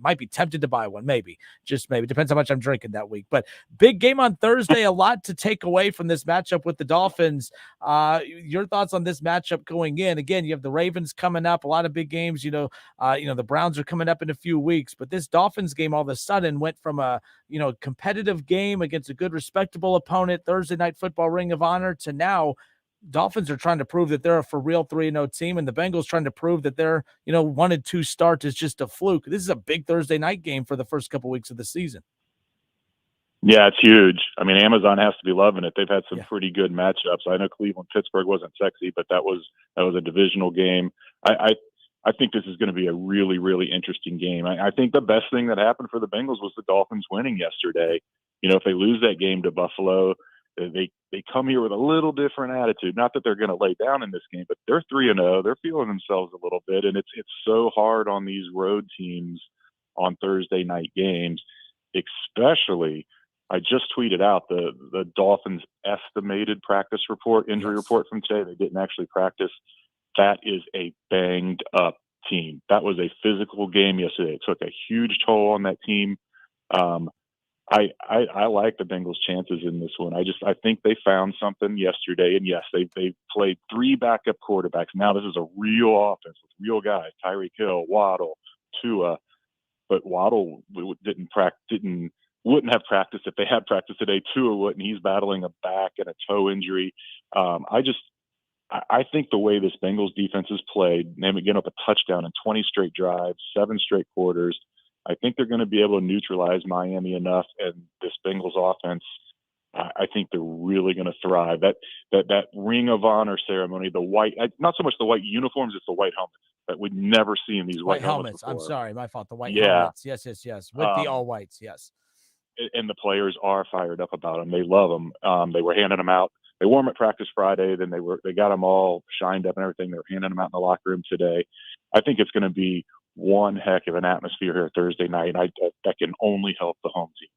might be tempted to buy one, maybe. Just maybe. Depends how much I'm drinking that week. But big game on Thursday, a lot to take away from this matchup with the Dolphins. Your thoughts on this matchup going in? Again, you have the Ravens coming up, a lot of big games. The Browns are coming up in a few weeks, but this Dolphins game all of a sudden went from a competitive game against a good, respectable opponent, Thursday night football, Ring of Honor, to now Dolphins are trying to prove that they're a for real 3-0 team, and the Bengals trying to prove that their 1-2 start is just a fluke. This is a big Thursday night game for the first couple weeks of the season. Yeah, it's huge. I mean, Amazon has to be loving it. They've had some pretty good matchups. I know Cleveland, Pittsburgh wasn't sexy, but that was a divisional game. I think this is going to be a really, really interesting game. I think the best thing that happened for the Bengals was the Dolphins winning yesterday. If they lose that game to Buffalo, they come here with a little different attitude. Not that they're going to lay down in this game, but they're 3-0. They're feeling themselves a little bit, and it's so hard on these road teams on Thursday night games. Especially, I just tweeted out the Dolphins' estimated practice report, injury report from today. They didn't actually practice. That is a banged up team. That was a physical game yesterday. It took a huge toll on that team. I like the Bengals' chances in this one. I think they found something yesterday, and yes, they played 3 backup quarterbacks. Now this is a real offense with real guys: Tyreek Hill, Waddle, Tua. But Waddle wouldn't have practiced if they had practiced today. Tua wouldn't. He's battling a back and a toe injury. I think the way this Bengals defense has played, getting up a touchdown in 20 straight drives, 7 straight quarters, I think they're going to be able to neutralize Miami enough, and this Bengals offense, I think they're really going to thrive. That Ring of Honor ceremony, the white, not so much the white uniforms, it's the white helmets that we'd never see in these white helmets before. I'm sorry, my fault. The white helmets. Yes. With the all whites, yes. And the players are fired up about them. They love them. They were handing them out. They wore them at practice Friday. Then they got them all shined up and everything. They were handing them out in the locker room today. I think it's going to be one heck of an atmosphere here Thursday night. And that can only help the home team.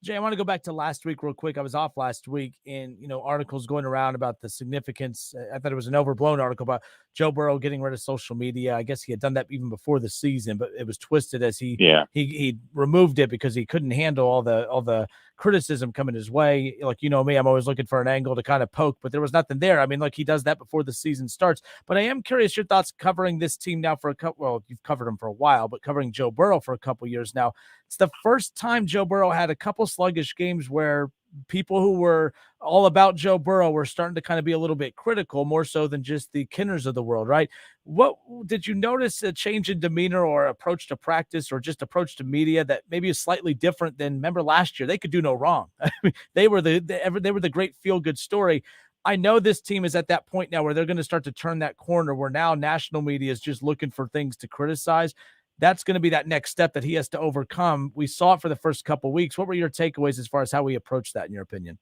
Jay, I want to go back to last week real quick. I was off last week, and articles going around about the significance. I thought it was an overblown article about Joe Burrow getting rid of social media. I guess he had done that even before the season, but it was twisted as he removed it because he couldn't handle all the criticism coming his way. Like, me, I'm always looking for an angle to kind of poke, but there was nothing there. I mean, like, he does that before the season starts. But I am curious your thoughts covering this team now for a couple. Well, you've covered him for a while, but covering Joe Burrow for a couple years now. It's the first time Joe Burrow had a couple sluggish games where people who were all about Joe Burrow were starting to kind of be a little bit critical, more so than just the Kinners of the world, right? What did you notice a change in demeanor or approach to practice or just approach to media that maybe is slightly different than, remember last year, they could do no wrong. I mean, they were the great feel-good story. I know this team is at that point now where they're going to start to turn that corner where now national media is just looking for things to criticize. That's going to be that next step that he has to overcome. We saw it for the first couple of weeks. What were your takeaways as far as how we approach that, in your opinion?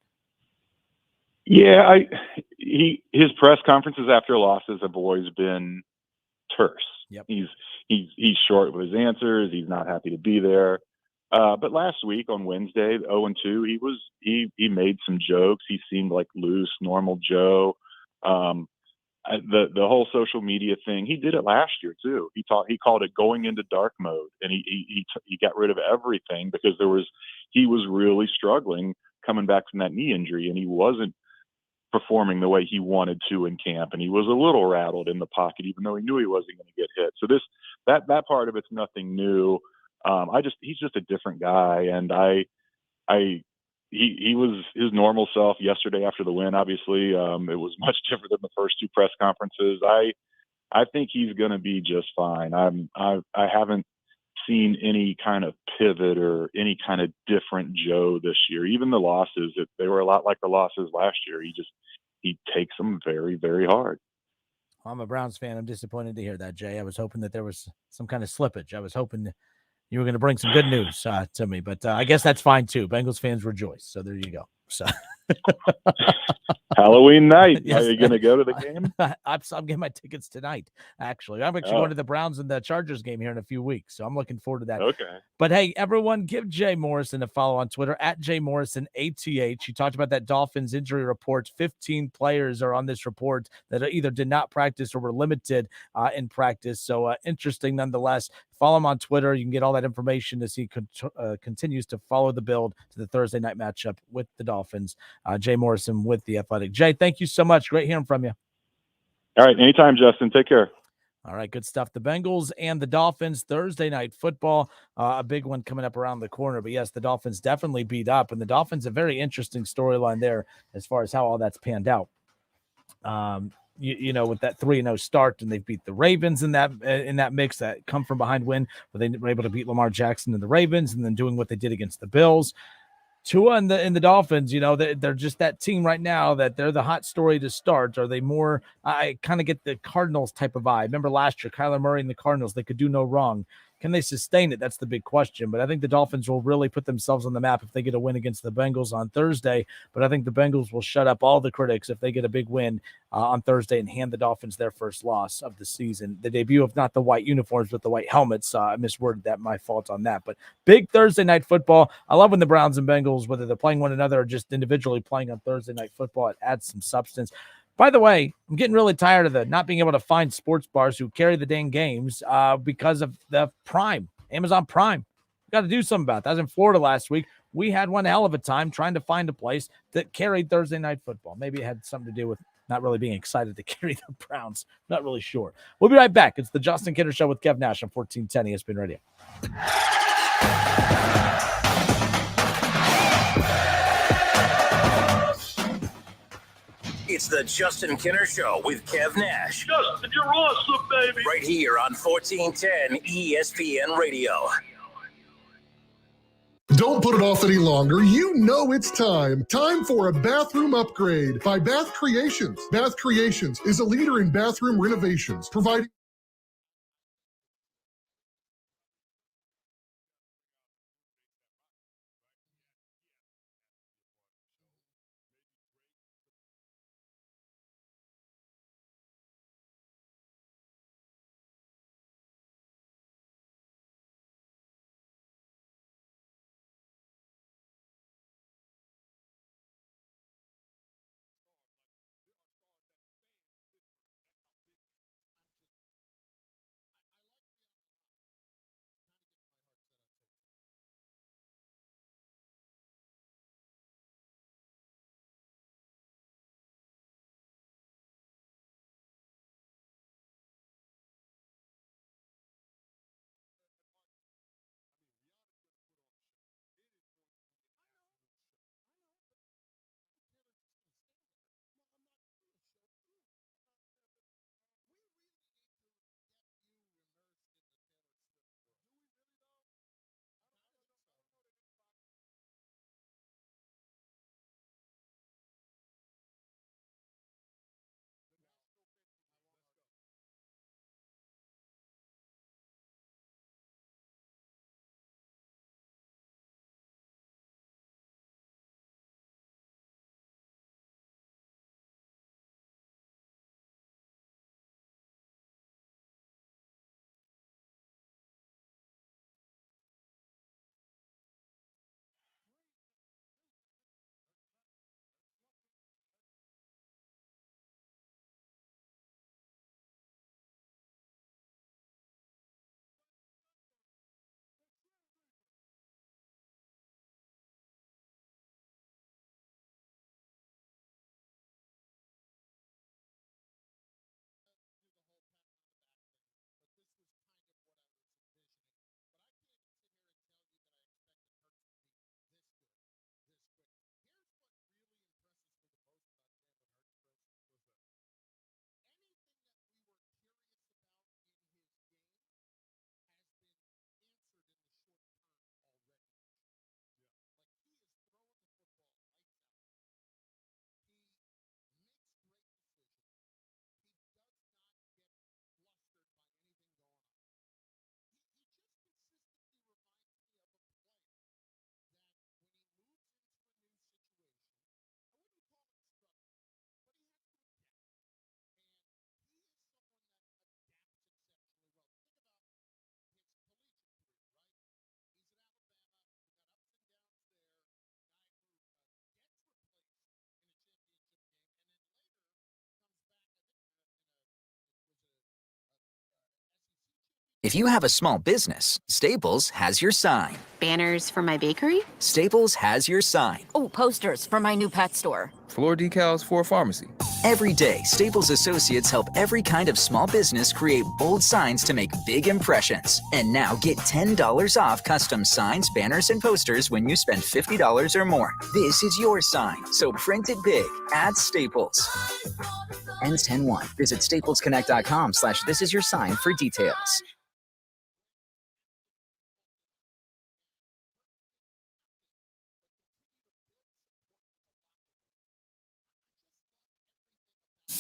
Yeah, his press conferences after losses have always been terse. Yep. He's short with his answers. He's not happy to be there. But last week on Wednesday, 0-2, he made some jokes. He seemed like loose, normal Joe. The whole social media thing, he did it last year too. He called it going into dark mode, and he got rid of everything because he was really struggling coming back from that knee injury, and he wasn't performing the way he wanted to in camp, and he was a little rattled in the pocket, even though he knew he wasn't going to get hit. So that part of it's nothing new. He's just a different guy, and he was his normal self yesterday after the win. Obviously, it was much different than the first two press conferences. I think he's going to be just fine. I haven't seen any kind of pivot or any kind of different Joe this year. Even the losses, they were a lot like the losses last year. He takes them very, very hard. I'm a Browns fan. I'm disappointed to hear that, Jay. I was hoping that there was some kind of slippage. I was hoping you were going to bring some good news to me, but I guess that's fine too. Bengals fans rejoice. So there you go. So Halloween night. Yes. Are you going to go to the game? I'm getting my tickets tonight. Actually, I'm actually going to the Browns and the Chargers game here in a few weeks, so I'm looking forward to that. Okay. But hey, everyone, give Jay Morrison a follow on Twitter at JMorrisonATH. He talked about that Dolphins injury report. 15 players are on this report that either did not practice or were limited in practice. So interesting nonetheless. Follow him on Twitter. You can get all that information as he continues to follow the build to the Thursday night matchup with the Dolphins. Jay Morrison with The Athletic. Jay, thank you so much. Great hearing from you. All right. Anytime, Justin. Take care. All right, good stuff. The Bengals and the Dolphins, Thursday night football, a big one coming up around the corner. But yes, the Dolphins definitely beat up, and the Dolphins, a very interesting storyline there as far as how all that's panned out. With that 3-0 start, and they beat the Ravens in that mix, that come from behind win, where they were able to beat Lamar Jackson and the Ravens, and then doing what they did against the Bills. Tua and the Dolphins, they're just that team right now that they're the hot story to start. Are they more? I kind of get the Cardinals type of vibe. Remember last year, Kyler Murray and the Cardinals, they could do no wrong. Can they sustain it? That's the big question. But I think the Dolphins will really put themselves on the map if they get a win against the Bengals on Thursday. But I think the Bengals will shut up all the critics if they get a big win on Thursday and hand the Dolphins their first loss of the season. The debut of not the white uniforms, but the white helmets. I misworded that. My fault on that. But big Thursday night football. I love when the Browns and Bengals, whether they're playing one another or just individually playing on Thursday night football, it adds some substance. By the way, I'm getting really tired of the not being able to find sports bars who carry the dang games because of the Prime, Amazon Prime. Got to do something about that. I was in Florida last week. We had one hell of a time trying to find a place that carried Thursday night football. Maybe it had something to do with not really being excited to carry the Browns. Not really sure. We'll be right back. It's the Justin Kidder Show with Kev Nash on 1410 ESPN Radio. It's the Justin Kinner Show with Kev Nash. Justin, you're awesome, baby. Right here on 1410 ESPN Radio. Don't put it off any longer. You know it's time. Time for a bathroom upgrade by Bath Creations. Bath Creations is a leader in bathroom renovations, providing If you have a small business, Staples has your sign. Banners for my bakery? Staples has your sign. Oh, posters for my new pet store. Floor decals for a pharmacy. Every day, Staples associates help every kind of small business create bold signs to make big impressions. And now get $10 off custom signs, banners, and posters when you spend $50 or more. This is your sign, so print it big at Staples. Ends 10/1. Visit staplesconnect.com/thisisyoursign for details.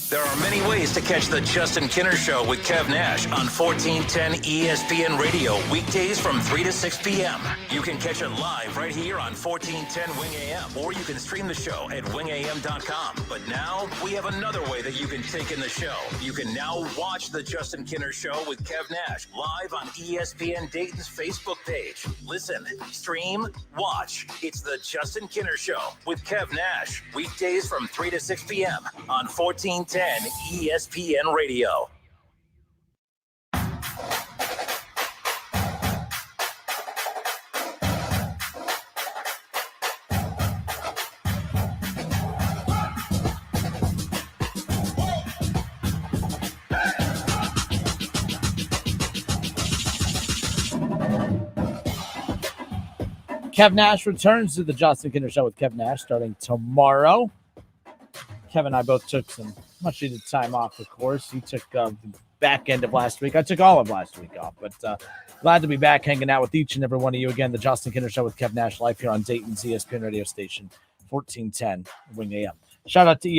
There are many ways to catch the Justin Kinner Show with Kev Nash on 1410 ESPN Radio, weekdays from 3 to 6 p.m. You can catch it live right here on 1410 Wing AM, or you can stream the show at wingam.com. But now we have another way that you can take in the show. You can now watch the Justin Kinner Show with Kev Nash live on ESPN Dayton's Facebook page. Listen, stream, watch. It's the Justin Kinner Show with Kev Nash, weekdays from 3 to 6 p.m. on 1410 ESPN Radio. Kev Nash returns to the Justin Kinner Show with Kev Nash starting tomorrow. Kevin and I both took some much needed time off, of course. He took the back end of last week. I took all of last week off, but glad to be back hanging out with each and every one of you again. The Justin Kinner Show with Kev Nash live here on Dayton's ESPN radio station, 1410 Wing AM. Shout out to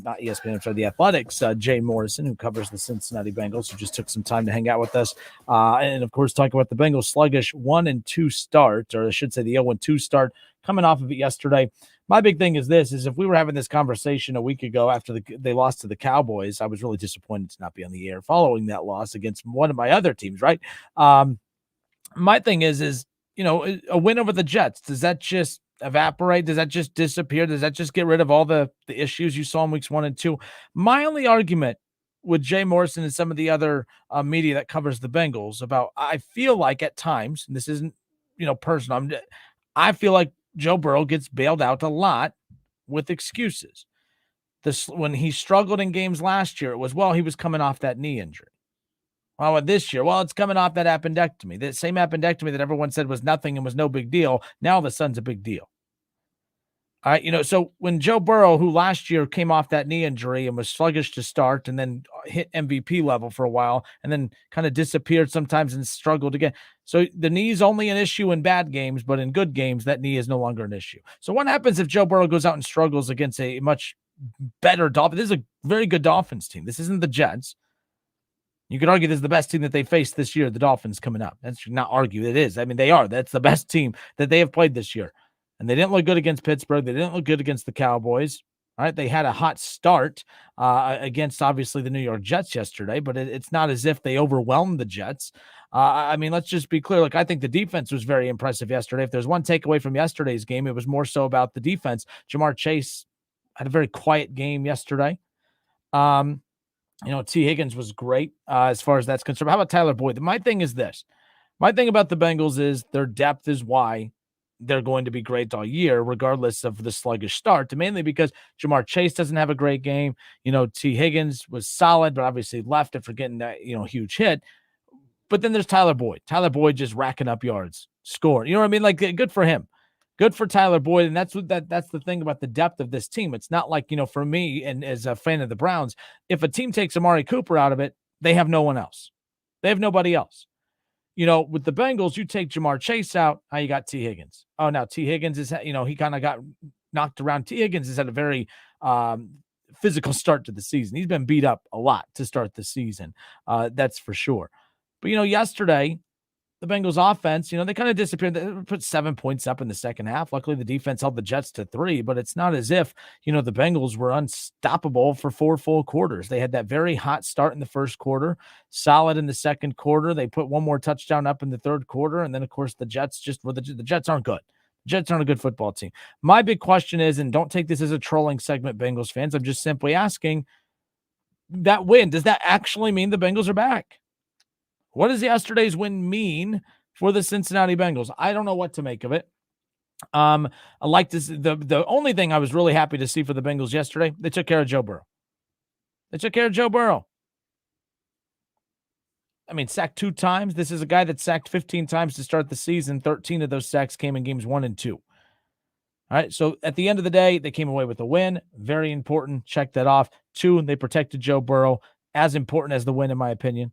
not ESPN, for the Athletics, Jay Morrison, who covers the Cincinnati Bengals, who just took some time to hang out with us. And, of course, talking about the Bengals' sluggish 1-2 start, or I should say the 0-2 start, coming off of it yesterday. My big thing is this, is if we were having this conversation a week ago after they lost to the Cowboys, I was really disappointed to not be on the air following that loss against one of my other teams, right? My thing is, you know, a win over the Jets, does that just evaporate? Does that just disappear? Does that just get rid of all the issues you saw in weeks 1 and 2? My only argument with Jay Morrison and some of the other media that covers the Bengals about, I feel like at times, and this isn't, you know, personal, I feel like Joe Burrow gets bailed out a lot with excuses. When he struggled in games last year, it was, well, he was coming off that knee injury. Well, this year, well, it's coming off that appendectomy. That same appendectomy that everyone said was nothing and was no big deal. Now all of a sudden it's a big deal. All right, you know, so when Joe Burrow, who last year came off that knee injury and was sluggish to start and then hit MVP level for a while and then kind of disappeared sometimes and struggled again. So the knee is only an issue in bad games, but in good games, that knee is no longer an issue. So what happens if Joe Burrow goes out and struggles against a much better Dolphins? This is a very good Dolphins team. This isn't the Jets. You could argue this is the best team that they faced this year, the Dolphins coming up. That's not argue. It is. I mean, they are. That's the best team that they have played this year. And they didn't look good against Pittsburgh. They didn't look good against the Cowboys. All right, they had a hot start against, obviously, the New York Jets yesterday, but it's not as if they overwhelmed the Jets. I mean, let's just be clear. Like, I think the defense was very impressive yesterday. If there's one takeaway from yesterday's game, it was more so about the defense. Jamar Chase had a very quiet game yesterday. You know, T. Higgins was great as far as that's concerned. How about Tyler Boyd? My thing is this. My thing about the Bengals is their depth is why they're going to be great all year, regardless of the sluggish start, mainly because Jamar Chase doesn't have a great game. You know, T. Higgins was solid, but obviously left after getting that, you know, huge hit. But then there's Tyler Boyd. Tyler Boyd just racking up yards, scoring. You know what I mean? Like, good for him. Good for Tyler Boyd. And that's the thing about the depth of this team. It's not like, you know, for me and as a fan of the Browns, if a team takes Amari Cooper out of it, they have no one else. They have nobody else. You know, with the Bengals, you take Jamar Chase out. Now you got T. Higgins. Oh, now T. Higgins is, you know, he kind of got knocked around. T. Higgins has had a very physical start to the season. He's been beat up a lot to start the season. That's for sure. But, you know, yesterday, the Bengals offense, you know, they kind of disappeared. They put 7 points up in the second half. Luckily, the defense held the Jets to 3, but it's not as if, you know, the Bengals were unstoppable for 4 full quarters. They had that very hot start in the first quarter, solid in the second quarter. They put one more touchdown up in the third quarter. And then, of course, the Jets the Jets aren't good. The Jets aren't a good football team. My big question is, and don't take this as a trolling segment, Bengals fans, I'm just simply asking, that win, does that actually mean the Bengals are back? What does yesterday's win mean for the Cincinnati Bengals? I don't know what to make of it. I like to see, the only thing I was really happy to see for the Bengals yesterday, they took care of Joe Burrow. I mean, sacked 2 times. This is a guy that sacked 15 times to start the season. 13 of those sacks came in games 1 and 2. All right, so at the end of the day, they came away with a win. Very important. Check that off. 2, they protected Joe Burrow. As important as the win, in my opinion.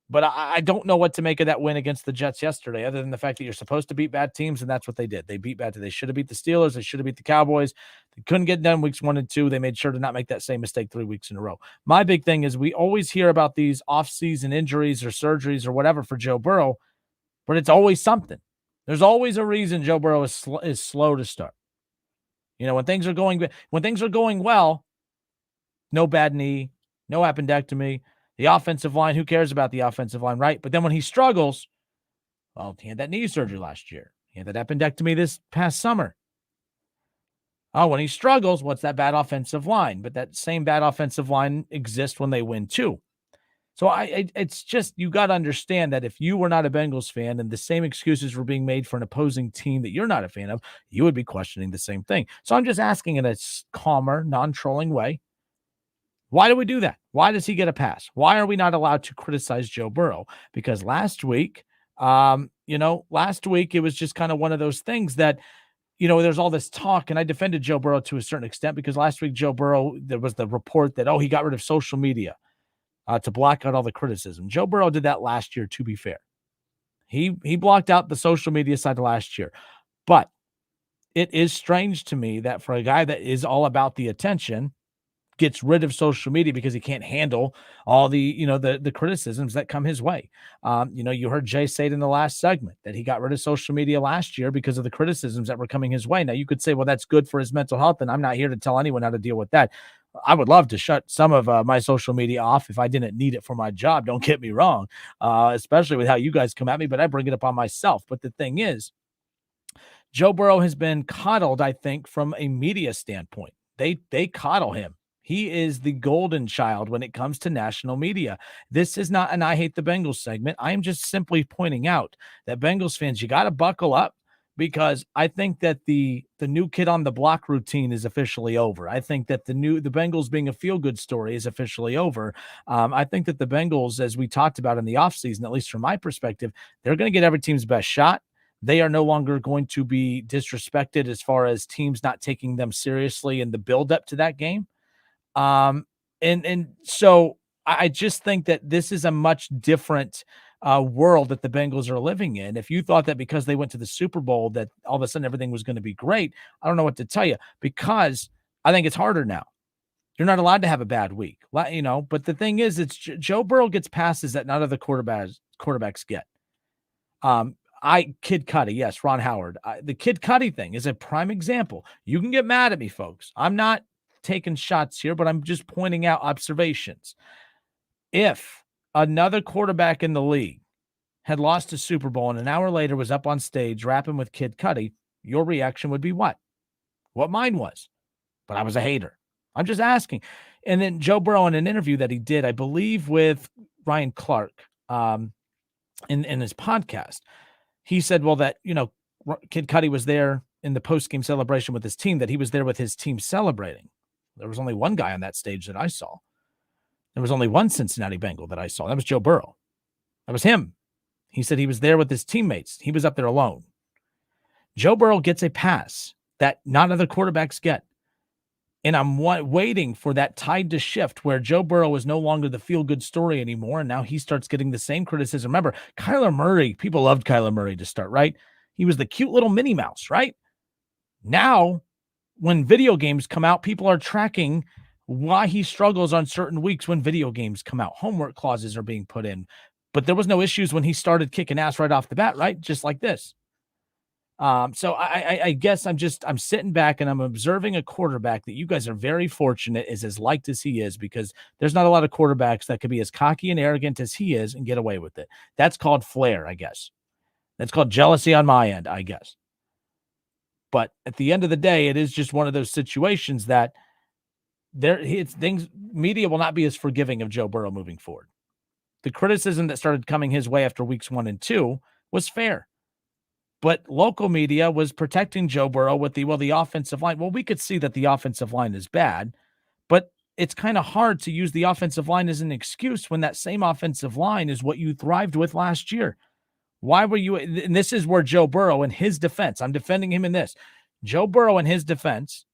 But I don't know what to make of that win against the Jets yesterday, other than the fact that you're supposed to beat bad teams, and that's what they did. They beat bad teams. They should have beat the Steelers. They should have beat the Cowboys. They couldn't get done weeks 1 and 2. They made sure to not make that same mistake 3 weeks in a row. My big thing is we always hear about these off-season injuries or surgeries or whatever for Joe Burrow, but it's always something. There's always a reason Joe Burrow is slow to start. You know, when things are going well, no bad knee, no appendectomy. The offensive line, who cares about the offensive line, right? But then when he struggles, well, he had that knee surgery last year. He had that appendectomy this past summer. Oh, when he struggles, what's that bad offensive line? But that same bad offensive line exists when they win too. So it's just, you got to understand that if you were not a Bengals fan and the same excuses were being made for an opposing team that you're not a fan of, you would be questioning the same thing. So I'm just asking in a calmer, non-trolling way, why do we do that? Why does he get a pass? Why are we not allowed to criticize Joe Burrow? Because last week, it was just kind of one of those things that, there's all this talk, and I defended Joe Burrow to a certain extent because last week Joe Burrow, there was the report that, he got rid of social media to block out all the criticism. Joe Burrow did that last year, to be fair. He blocked out the social media side last year. But it is strange to me that for a guy that is all about the attention, gets rid of social media because he can't handle all the, the criticisms that come his way. You heard Jay say it in the last segment that he got rid of social media last year because of the criticisms that were coming his way. Now you could say, well, that's good for his mental health. And I'm not here to tell anyone how to deal with that. I would love to shut some of my social media off if I didn't need it for my job. Don't get me wrong, especially with how you guys come at me, but I bring it up on myself. But the thing is, Joe Burrow has been coddled, I think, from a media standpoint. They coddle him. He is the golden child when it comes to national media. This is not an I hate the Bengals segment. I am just simply pointing out that Bengals fans, you got to buckle up because I think that the new kid on the block routine is officially over. I think that the Bengals being a feel-good story is officially over. I think that the Bengals, as we talked about in the offseason, at least from my perspective, they're going to get every team's best shot. They are no longer going to be disrespected as far as teams not taking them seriously in the build-up to that game. So I just think that this is a much different world that the Bengals are living in. If you thought that because they went to the Super Bowl that all of a sudden everything was going to be great, I don't know what to tell you, because I think it's harder now. You're not allowed to have a bad week, but the thing is, it's Joe Burrow gets passes that none of the quarterbacks get. Kid Cudi, yes, Ron Howard. The Kid Cudi thing is a prime example. You can get mad at me, folks. I'm not taking shots here, but I'm just pointing out observations. If another quarterback in the league had lost a Super Bowl and an hour later was up on stage rapping with Kid Cudi, your reaction would be what? What mine was. But I was a hater. I'm just asking. And then Joe Burrow, in an interview that he did, I believe with Ryan Clark in his podcast, he said, well, that, Kid Cudi was there in the post-game celebration with his team, that he was there with his team celebrating. There was only one guy on that stage that I saw. There was only one Cincinnati Bengal that I saw. That was Joe Burrow. That was him. He said he was there with his teammates. He was up there alone. Joe Burrow gets a pass that none other quarterbacks get. And I'm waiting for that tide to shift where Joe Burrow is no longer the feel-good story anymore, and now he starts getting the same criticism. Remember, Kyler Murray, people loved Kyler Murray to start, right? He was the cute little Minnie Mouse, right? Now, when video games come out, people are tracking why he struggles on certain weeks when video games come out. Homework clauses are being put in. But there was no issues when he started kicking ass right off the bat, right? Just like this. So I guess I'm sitting back and I'm observing a quarterback that you guys are very fortunate is as liked as he is, because there's not a lot of quarterbacks that could be as cocky and arrogant as he is and get away with it. That's called flair, I guess. That's called jealousy on my end, I guess. But at the end of the day, it is just one of those situations that media will not be as forgiving of Joe Burrow moving forward. the criticism that started coming his way after weeks 1 and 2 was fair. But local media was protecting Joe Burrow with the offensive line. Well, we could see that the offensive line is bad, but it's kind of hard to use the offensive line as an excuse when that same offensive line is what you thrived with last year. Why were you? And this is where Joe Burrow, in his defense, I'm defending him in this. Joe Burrow, in his defense,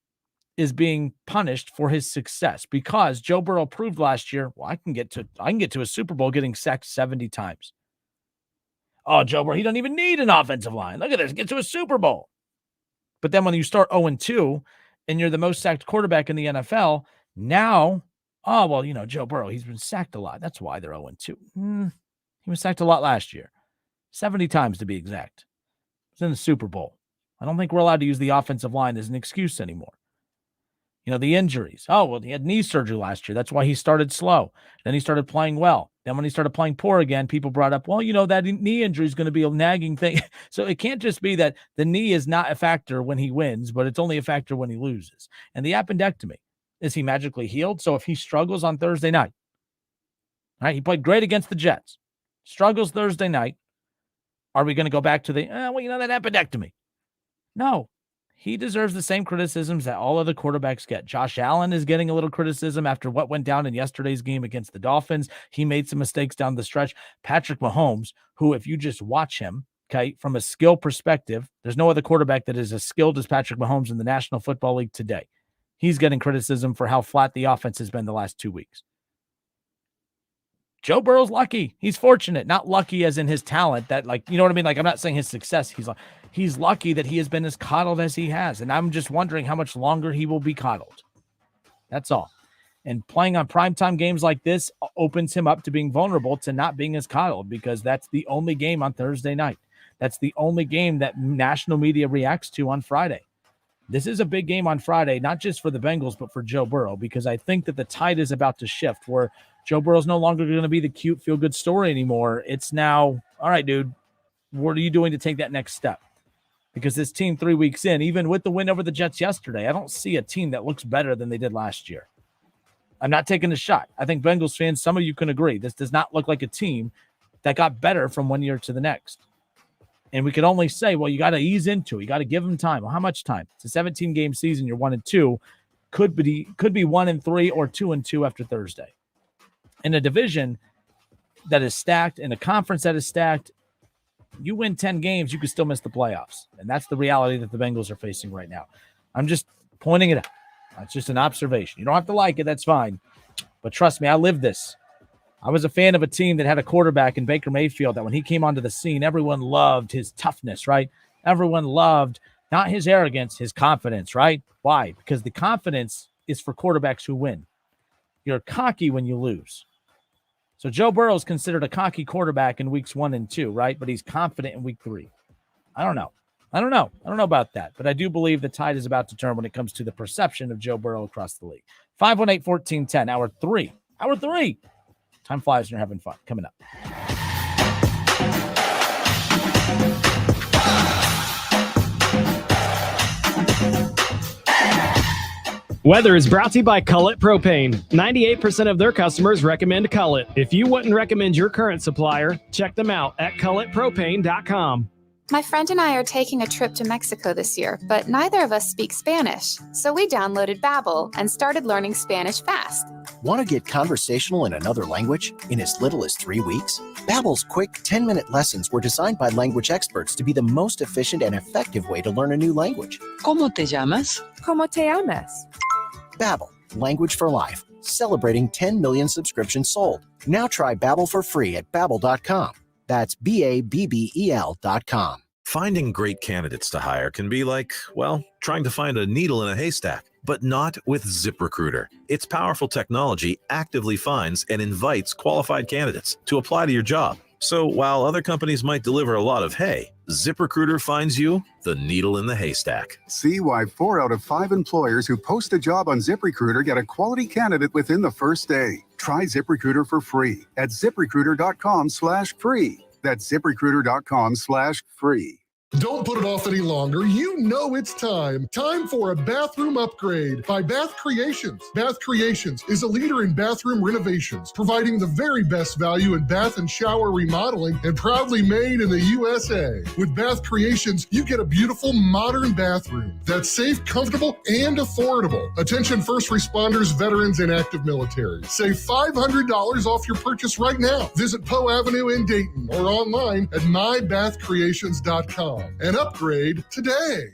is being punished for his success because Joe Burrow proved last year, well, I can get to a Super Bowl getting sacked 70 times. Oh, Joe Burrow, he doesn't even need an offensive line. Look at this, get to a Super Bowl. But then when you start 0-2 and you're the most sacked quarterback in the NFL, now, oh, well, Joe Burrow, he's been sacked a lot. That's why they're 0-2. He was sacked a lot last year. 70 times to be exact. It's in the Super Bowl. I don't think we're allowed to use the offensive line as an excuse anymore. The injuries. Oh, well, he had knee surgery last year. That's why he started slow. Then he started playing well. Then when he started playing poor again, people brought up, well, that knee injury is going to be a nagging thing. So it can't just be that the knee is not a factor when he wins, but it's only a factor when he loses. And the appendectomy, is he magically healed? So if he struggles on Thursday night, all right, he played great against the Jets, struggles Thursday night, are we going to go back to that appendectomy? No. He deserves the same criticisms that all other quarterbacks get. Josh Allen is getting a little criticism after what went down in yesterday's game against the Dolphins. He made some mistakes down the stretch. Patrick Mahomes, who, if you just watch him, okay, from a skill perspective, there's no other quarterback that is as skilled as Patrick Mahomes in the National Football League today. He's getting criticism for how flat the offense has been the last 2 weeks. Joe Burrow's lucky. He's fortunate, not lucky as in his talent that, you know what I mean? I'm not saying his success. He's lucky that he has been as coddled as he has. And I'm just wondering how much longer he will be coddled. That's all. And playing on primetime games like this opens him up to being vulnerable to not being as coddled because that's the only game on Thursday night. That's the only game that national media reacts to on Friday. This is a big game on Friday, not just for the Bengals, but for Joe Burrow, because I think that the tide is about to shift where Joe Burrow's no longer going to be the cute, feel-good story anymore. It's now, all right, dude, what are you doing to take that next step? Because this team 3 weeks in, even with the win over the Jets yesterday, I don't see a team that looks better than they did last year. I'm not taking a shot. I think Bengals fans, some of you can agree, this does not look like a team that got better from 1 year to the next. And we could only say, well, you got to ease into it. You got to give them time. Well, how much time? It's a 17-game season. You're 1-2. Could be 1-3 or 2-2 after Thursday. In a division that is stacked, in a conference that is stacked, you win 10 games, you could still miss the playoffs. And that's the reality that the Bengals are facing right now. I'm just pointing it out. It's just an observation. You don't have to like it. That's fine. But trust me, I lived this. I was a fan of a team that had a quarterback in Baker Mayfield that when he came onto the scene, everyone loved his toughness, right? Everyone loved not his arrogance, his confidence, right? Why? Because the confidence is for quarterbacks who win. You're cocky when you lose. So Joe Burrow is considered a cocky quarterback in weeks 1 and 2, right? But he's confident in week 3. I don't know about that. But I do believe the tide is about to turn when it comes to the perception of Joe Burrow across the league. 518-1410, hour 3. Hour 3. Time flies when you're having fun. Coming up. Weather is brought to you by Cullet Propane. 98% of their customers recommend Cullet. If you wouldn't recommend your current supplier, check them out at culletpropane.com. My friend and I are taking a trip to Mexico this year, but neither of us speak Spanish. So we downloaded Babbel and started learning Spanish fast. Want to get conversational in another language in as little as 3 weeks? Babbel's quick 10-minute lessons were designed by language experts to be the most efficient and effective way to learn a new language. ¿Cómo te llamas? ¿Cómo te llamas? Babbel, language for life, celebrating 10 million subscriptions sold. Now try Babbel for free at Babbel.com. That's Babbel.com. Finding great candidates to hire can be like, well, trying to find a needle in a haystack, but not with ZipRecruiter. Its powerful technology actively finds and invites qualified candidates to apply to your job. So while other companies might deliver a lot of hay, ZipRecruiter finds you the needle in the haystack. See why 4 out of 5 employers who post a job on ZipRecruiter get a quality candidate within the first day. Try ZipRecruiter for free at ZipRecruiter.com/free. That's ZipRecruiter.com/free. Don't put it off any longer. You know it's time. Time for a bathroom upgrade by Bath Creations. Bath Creations is a leader in bathroom renovations, providing the very best value in bath and shower remodeling, and proudly made in the USA. With Bath Creations, you get a beautiful modern bathroom that's safe, comfortable, and affordable. Attention first responders, veterans, and active military. Save $500 off your purchase right now. Visit Poe Avenue in Dayton or online at mybathcreations.com. And upgrade today.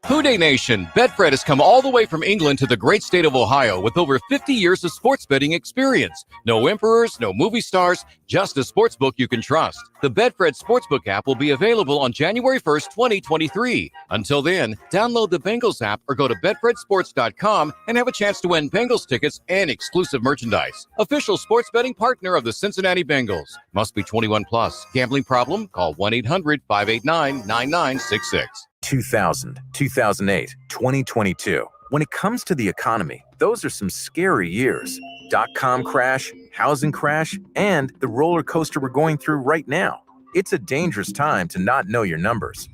Houday Nation, Betfred has come all the way from England to the great state of Ohio with over 50 years of sports betting experience. No emperors, no movie stars, just a sportsbook you can trust. The Betfred Sportsbook app will be available on January 1st, 2023. Until then, download the Bengals app or go to betfredsports.com and have a chance to win Bengals tickets and exclusive merchandise. Official sports betting partner of the Cincinnati Bengals. Must be 21 plus. Gambling problem? Call 1-800-589-9966. 2000, 2008, 2022. When it comes to the economy, those are some scary years. .com crash, housing crash, and the roller coaster we're going through right now. It's a dangerous time to not know your numbers.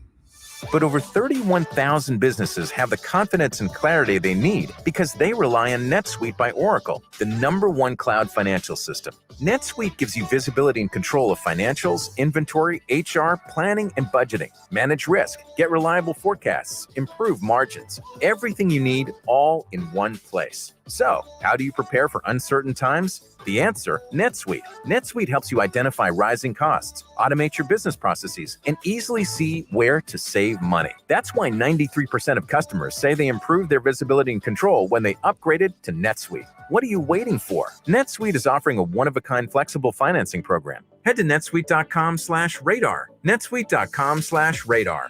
But over 31,000 businesses have the confidence and clarity they need because they rely on NetSuite by Oracle, the #1 cloud financial system. NetSuite gives you visibility and control of financials, inventory, HR, planning, and budgeting. Manage risk, get reliable forecasts, improve margins. Everything you need all in one place. So, how do you prepare for uncertain times? The answer, NetSuite. NetSuite helps you identify rising costs, automate your business processes, and easily see where to save money. That's why 93% of customers say they improved their visibility and control when they upgraded to NetSuite. What are you waiting for? NetSuite is offering a one-of-a-kind flexible financing program. Head to netsuite.com/radar. netsuite.com/radar.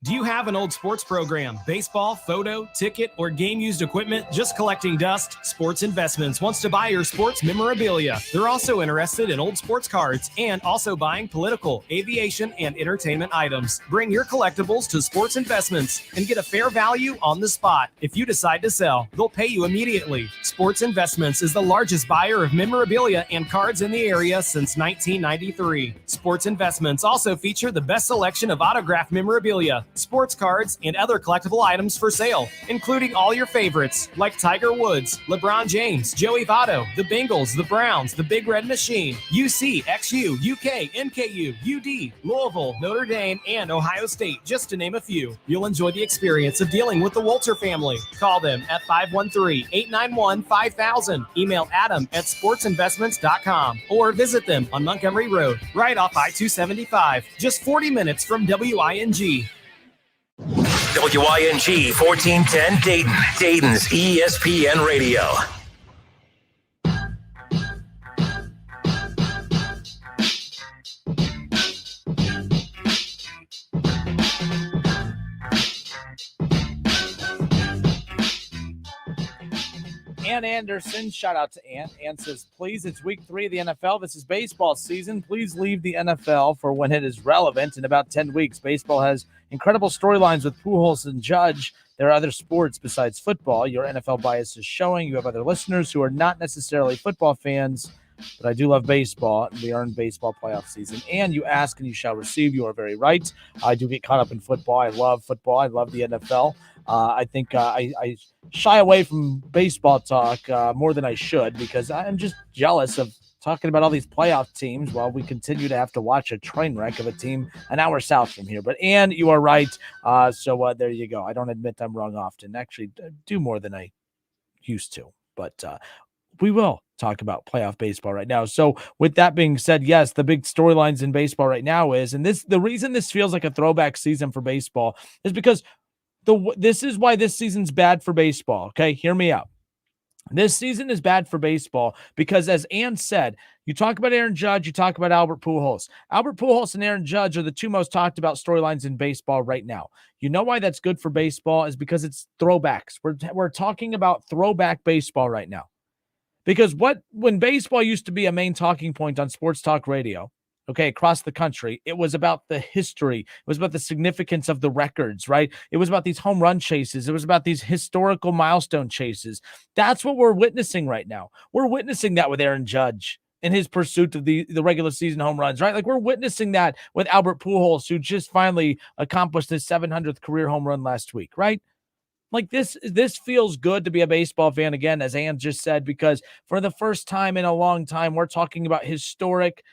Do you have an old sports program, baseball, photo, ticket, or game-used equipment just collecting dust? Sports Investments wants to buy your sports memorabilia. They're also interested in old sports cards and also buying political, aviation, and entertainment items. Bring your collectibles to Sports Investments and get a fair value on the spot. If you decide to sell, they'll pay you immediately. Sports Investments is the largest buyer of memorabilia and cards in the area since 1993. Sports Investments also feature the best selection of autographed memorabilia, sports cards, and other collectible items for sale, including all your favorites like Tiger Woods, LeBron James, Joey Votto, the Bengals, the Browns, the Big Red Machine, UC, XU, UK, NKU, UD, Louisville, Notre Dame, and Ohio State, just to name a few. You'll enjoy the experience of dealing with the Walter family. Call them at 513-891-5000. Email adam@sportsinvestments.com or visit them on Montgomery Road, right off I-275, just 40 minutes from WING. WING 1410 Dayton, Dayton's ESPN Radio. Ann Anderson, shout out to Ann. Ann says, please, it's week 3 of the NFL. This is baseball season. Please leave the NFL for when it is relevant in about 10 weeks. Baseball has incredible storylines with Pujols and Judge. There are other sports besides football. Your NFL bias is showing. You have other listeners who are not necessarily football fans, but I do love baseball. We are in baseball playoff season. And you ask and you shall receive. You are very right. I do get caught up in football. I love football. I love the NFL. I think I shy away from baseball talk more than I should because I'm just jealous of talking about all these playoff teams while we continue to have to watch a train wreck of a team an hour south from here. But, Ann, you are right. So there you go. I don't admit I'm wrong often. Actually, do more than I used to. But we will talk about playoff baseball right now. So with that being said, yes, the big storylines in baseball right now is, and the reason this feels like a throwback season for baseball is because this is why this season's bad for baseball. Okay, hear me out. This season is bad for baseball because, as Ann said, you talk about Aaron Judge, you talk about Albert Pujols. Albert Pujols and Aaron Judge are the two most talked about storylines in baseball right now. You know why that's good for baseball is because it's throwbacks. We're talking about throwback baseball right now. Because when baseball used to be a main talking point on sports talk radio, okay, across the country, it was about the history. It was about the significance of the records, right? It was about these home run chases. It was about these historical milestone chases. That's what we're witnessing right now. We're witnessing that with Aaron Judge. in his pursuit of the regular season home runs, right? Like we're witnessing that with Albert Pujols, who just finally accomplished his 700th career home run last week, right? Like this feels good to be a baseball fan again, as Ann just said, because for the first time in a long time, we're talking about historic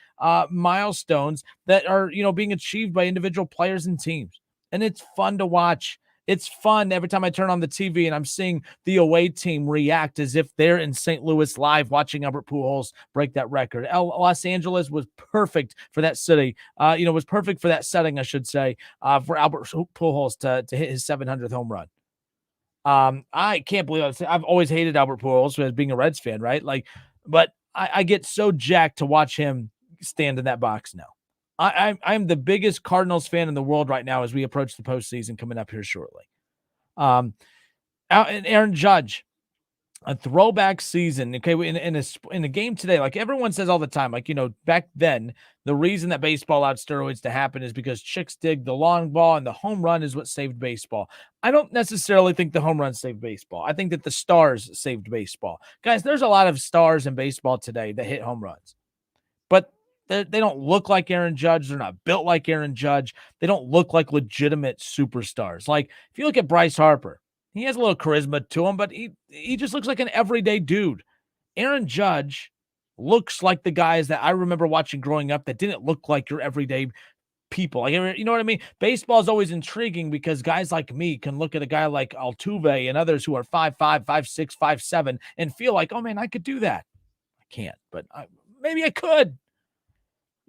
milestones that are, being achieved by individual players and teams. And it's fun to watch. It's fun every time I turn on the TV and I'm seeing the away team react as if they're in St. Louis live watching Albert Pujols break that record. Los Angeles was perfect for that city. Was perfect for that setting, I should say, for Albert Pujols to hit his 700th home run. I can't believe I've always hated Albert Pujols as being a Reds fan, right? But I get so jacked to watch him stand in that box now. I'm the biggest Cardinals fan in the world right now as we approach the postseason coming up here shortly. And Aaron Judge, a throwback season. Okay, in a game today, like everyone says all the time, back then, the reason that baseball allowed steroids to happen is because chicks dig the long ball and the home run is what saved baseball. I don't necessarily think the home run saved baseball. I think that the stars saved baseball. Guys, there's a lot of stars in baseball today that hit home runs, but they don't look like Aaron Judge. They're not built like Aaron Judge. They don't look like legitimate superstars. Like if you look at Bryce Harper, he has a little charisma to him, but he just looks like an everyday dude. Aaron Judge looks like the guys that I remember watching growing up that didn't look like your everyday people. Like, you know what I mean? Baseball is always intriguing because guys like me can look at a guy like Altuve and others who are 5'5", 5'6", 5'7", and feel like, oh man, I could do that. I can't, but maybe I could.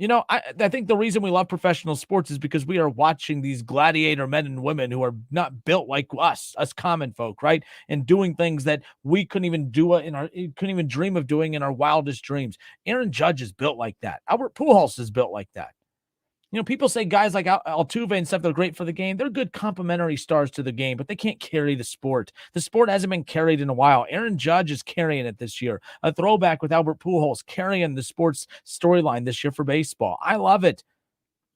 I think the reason we love professional sports is because we are watching these gladiator men and women who are not built like us common folk, right? And doing things that we couldn't even dream of doing in our wildest dreams. Aaron Judge is built like that. Albert Pujols is built like that. People say guys like Altuve and stuff that are great for the game. They're good complementary stars to the game, but they can't carry the sport. The sport hasn't been carried in a while. Aaron Judge is carrying it this year. A throwback with Albert Pujols carrying the sports storyline this year for baseball. I love it.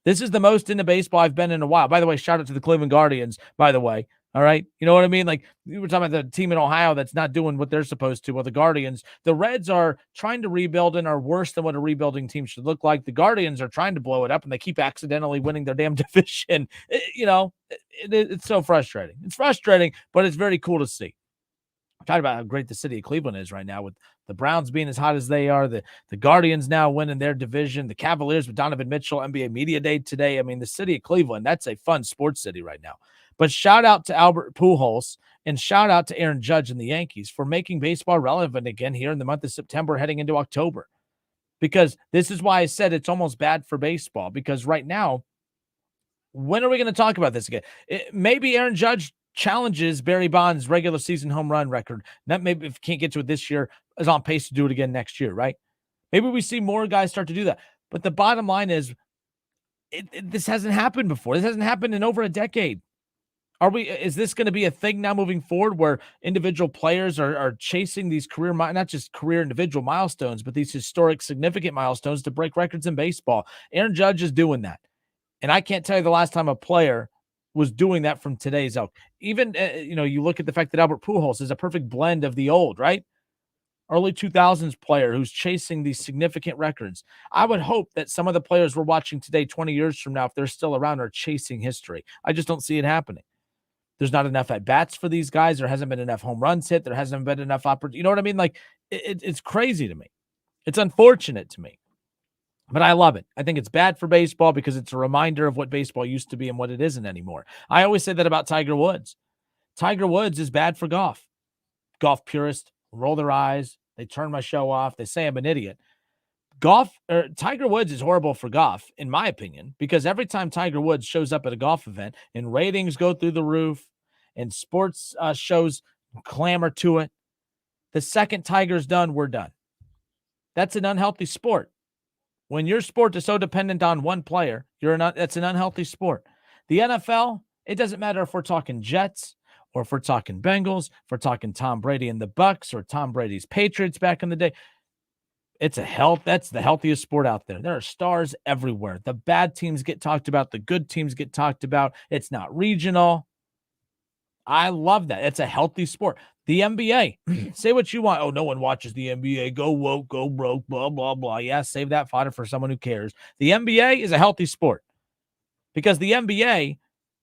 This is the most into baseball I've been in a while. By the way, shout out to the Cleveland Guardians, by the way. All right. You know what I mean? Like we were talking about the team in Ohio that's not doing what they're supposed to. Well, the Guardians, the Reds are trying to rebuild and are worse than what a rebuilding team should look like. The Guardians are trying to blow it up and they keep accidentally winning their damn division. It's so frustrating. It's frustrating, but it's very cool to see. I'm talking about how great the city of Cleveland is right now with the Browns being as hot as they are, the Guardians now winning their division, the Cavaliers with Donovan Mitchell, NBA Media Day today. I mean, the city of Cleveland, that's a fun sports city right now. But shout out to Albert Pujols and shout out to Aaron Judge and the Yankees for making baseball relevant again here in the month of September heading into October. Because this is why I said it's almost bad for baseball. Because right now, when are we going to talk about this again? Maybe Aaron Judge challenges Barry Bonds' regular season home run record. That maybe if he can't get to it this year, is on pace to do it again next year, right? Maybe we see more guys start to do that. But the bottom line is, this hasn't happened before. This hasn't happened in over a decade. Is this going to be a thing now moving forward where individual players are chasing these not just career individual milestones, but these historic significant milestones to break records in baseball? Aaron Judge is doing that. And I can't tell you the last time a player was doing that from today's ilk. Even, you look at the fact that Albert Pujols is a perfect blend of the old, right? Early 2000s player who's chasing these significant records. I would hope that some of the players we're watching today, 20 years from now, if they're still around, are chasing history. I just don't see it happening. There's not enough at-bats for these guys. There hasn't been enough home runs hit. There hasn't been enough opportunity. You know what I mean? Like, it's crazy to me. It's unfortunate to me. But I love it. I think it's bad for baseball because it's a reminder of what baseball used to be and what it isn't anymore. I always say that about Tiger Woods. Tiger Woods is bad for golf. Golf purists roll their eyes. They turn my show off. They say I'm an idiot. Tiger Woods is horrible for golf, in my opinion, because every time Tiger Woods shows up at a golf event and ratings go through the roof and sports shows clamor to it, the second Tiger's done, we're done. That's an unhealthy sport. When your sport is so dependent on one player, that's an unhealthy sport. The NFL, it doesn't matter if we're talking Jets or if we're talking Bengals, if we're talking Tom Brady and the Bucks or Tom Brady's Patriots back in the day. That's the healthiest sport out there. There are stars everywhere. The bad teams get talked about. The good teams get talked about. It's not regional. I love that. It's a healthy sport. The NBA, say what you want. Oh, no one watches the NBA. Go woke, go broke, blah, blah, blah. Yeah, save that fodder for someone who cares. The NBA is a healthy sport because the NBA,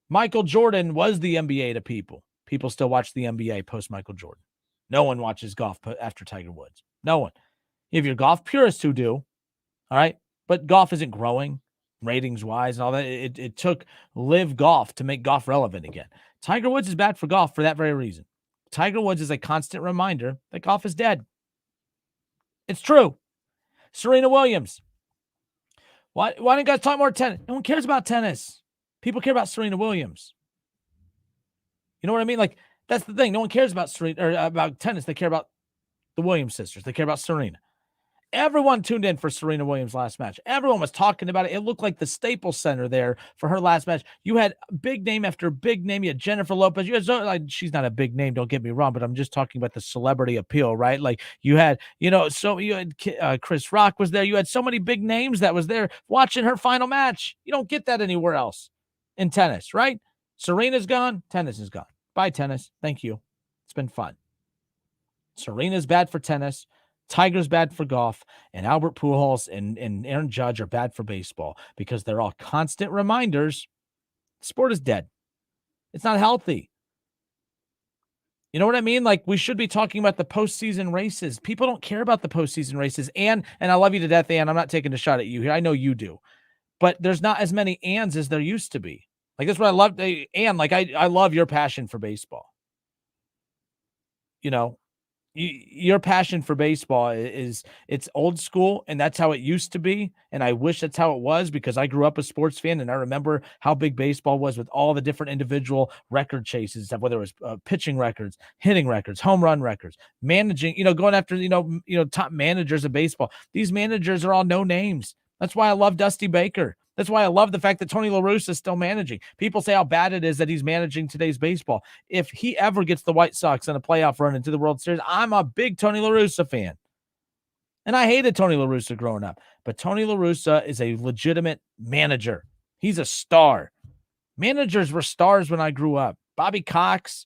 Michael Jordan was the NBA to people. People still watch the NBA post Michael Jordan. No one watches golf after Tiger Woods. No one. You have your golf purists who do, all right? But golf isn't growing ratings-wise and all that. It took live golf to make golf relevant again. Tiger Woods is bad for golf for that very reason. Tiger Woods is a constant reminder that golf is dead. It's true. Serena Williams. Why don't you guys talk more tennis? No one cares about tennis. People care about Serena Williams. You know what I mean? Like, that's the thing. No one cares about Serena or about tennis. They care about the Williams sisters. They care about Serena. Everyone tuned in for Serena Williams' last match. Everyone was talking about it. It looked like the Staples Center there for her last match. You had big name after big name. You had Jennifer Lopez. You had she's not a big name, don't get me wrong, but I'm just talking about the celebrity appeal, right? Like you had, so you had Chris Rock was there. You had so many big names that was there watching her final match. You don't get that anywhere else in tennis, right? Serena's gone. Tennis is gone. Bye, tennis. Thank you. It's been fun. Serena's bad for tennis. Tiger's bad for golf, and Albert Pujols and Aaron Judge are bad for baseball because they're all constant reminders. The sport is dead. It's not healthy. You know what I mean? Like, we should be talking about the postseason races. People don't care about the postseason races. And I love you to death, Ann. I'm not taking a shot at you here. I know you do. But there's not as many Anns as there used to be. Like, that's what I love. Ann, like, I love your passion for baseball. Your passion for baseball it's old school, and that's how it used to be. And I wish that's how it was because I grew up a sports fan, and I remember how big baseball was with all the different individual record chases, whether it was pitching records, hitting records, home run records, managing, going after, top managers of baseball. These managers are all no names. That's why I love Dusty Baker. That's why I love the fact that Tony La Russa is still managing. People say how bad it is that he's managing today's baseball. If he ever gets the White Sox on a playoff run into the World Series, I'm a big Tony La Russa fan. And I hated Tony La Russa growing up. But Tony La Russa is a legitimate manager. He's a star. Managers were stars when I grew up. Bobby Cox.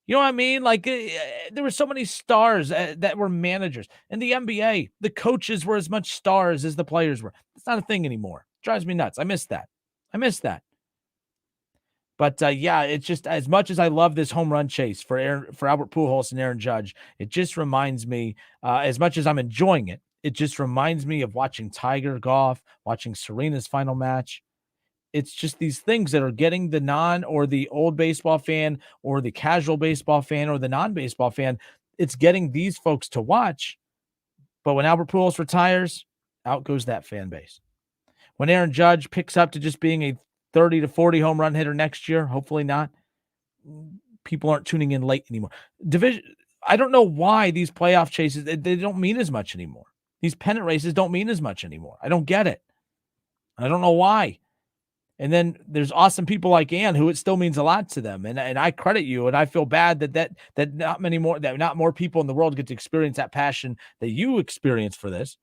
You know what I mean? Like, there were so many stars that were managers. In the NBA, the coaches were as much stars as the players were. It's not a thing anymore. Drives me nuts. I miss that. But it's just, as much as I love this home run chase for Albert Pujols and Aaron Judge, it just reminds me, as much as I'm enjoying it, it just reminds me of watching Tiger golf, watching Serena's final match. It's just these things that are getting the non or the old baseball fan or the casual baseball fan or the non-baseball fan. It's getting these folks to watch. But when Albert Pujols retires, out goes that fan base. When Aaron Judge picks up to just being a 30 to 40 home run hitter next year, hopefully not, people aren't tuning in late anymore. I don't know why these playoff chases, they don't mean as much anymore. These pennant races don't mean as much anymore. I don't get it. I don't know why. And then there's awesome people like Ann who it still means a lot to them. And I credit you. And I feel bad that not more people in the world get to experience that passion that you experience for this.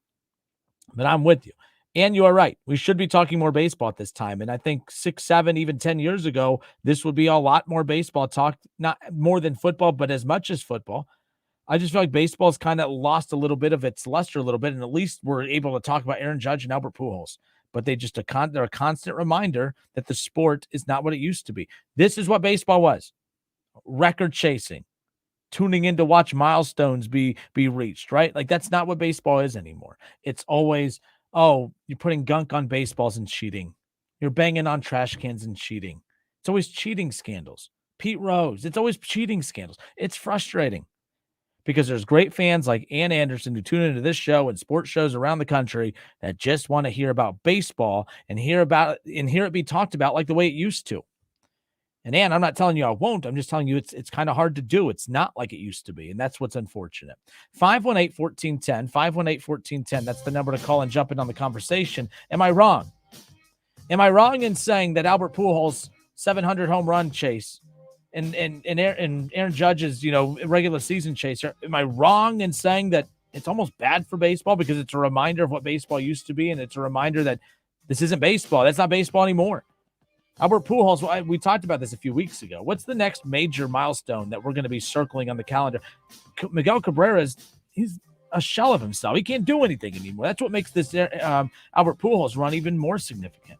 But I'm with you. And you are right. We should be talking more baseball at this time. And I think 6, 7, even 10 years ago, this would be a lot more baseball talk, not more than football, but as much as football. I just feel like baseball's kind of lost a little bit of its luster a little bit. And at least we're able to talk about Aaron Judge and Albert Pujols. But they're a constant reminder that the sport is not what it used to be. This is what baseball was. Record chasing. Tuning in to watch milestones be reached, right? Like, that's not what baseball is anymore. It's always, oh, you're putting gunk on baseballs and cheating. You're banging on trash cans and cheating. It's always cheating scandals. Pete Rose, it's always cheating scandals. It's frustrating because there's great fans like Ann Anderson who tune into this show and sports shows around the country that just want to hear about baseball and hear it be talked about like the way it used to. And Ann, I'm not telling you I won't. I'm just telling you it's kind of hard to do. It's not like it used to be, and that's what's unfortunate. 518-1410, 518-1410. That's the number to call and jump in on the conversation. Am I wrong? Am I wrong in saying that Albert Pujols' 700 home run chase and Aaron Judge's regular season chaser? Am I wrong in saying that it's almost bad for baseball because it's a reminder of what baseball used to be, and it's a reminder that this isn't baseball. That's not baseball anymore. Albert Pujols, we talked about this a few weeks ago. What's the next major milestone that we're going to be circling on the calendar? Miguel Cabrera, he's a shell of himself. He can't do anything anymore. That's what makes this Albert Pujols run even more significant.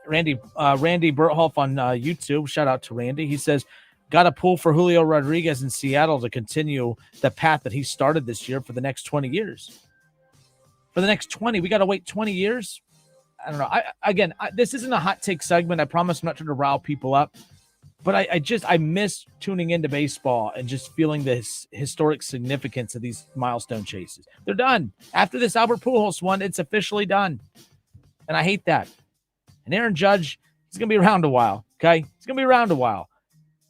Randy Bertholf on YouTube, shout out to Randy. He says, got to pull for Julio Rodriguez in Seattle to continue the path that he started this year for the next 20 years. For the next 20, we got to wait 20 years? I don't know. This isn't a hot take segment. I promise I'm not trying to rile people up. But I miss tuning into baseball and just feeling this historic significance of these milestone chases. They're done. After this Albert Pujols one, it's officially done. And I hate that. And Aaron Judge is going to be around a while, okay? He's going to be around a while.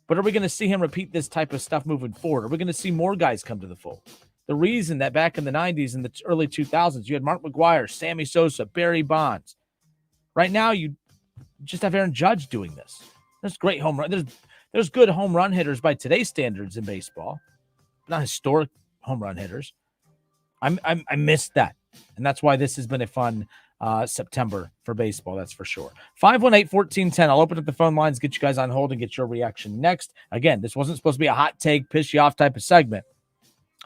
But are we going to see him repeat this type of stuff moving forward? Are we going to see more guys come to the fold? The reason that back in the 90s and the early 2000s, you had Mark McGwire, Sammy Sosa, Barry Bonds. Right now, you just have Aaron Judge doing this. There's great home run. There's good home run hitters by today's standards in baseball, not historic home run hitters. I missed that, and that's why this has been a fun September for baseball. That's for sure. 518-1410. I'll open up the phone lines, get you guys on hold, and get your reaction next. Again, this wasn't supposed to be a hot take, piss you off type of segment,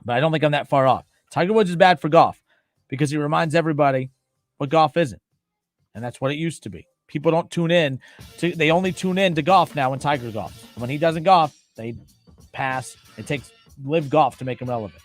but I don't think I'm that far off. Tiger Woods is bad for golf because he reminds everybody what golf isn't, and that's what it used to be. People don't tune in they only tune in to golf now when Tiger golfs. When he doesn't golf, they pass. It takes live golf to make him relevant.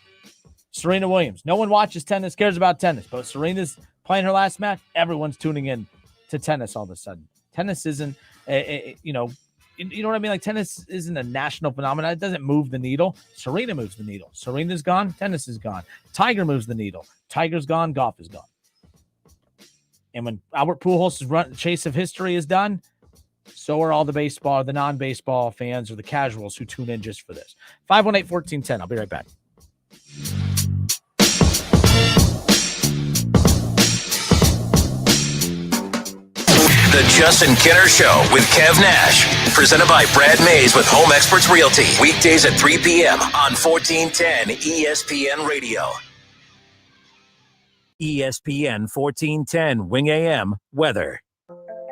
Serena Williams. No one watches tennis, cares about tennis, but Serena's playing her last match. Everyone's tuning in to tennis all of a sudden. Tennis isn't, you know what I mean? Like tennis isn't a national phenomenon. It doesn't move the needle. Serena moves the needle. Serena's gone. Tennis is gone. Tiger moves the needle. Tiger's gone. Golf is gone. And when Albert Pujols' chase of history is done, so are all the non-baseball fans or the casuals who tune in just for this. 518-1410. I'll be right back. The Justin Kinner Show with Kev Nash. Presented by Brad Mays with Home Experts Realty. Weekdays at 3 p.m. on 1410 ESPN Radio. ESPN 1410 Wing AM weather.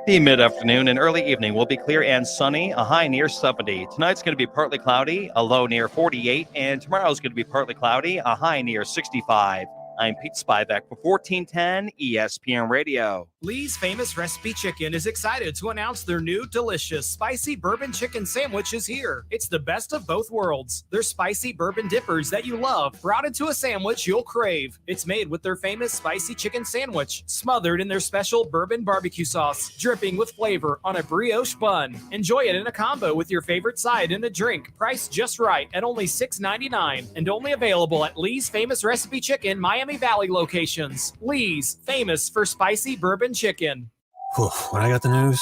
The mid-afternoon and early evening will be clear and sunny, a high near 70. Tonight's going to be partly cloudy, a low near 48, and tomorrow's going to be partly cloudy, a high near 65. I'm Pete Spivak for 1410 ESPN Radio. Lee's Famous Recipe Chicken is excited to announce their new delicious spicy bourbon chicken sandwich is here. It's the best of both worlds. Their spicy bourbon dippers that you love brought into a sandwich you'll crave. It's made with their famous spicy chicken sandwich, smothered in their special bourbon barbecue sauce, dripping with flavor on a brioche bun. Enjoy it in a combo with your favorite side and a drink, priced just right at only $6.99 and only available at Lee's Famous Recipe Chicken Miami Valley locations. Lee's, famous for spicy bourbon chicken. When I got the news,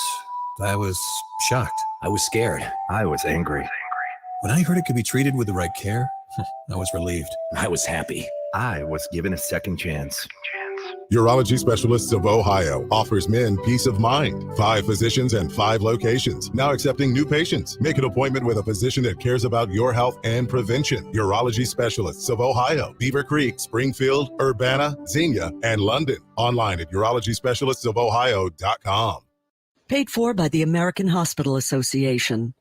I was shocked. I was scared. I was angry. When I heard it could be treated with the right care, I was relieved. I was happy. I was given a second chance. Urology Specialists of Ohio offers men peace of mind. 5 physicians and 5 locations. Now accepting new patients. Make an appointment with a physician that cares about your health and prevention. Urology Specialists of Ohio, Beaver Creek, Springfield, Urbana, Xenia, and London. Online at urologyspecialistsofohio.com. Paid for by the American Hospital Association.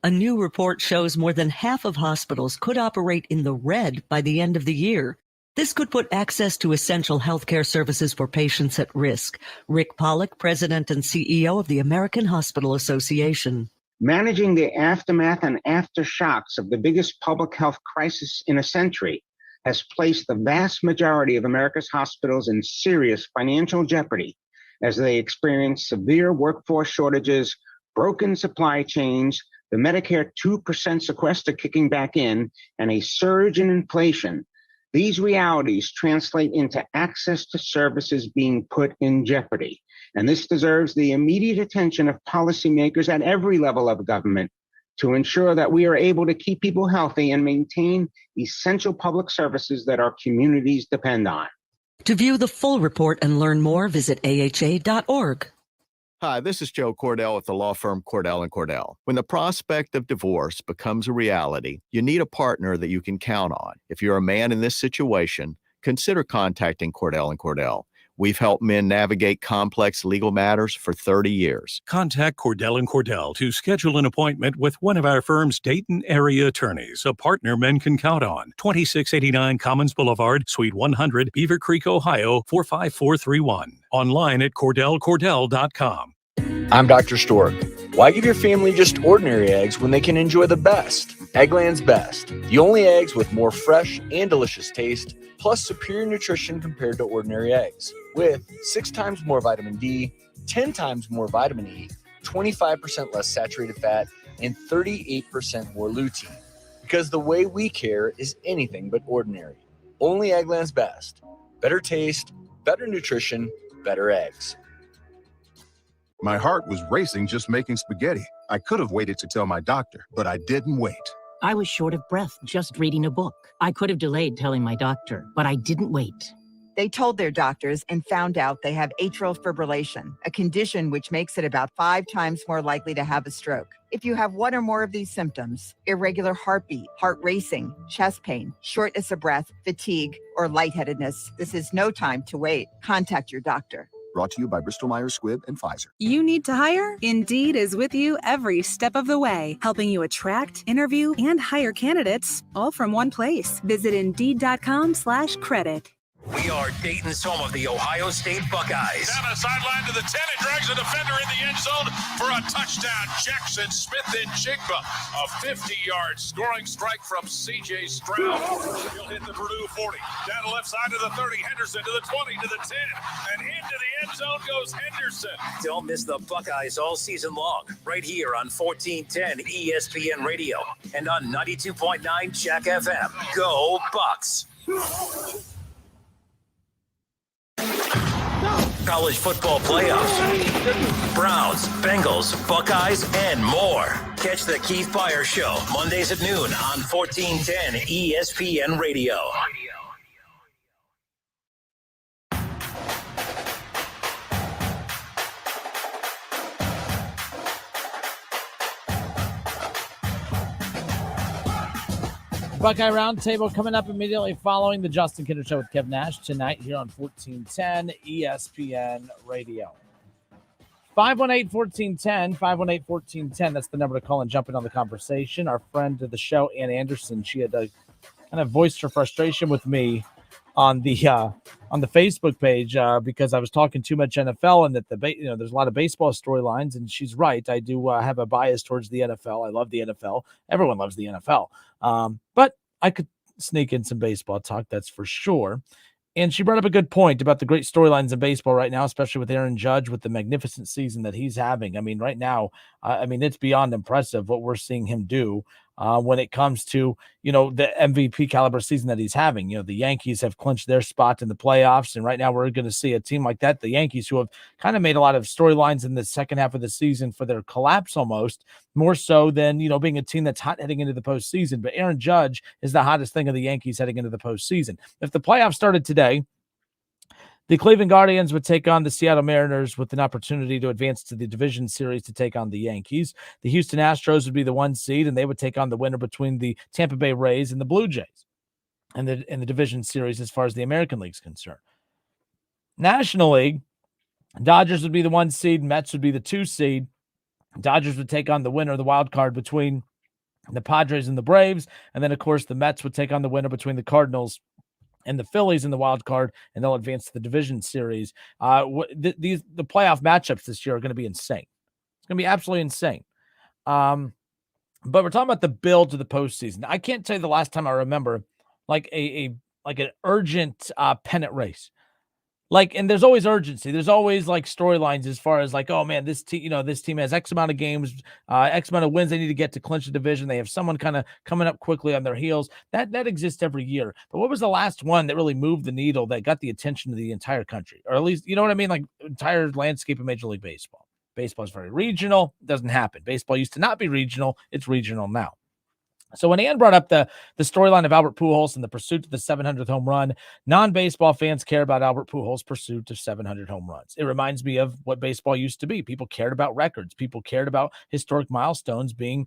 A new report shows more than half of hospitals could operate in the red by the end of the year. This could put access to essential healthcare services for patients at risk. Rick Pollack, President and CEO of the American Hospital Association. Managing the aftermath and aftershocks of the biggest public health crisis in a century has placed the vast majority of America's hospitals in serious financial jeopardy as they experience severe workforce shortages, broken supply chains, the Medicare 2% sequester kicking back in, and a surge in inflation. These realities translate into access to services being put in jeopardy. And this deserves the immediate attention of policymakers at every level of government to ensure that we are able to keep people healthy and maintain essential public services that our communities depend on. To view the full report and learn more, visit AHA.org. Hi, this is Joe Cordell with the law firm Cordell & Cordell. When the prospect of divorce becomes a reality, you need a partner that you can count on. If you're a man in this situation, consider contacting Cordell & Cordell. We've helped men navigate complex legal matters for 30 years. Contact Cordell & Cordell to schedule an appointment with one of our firm's Dayton area attorneys, a partner men can count on. 2689 Commons Boulevard, Suite 100, Beaver Creek, Ohio, 45431. Online at CordellCordell.com. I'm Dr. Stork. Why give your family just ordinary eggs when they can enjoy the best? Eggland's Best. The only eggs with more fresh and delicious taste, plus superior nutrition compared to ordinary eggs. With 6 times more vitamin D, 10 times more vitamin E, 25% less saturated fat, and 38% more lutein. Because the way we care is anything but ordinary. Only Eggland's Best. Better taste, better nutrition, better eggs. My heart was racing just making spaghetti. I could have waited to tell my doctor, but I didn't wait. I was short of breath just reading a book. I could have delayed telling my doctor, but I didn't wait. They told their doctors and found out they have atrial fibrillation, a condition which makes it about 5 times more likely to have a stroke. If you have one or more of these symptoms, irregular heartbeat, heart racing, chest pain, shortness of breath, fatigue, or lightheadedness, this is no time to wait. Contact your doctor. Brought to you by Bristol-Myers Squibb and Pfizer. You need to hire? Indeed is with you every step of the way, helping you attract, interview, and hire candidates all from one place. Visit Indeed.com/credit. We are Dayton's home of the Ohio State Buckeyes. Down the sideline to the 10, it drags a defender in the end zone for a touchdown. Jackson Smith and Jigba, a 50-yard scoring strike from C.J. Stroud. He'll hit the Purdue 40. Down the left side to the 30, Henderson to the 20, to the 10, and into the end zone goes Henderson. Don't miss the Buckeyes all season long, right here on 1410 ESPN Radio and on 92.9 Jack FM. Go Bucks! College football playoffs, Browns, Bengals, Buckeyes, and more. Catch the Keith Byers Show Mondays at noon on 1410 ESPN Radio. Buckeye Roundtable coming up immediately following the Justin Kinder Show with Kev Nash tonight here on 1410 ESPN Radio. 518-1410, 518-1410. That's the number to call and jump in on the conversation. Our friend of the show, Ann Anderson, she had kind of voiced her frustration with me on the Facebook page because I was talking too much NFL and that there's a lot of baseball storylines, and she's right. I do have a bias towards the NFL. I love the NFL. Everyone loves the NFL. But I could sneak in some baseball talk, that's for sure. And she brought up a good point about the great storylines in baseball right now, especially with Aaron Judge, with the magnificent season that he's having. I mean, right now, it's beyond impressive what we're seeing him do when it comes to, the MVP caliber season that he's having. The Yankees have clinched their spot in the playoffs, and right now we're going to see a team like that, the Yankees, who have kind of made a lot of storylines in the second half of the season for their collapse almost, more so than, being a team that's hot heading into the postseason. But Aaron Judge is the hottest thing of the Yankees heading into the postseason. If the playoffs started today, the Cleveland Guardians would take on the Seattle Mariners with an opportunity to advance to the division series to take on the Yankees. The Houston Astros would be the 1 seed, and they would take on the winner between the Tampa Bay Rays and the Blue Jays in the division series as far as the American League is concerned. National League, Dodgers would be the 1 seed, Mets would be the 2 seed. Dodgers would take on the winner of the wild card between the Padres and the Braves, and then, of course, the Mets would take on the winner between the Cardinals and the Phillies in the wild card, and they'll advance to the division series. The playoff matchups this year are going to be insane. It's going to be absolutely insane. But we're talking about the build to the postseason. I can't tell you the last time I remember like an urgent pennant race. And there's always urgency. There's always storylines as far as oh man, this team has X amount of games, X amount of wins they need to get to clinch the division. They have someone kind of coming up quickly on their heels. That exists every year. But what was the last one that really moved the needle, that got the attention of the entire country, or at least, you know what I mean? Entire landscape of Major League Baseball. Baseball is very regional. It doesn't happen. Baseball used to not be regional. It's regional now. So when Ann brought up the storyline of Albert Pujols and the pursuit of the 700th home run, non-baseball fans care about Albert Pujols' pursuit of 700 home runs. It reminds me of what baseball used to be. People cared about records. People cared about historic milestones being,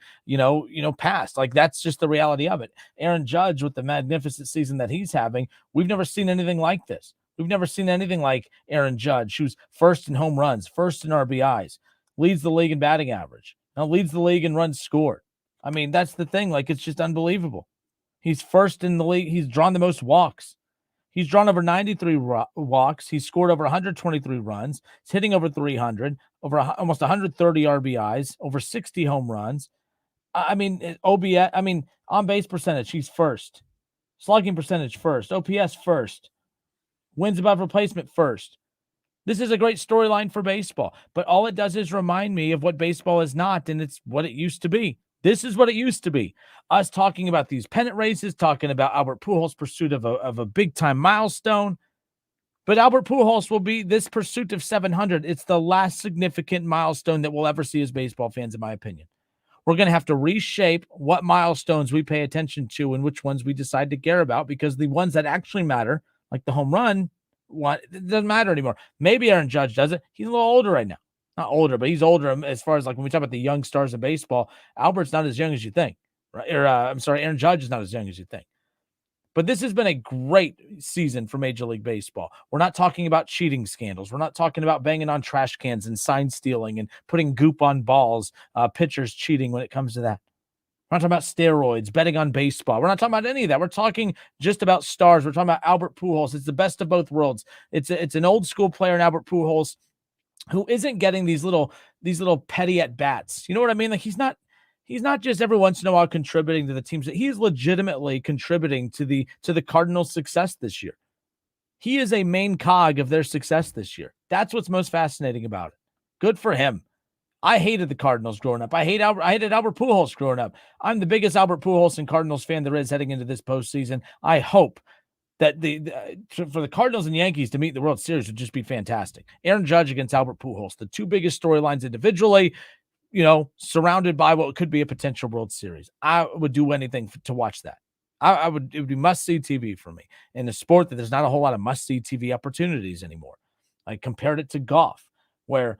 passed. That's just the reality of it. Aaron Judge, with the magnificent season that he's having, we've never seen anything like this. We've never seen anything like Aaron Judge, who's first in home runs, first in RBIs, leads the league in batting average, now leads the league in runs scored. I mean, that's the thing. Like, it's just unbelievable. He's first in the league. He's drawn the most walks. He's drawn over 93 walks. He's scored over 123 runs. He's hitting over 300, over almost 130 RBIs, over 60 home runs. I mean, OBS, on base percentage, he's first. Slugging percentage, first. OPS, first. Wins above replacement, first. This is a great storyline for baseball, but all it does is remind me of what baseball is not, and it's what it used to be. This is what it used to be. Us talking about these pennant races, talking about Albert Pujols' pursuit of a big-time milestone. But Albert Pujols will be this pursuit of 700. It's the last significant milestone that we'll ever see as baseball fans, in my opinion. We're going to have to reshape what milestones we pay attention to and which ones we decide to care about, because the ones that actually matter, like the home run, it doesn't matter anymore. Maybe Aaron Judge does it. He's a little older right now. Not older, but he's older as far as like when we talk about the young stars of baseball. Albert's not as young as you think. Right? Aaron Judge is not as young as you think. But this has been a great season for Major League Baseball. We're not talking about cheating scandals. We're not talking about banging on trash cans and sign stealing and putting goop on balls, pitchers cheating when it comes to that. We're not talking about steroids, betting on baseball. We're not talking about any of that. We're talking just about stars. We're talking about Albert Pujols. It's the best of both worlds. It's an old school player in Albert Pujols who isn't getting these little petty at bats. You know what I mean? Like, he's not just every once in a while contributing to the teams. He's legitimately contributing to the Cardinals' success this year. He is a main cog of their success this year. That's what's most fascinating about it. Good for him. I hated the Cardinals growing up. I hated Albert Pujols growing up. I'm the biggest Albert Pujols and Cardinals fan there is heading into this postseason. I hope that for the Cardinals and Yankees to meet the World Series would just be fantastic. Aaron Judge against Albert Pujols, the two biggest storylines individually, surrounded by what could be a potential World Series. I would do anything to watch that. It would be must-see TV for me in a sport that there's not a whole lot of must-see TV opportunities anymore. I compared it to golf, where,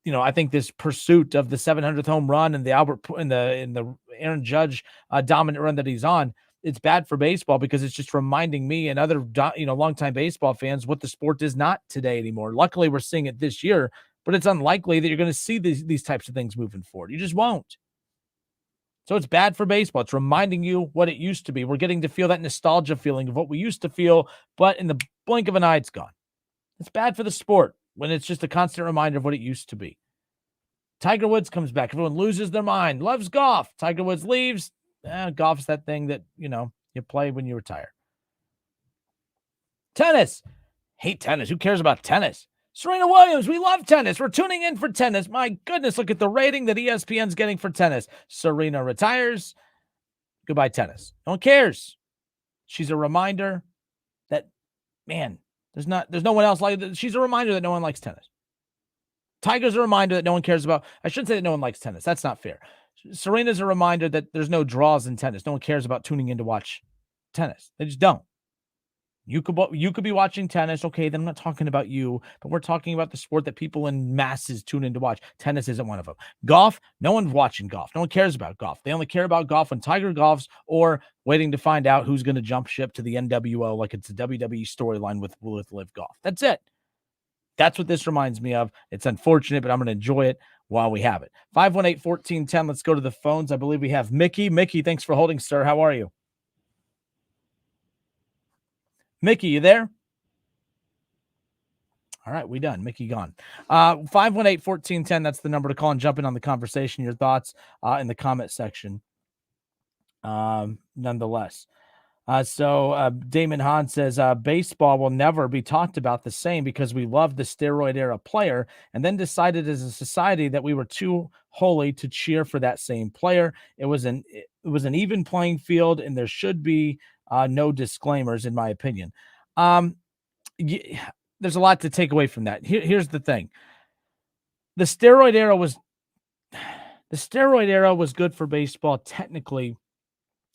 I think this pursuit of the 700th home run and the the Aaron Judge dominant run that he's on, it's bad for baseball because it's just reminding me and other, longtime baseball fans what the sport is not today anymore. Luckily, we're seeing it this year, but it's unlikely that you're going to see these types of things moving forward. You just won't. So it's bad for baseball. It's reminding you what it used to be. We're getting to feel that nostalgia feeling of what we used to feel, but in the blink of an eye, it's gone. It's bad for the sport when it's just a constant reminder of what it used to be. Tiger Woods comes back. Everyone loses their mind, loves golf. Tiger Woods leaves. Golf's that thing that, you play when you retire. Tennis. Hate tennis. Who cares about tennis? Serena Williams, we love tennis. We're tuning in for tennis. My goodness, look at the rating that ESPN's getting for tennis. Serena retires. Goodbye, tennis. No one cares. She's a reminder that, man, there's no one else like that. She's a reminder that no one likes tennis. Tiger's a reminder that no one cares about. I shouldn't say that no one likes tennis. That's not fair. Serena's a reminder that there's no draws in tennis. No one cares about tuning in to watch tennis. They just don't. You could be watching tennis. Okay, then I'm not talking about you, but we're talking about the sport that people in masses tune in to watch. Tennis isn't one of them. Golf, no one's watching golf. No one cares about golf. They only care about golf when Tiger golfs or waiting to find out who's going to jump ship to the NWO like it's a WWE storyline with Live Golf. That's it. That's what this reminds me of. It's unfortunate, but I'm going to enjoy it while we have it. 518-1410. Let's go to the phones. I believe we have Mickey. Mickey, thanks for holding, sir. How are you? Mickey, you there? All right, we done. Mickey gone. 518-1410. That's the number to call and jump in on the conversation. Your thoughts in the comment section. Nonetheless. So Damon Hahn says, baseball will never be talked about the same because we love the steroid era player and then decided as a society that we were too holy to cheer for that same player. It was an even playing field and there should be no disclaimers, in my opinion. There's a lot to take away from that. Here's the thing. The steroid era was good for baseball technically,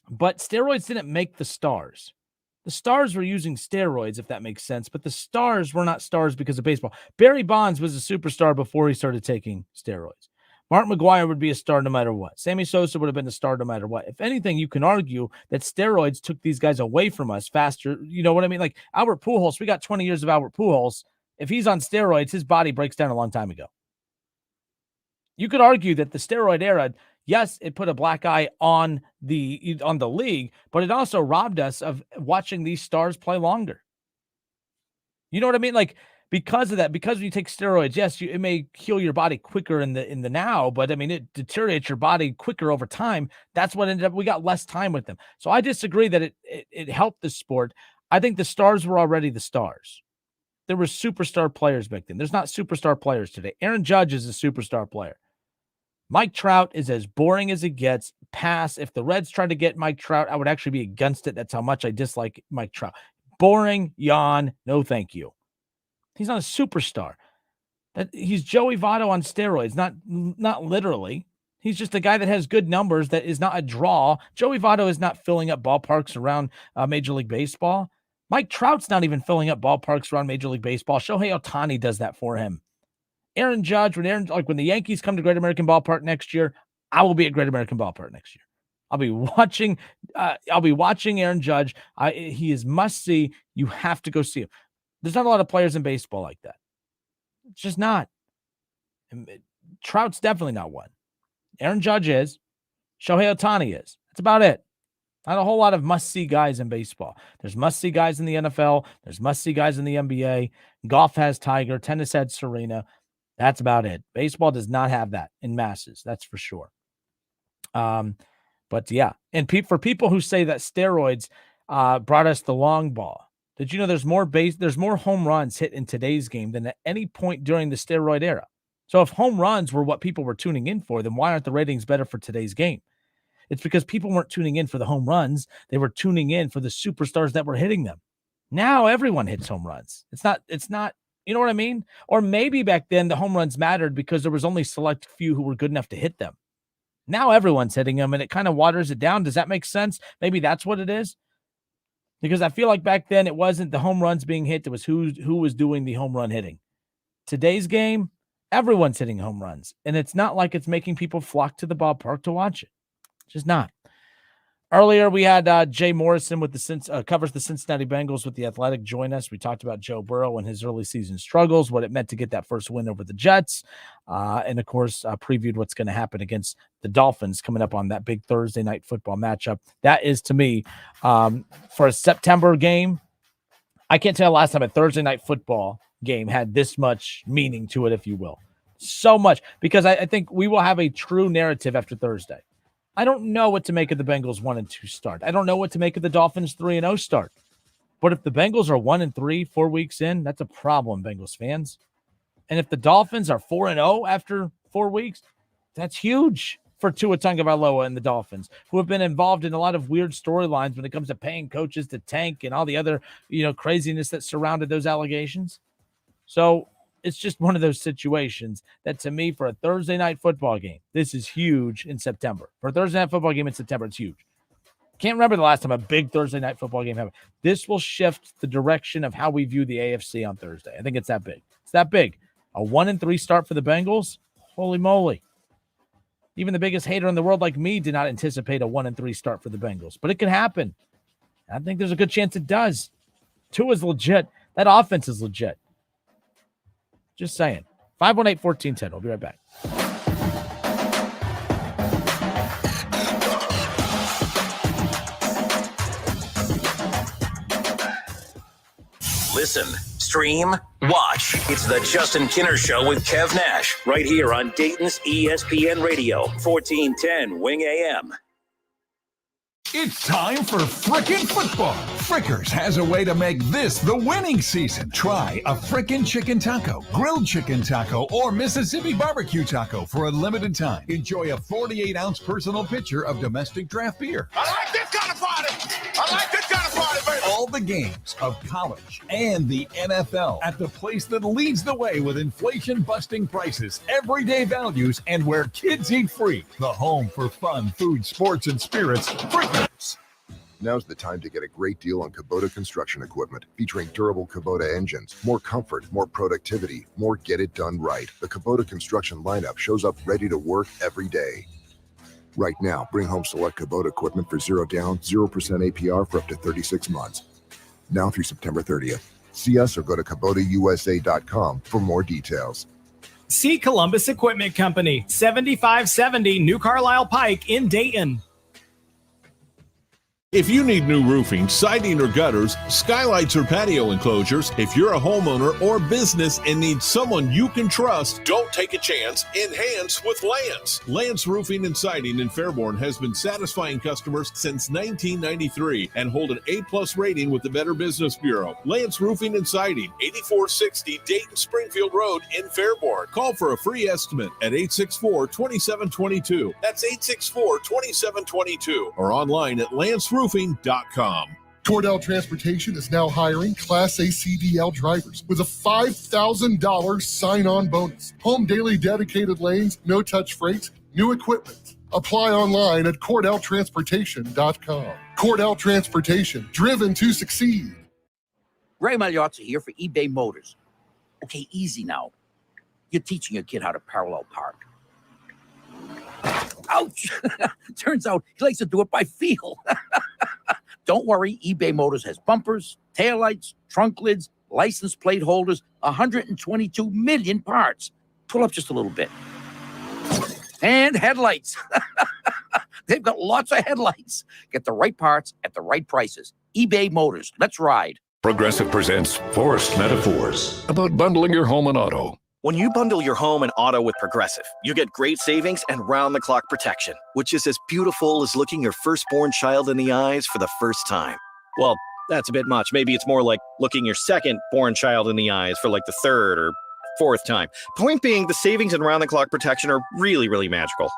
but steroids didn't make the stars. The stars were using steroids, if that makes sense, but the stars were not stars because of baseball. Barry Bonds was a superstar before he started taking steroids. Mark McGuire would be a star no matter what. Sammy Sosa would have been a star no matter what. If anything, you can argue that steroids took these guys away from us faster. You know what I mean? Like Albert Pujols, we got 20 years of Albert Pujols. If he's on steroids, his body breaks down a long time ago. You could argue that the steroid era, yes, it put a black eye on the league, but it also robbed us of watching these stars play longer. You know what I mean? Like because of that, because when you take steroids, yes, it may heal your body quicker in the now, but I mean it deteriorates your body quicker over time. That's what ended up. We got less time with them, so I disagree that it helped the sport. I think the stars were already the stars. There were superstar players back then. There's not superstar players today. Aaron Judge is a superstar player. Mike Trout is as boring as it gets. Pass. If the Reds tried to get Mike Trout, I would actually be against it. That's how much I dislike Mike Trout. Boring, yawn, no thank you. He's not a superstar. He's Joey Votto on steroids, not literally. He's just a guy that has good numbers that is not a draw. Joey Votto is not filling up ballparks around Major League Baseball. Mike Trout's not even filling up ballparks around Major League Baseball. Shohei Ohtani does that for him. Aaron Judge, when the Yankees come to Great American Ballpark next year, I will be at Great American Ballpark next year. I'll be watching Aaron Judge. He is must see. You have to go see him. There's not a lot of players in baseball like that. It's just not. Trout's definitely not one. Aaron Judge is. Shohei Ohtani is. That's about it. Not a whole lot of must-see guys in baseball. There's must-see guys in the NFL. There's must-see guys in the NBA. Golf has Tiger. Tennis had Serena. That's about it. Baseball does not have that in masses. That's for sure. But yeah. And for people who say that steroids brought us the long ball, did you know there's more home runs hit in today's game than at any point during the steroid era? So if home runs were what people were tuning in for, then why aren't the ratings better for today's game? It's because people weren't tuning in for the home runs. They were tuning in for the superstars that were hitting them. Now everyone hits home runs. It's not, you know what I mean? Or maybe back then the home runs mattered because there was only select few who were good enough to hit them. Now everyone's hitting them and it kind of waters it down. Does that make sense? Maybe that's what it is. Because I feel like back then it wasn't the home runs being hit. It was who was doing the home run hitting. Today's game, everyone's hitting home runs. And it's not like it's making people flock to the ballpark to watch it. Just not. Earlier, we had Jay Morrison with covers the Cincinnati Bengals with The Athletic join us. We talked about Joe Burrow and his early season struggles, what it meant to get that first win over the Jets, and, of course, previewed what's going to happen against the Dolphins coming up on that big Thursday night football matchup. That is, to me, for a September game, I can't tell last time a Thursday night football game had this much meaning to it, if you will. So much, because I think we will have a true narrative after Thursday. I don't know what to make of the Bengals 1-2 start. I don't know what to make of the Dolphins 3-0 start. But if the Bengals are 1-3 4 weeks in, that's a problem, Bengals fans. And if the Dolphins are 4-0 after 4 weeks, that's huge for Tua Tagovailoa and the Dolphins, who have been involved in a lot of weird storylines when it comes to paying coaches to tank and all the other, craziness that surrounded those allegations. So it's just one of those situations that, to me, for a Thursday night football game, this is huge in September. For a Thursday night football game in September, it's huge. Can't remember the last time a big Thursday night football game happened. This will shift the direction of how we view the AFC on Thursday. I think it's that big. It's that big. A 1-3 start for the Bengals? Holy moly. Even the biggest hater in the world like me did not anticipate a 1-3 start for the Bengals. But it can happen. I think there's a good chance it does. Tua's legit. That offense is legit. Just saying. 518-1410. We'll be right back. Listen, stream, watch. It's the Justin Kinner Show with Kev Nash right here on Dayton's ESPN Radio, 1410 Wing AM. It's time for Frickin' Football. Frickers has a way to make this the winning season. Try a Frickin' Chicken Taco, Grilled Chicken Taco, or Mississippi Barbecue Taco for a limited time. Enjoy a 48-ounce personal pitcher of domestic draft beer. I like this kind of party. I like this kind of party, baby. All the games of college and the NFL at the place that leads the way with inflation-busting prices, everyday values, and where kids eat free. The home for fun, food, sports, and spirits. Frickers. Now's the time to get a great deal on Kubota construction equipment, featuring durable Kubota engines, more comfort, more productivity, more get it done right. The Kubota construction lineup shows up ready to work every day. Right now, bring home select Kubota equipment for 0 down, 0% APR for up to 36 months. Now through September 30th. See us or go to KubotaUSA.com for more details. See Columbus Equipment Company, 7570 New Carlisle Pike in Dayton. If you need new roofing, siding, or gutters, skylights, or patio enclosures, if you're a homeowner or business and need someone you can trust, don't take a chance. Enhance with Lance. Lance Roofing and Siding in Fairborn has been satisfying customers since 1993 and hold an A+ rating with the Better Business Bureau. Lance Roofing and Siding, 8460 Dayton Springfield Road in Fairborn. Call for a free estimate at 864-2722. That's 864-2722 or online at lanceroofing.com. Cordell Transportation is now hiring Class A CDL drivers with a $5,000 sign-on bonus. Home daily dedicated lanes, no-touch freight, new equipment. Apply online at CordellTransportation.com. Cordell Transportation, driven to succeed. Ray Magliozzi here for eBay Motors. Okay, easy now. You're teaching your kid how to parallel park. Ouch! Turns out he likes to do it by feel. Don't worry, eBay Motors has bumpers, taillights, trunk lids, license plate holders, 122 million parts. Pull up just a little bit. And headlights. They've got lots of headlights. Get the right parts at the right prices. eBay Motors. Let's ride. Progressive presents Forced Metaphors about bundling your home and auto. When you bundle your home and auto with Progressive, you get great savings and round-the-clock protection, which is as beautiful as looking your firstborn child in the eyes for the first time. Well, that's a bit much. Maybe it's more like looking your second-born child in the eyes for like the third or fourth time. Point being, the savings and round-the-clock protection are really, really magical.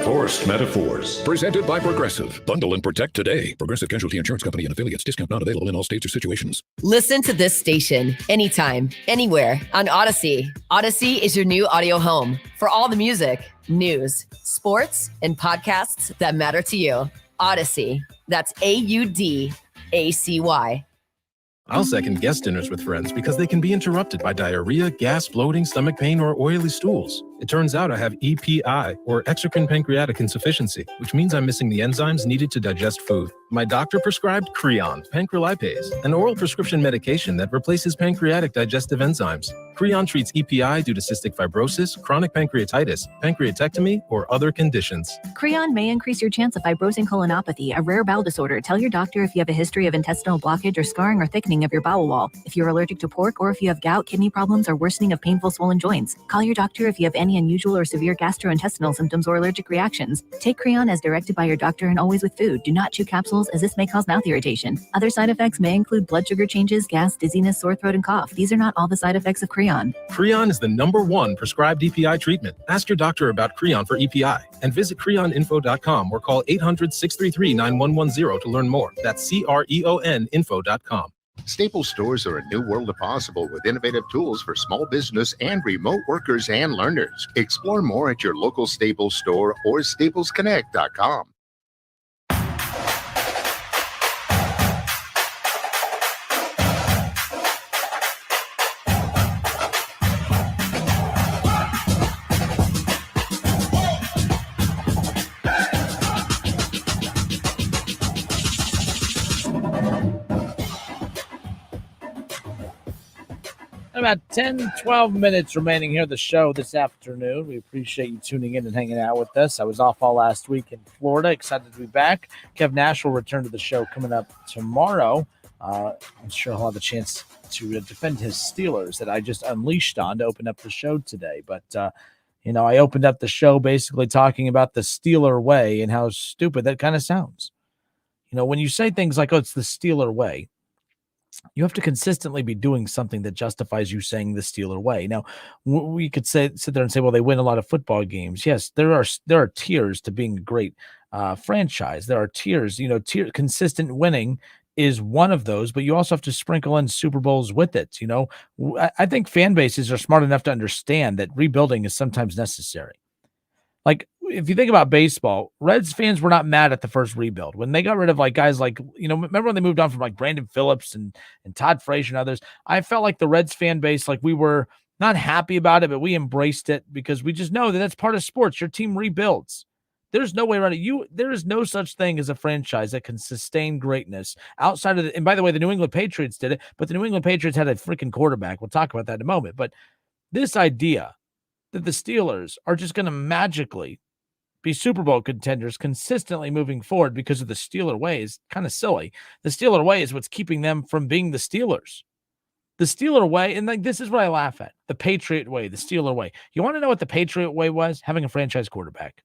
Forced Metaphors, presented by Progressive. Bundle and protect today. Progressive Casualty Insurance Company and affiliates. Discount not available in all states or situations. Listen to this station anytime, anywhere on Odyssey. Odyssey is your new audio home for all the music, news, sports, and podcasts that matter to you. Odyssey. That's AUDACY. I'll second guest dinners with friends because they can be interrupted by diarrhea, gas, bloating, stomach pain, or oily stools. It turns out I have EPI, or exocrine pancreatic insufficiency, which means I'm missing the enzymes needed to digest food. My doctor prescribed Creon, pancrelipase, an oral prescription medication that replaces pancreatic digestive enzymes. Creon treats EPI due to cystic fibrosis, chronic pancreatitis, pancreatectomy, or other conditions. Creon may increase your chance of fibrosing colonopathy, a rare bowel disorder. Tell your doctor if you have a history of intestinal blockage or scarring or thickening of your bowel wall. If you're allergic to pork, or if you have gout, kidney problems, or worsening of painful swollen joints. Call your doctor if you have any unusual or severe gastrointestinal symptoms or allergic reactions. Take Creon as directed by your doctor and always with food. Do not chew capsules, as this may cause mouth irritation. Other side effects may include blood sugar changes, gas, dizziness, sore throat, and cough. These are not all the side effects of Creon. Creon is the #1 prescribed EPI treatment. Ask your doctor about Creon for EPI and visit creoninfo.com or call 800-633-9110 to learn more. That's CREON info.com. Staples stores are a new world of possible with innovative tools for small business and remote workers and learners. Explore more at your local Staples store or staplesconnect.com. About 10, 12 minutes remaining here of the show this afternoon. We appreciate you tuning in and hanging out with us. I was off all last week in Florida. Excited to be back. Kev Nash will return to the show coming up tomorrow. I'm sure he'll have a chance to defend his Steelers that I just unleashed on to open up the show today. But, I opened up the show basically talking about the Steeler way and how stupid that kind of sounds. When you say things like, oh, it's the Steeler way, you have to consistently be doing something that justifies you saying the Steeler way. Now, we could sit there and say, well, they win a lot of football games. Yes, there are tiers to being a great franchise. There are tiers. Consistent winning is one of those, but you also have to sprinkle in Super Bowls with it. I think fan bases are smart enough to understand that rebuilding is sometimes necessary. Like, if you think about baseball, Reds fans were not mad at the first rebuild. When they got rid of like guys like, remember when they moved on from like Brandon Phillips and Todd Frazier and others, I felt like the Reds fan base, like we were not happy about it, but we embraced it because we just know that that's part of sports. Your team rebuilds. There's no way around it. There is no such thing as a franchise that can sustain greatness outside of and by the way, the New England Patriots did it, but the New England Patriots had a freaking quarterback. We'll talk about that in a moment. But this idea that the Steelers are just going to magically be Super Bowl contenders consistently moving forward because of the Steeler way is kind of silly. The Steeler way is what's keeping them from being the Steelers. The Steeler way, and like this is what I laugh at, the Patriot way, the Steeler way. You want to know what the Patriot way was? Having a franchise quarterback.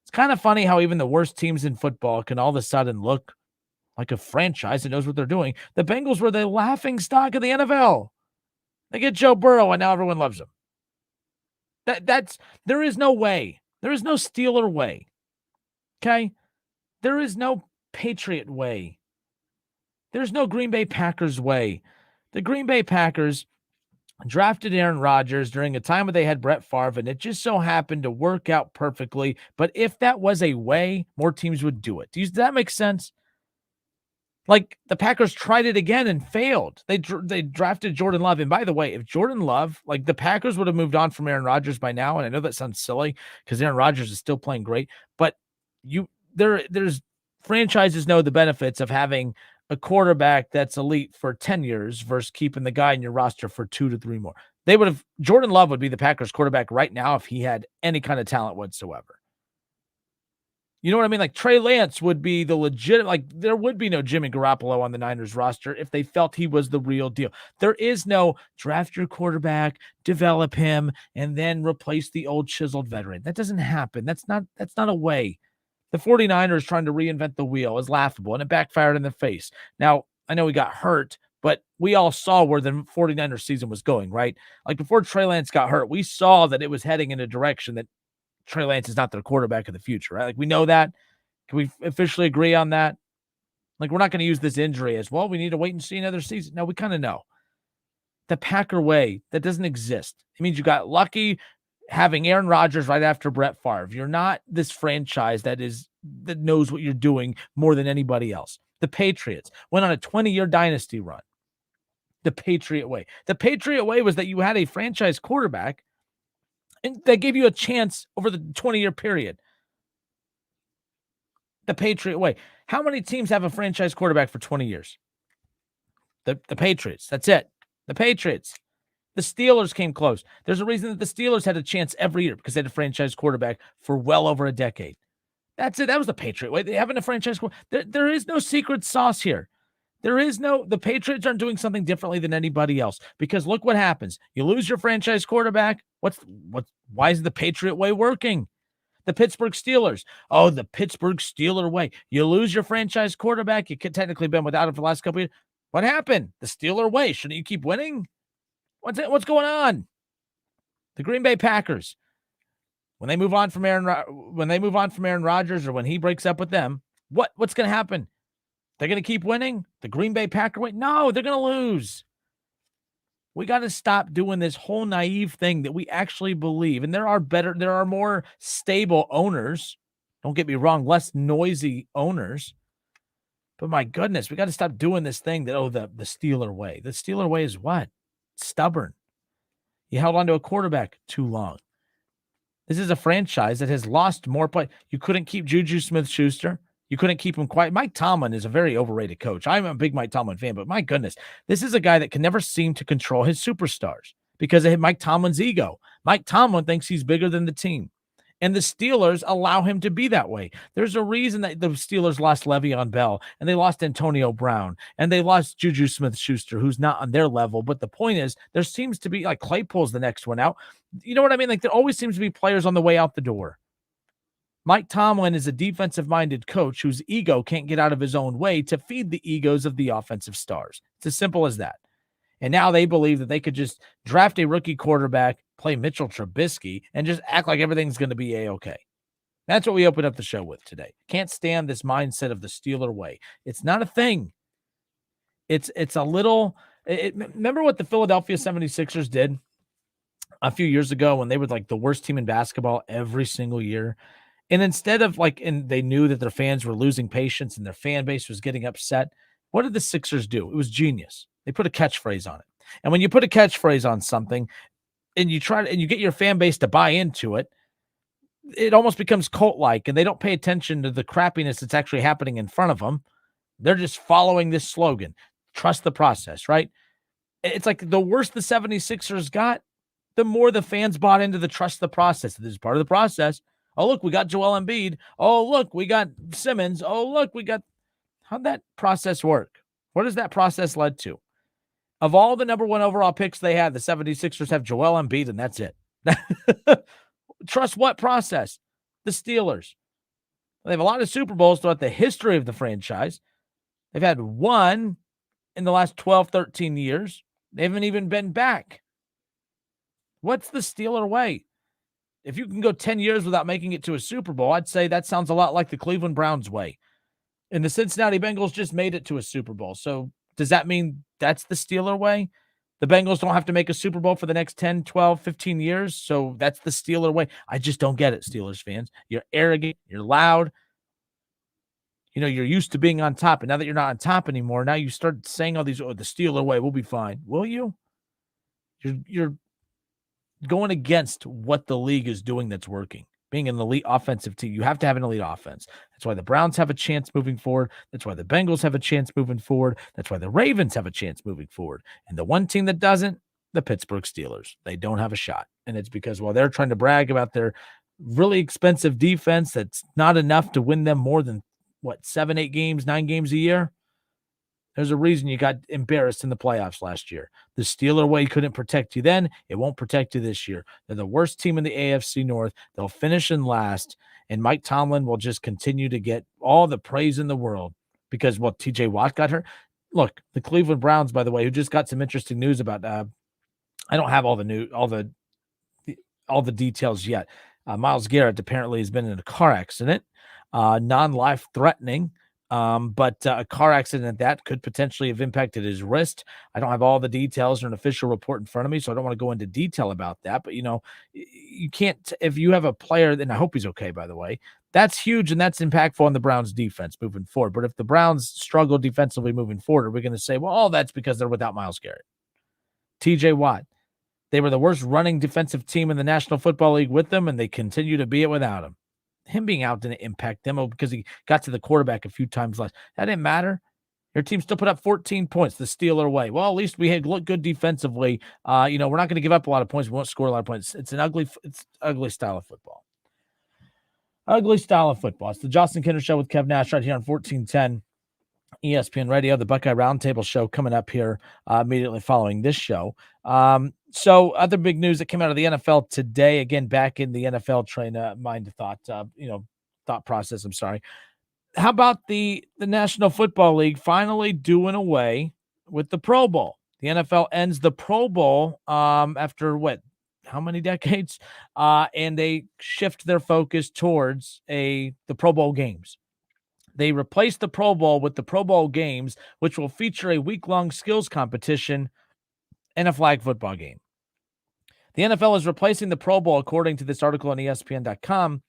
It's kind of funny how even the worst teams in football can all of a sudden look like a franchise that knows what they're doing. The Bengals were the laughing stock of the NFL. They get Joe Burrow, and now everyone loves him. There is no way. There is no Steeler way. Okay? There is no Patriot way. There's no Green Bay Packers way. The Green Bay Packers drafted Aaron Rodgers during a time when they had Brett Favre, and it just so happened to work out perfectly. But if that was a way, more teams would do it. Does that make sense? Like the Packers tried it again and failed. They drafted Jordan Love. And by the way, if Jordan Love, like the Packers would have moved on from Aaron Rodgers by now, and I know that sounds silly because Aaron Rodgers is still playing great, but there's franchises know the benefits of having a quarterback that's elite for 10 years versus keeping the guy in your roster for 2 to 3 more. Jordan Love would be the Packers quarterback right now if he had any kind of talent whatsoever. You know what I mean? Like Trey Lance would be the legit, like there would be no Jimmy Garoppolo on the Niners roster if they felt he was the real deal. There is no draft your quarterback, develop him, and then replace the old chiseled veteran. That doesn't happen. That's not a way. The 49ers trying to reinvent the wheel is laughable, and it backfired in the face. Now, I know he got hurt, but we all saw where the 49ers season was going, right? Like before Trey Lance got hurt, we saw that it was heading in a direction that Trey Lance is not their quarterback of the future, right? Like we know that. Can we officially agree on that? Like we're not going to use this injury as, well, we need to wait and see another season. No, we kind of know. The Packer way, that doesn't exist. It means you got lucky having Aaron Rodgers right after Brett Favre. You're not this franchise that knows what you're doing more than anybody else. The Patriots went on a 20-year dynasty run. The Patriot way. The Patriot way was that you had a franchise quarterback and they gave you a chance over the 20-year period. The Patriot way. How many teams have a franchise quarterback for 20 years? The Patriots. That's it. The Patriots. The Steelers came close. There's a reason that the Steelers had a chance every year because they had a franchise quarterback for well over a decade. That's it. That was the Patriot way. They haven't a franchise quarterback. There is no secret sauce here. The Patriots aren't doing something differently than anybody else because look what happens. You lose your franchise quarterback. Why is the Patriot way working? The Pittsburgh Steelers. Oh, the Pittsburgh Steeler way. You lose your franchise quarterback. You could technically been without him for the last couple of years. What happened? The Steeler way. Shouldn't you keep winning? What's going on? The Green Bay Packers. When they move on from Aaron Rodgers or when he breaks up with them, what's going to happen? They're going to keep winning? The Green Bay Packer way? No, they're going to lose. We got to stop doing this whole naive thing that we actually believe. And there are more stable owners. Don't get me wrong, less noisy owners. But my goodness, we got to stop doing this thing that, the Steeler way. The Steeler way is what? Stubborn. You held on to a quarterback too long. This is a franchise that has lost more play. You couldn't keep Juju Smith-Schuster. You couldn't keep him quiet. Mike Tomlin is a very overrated coach. I'm a big Mike Tomlin fan, but my goodness, this is a guy that can never seem to control his superstars because of Mike Tomlin's ego. Mike Tomlin thinks he's bigger than the team. And the Steelers allow him to be that way. There's a reason that the Steelers lost Le'Veon Bell, and they lost Antonio Brown, and they lost Juju Smith-Schuster, who's not on their level. But the point is, there seems to be, like Claypool's the next one out. You know what I mean? Like there always seems to be players on the way out the door. Mike Tomlin is a defensive-minded coach whose ego can't get out of his own way to feed the egos of the offensive stars. It's as simple as that. And now they believe that they could just draft a rookie quarterback, play Mitchell Trubisky, and just act like everything's going to be A-okay. That's what we opened up the show with today. Can't stand this mindset of the Steeler way. It's not a thing. It's a little... remember what the Philadelphia 76ers did? a few years ago when they were like the worst team in basketball every single year. And instead of and they knew that their fans were losing patience and their fan base was getting upset. What did the Sixers do? It was genius. They put a catchphrase on it. And when you put a catchphrase on something and you get your fan base to buy into it, it almost becomes cult-like, and they don't pay attention to the crappiness that's actually happening in front of them. They're just following this slogan, trust the process, right? It's like the worse the 76ers got, the more the fans bought into the trust the process. This is part of the process. Oh, look, we got Joel Embiid. Oh, look, we got Simmons. Oh, look, we got... How'd that process work? What has that process led to? Of all the number 1 overall picks they had, the 76ers have Joel Embiid, and that's it. Trust what process? The Steelers. They have a lot of Super Bowls throughout the history of the franchise. They've had one in the last 12, 13 years. They haven't even been back. What's the Steeler way? If you can go 10 years without making it to a Super Bowl, I'd say that sounds a lot like the Cleveland Browns way. And the Cincinnati Bengals just made it to a Super Bowl. So does that mean that's the Steeler way? The Bengals don't have to make a Super Bowl for the next 10, 12, 15 years. So that's the Steeler way. I just don't get it, Steelers fans. You're arrogant. You're loud. You're used to being on top. And now that you're not on top anymore, now you start saying all these, the Steeler way, we'll be fine. Will you? You're going against what the league is doing that's working. Being an elite offensive team, you have to have an elite offense. That's why the Browns have a chance moving forward. That's why the Bengals have a chance moving forward. That's why the Ravens have a chance moving forward. And the one team that doesn't, the Pittsburgh Steelers. They don't have a shot. And it's because while they're trying to brag about their really expensive defense that's not enough to win them more than, 7, 8 games, 9 games a year? There's a reason you got embarrassed in the playoffs last year. The Steeler way couldn't protect you then. It won't protect you this year. They're the worst team in the AFC North. They'll finish in last, and Mike Tomlin will just continue to get all the praise in the world because, TJ Watt got hurt. Look, the Cleveland Browns, by the way, who just got some interesting news about I don't have all the details yet. Myles Garrett apparently has been in a car accident, non-life threatening. But a car accident that could potentially have impacted his wrist. I don't have all the details or an official report in front of me, so I don't want to go into detail about that. But, you can't, if you have a player, and I hope he's okay, by the way, that's huge and that's impactful on the Browns defense moving forward. But if the Browns struggle defensively moving forward, are we going to say, well, that's because they're without Myles Garrett? TJ Watt. They were the worst running defensive team in the National Football League with them, and they continue to be it without him. Him being out didn't impact them because he got to the quarterback a few times less. That didn't matter. Your team still put up 14 points the Steeler way. Well, at least we had looked good defensively. We're not going to give up a lot of points. We won't score a lot of points. It's ugly style of football. Ugly style of football. It's the Justin Kinner Show with Kev Nash right here on 1410 ESPN Radio, the Buckeye Roundtable show coming up here immediately following this show. So other big news that came out of the NFL today, again, back in the NFL thought process. I'm sorry. How about the National Football League finally doing away with the Pro Bowl? The NFL ends the Pro Bowl after how many decades? And they shift their focus towards the Pro Bowl games. They replaced the Pro Bowl with the Pro Bowl games, which will feature a week-long skills competition and a flag football game. The NFL is replacing the Pro Bowl, according to this article on ESPN.com,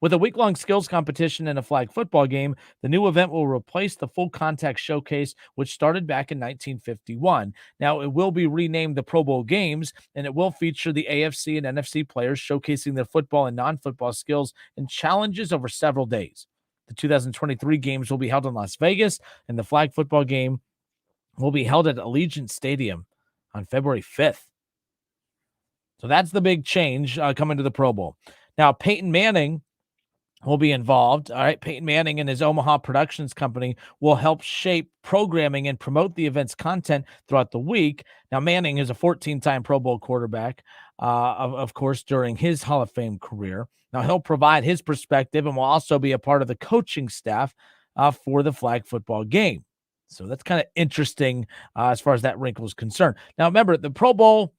with a week-long skills competition and a flag football game. The new event will replace the full contact showcase, which started back in 1951. Now, it will be renamed the Pro Bowl Games, and it will feature the AFC and NFC players showcasing their football and non-football skills and challenges over several days. The 2023 games will be held in Las Vegas, and the flag football game will be held at Allegiant Stadium on February 5th. So that's the big change coming to the Pro Bowl. Now, Peyton Manning will be involved. All right, Peyton Manning and his Omaha Productions company will help shape programming and promote the event's content throughout the week. Now, Manning is a 14-time Pro Bowl quarterback, of course, during his Hall of Fame career. Now, he'll provide his perspective and will also be a part of the coaching staff for the flag football game. So that's kind of interesting as far as that wrinkle is concerned. Now, remember, the Pro Bowl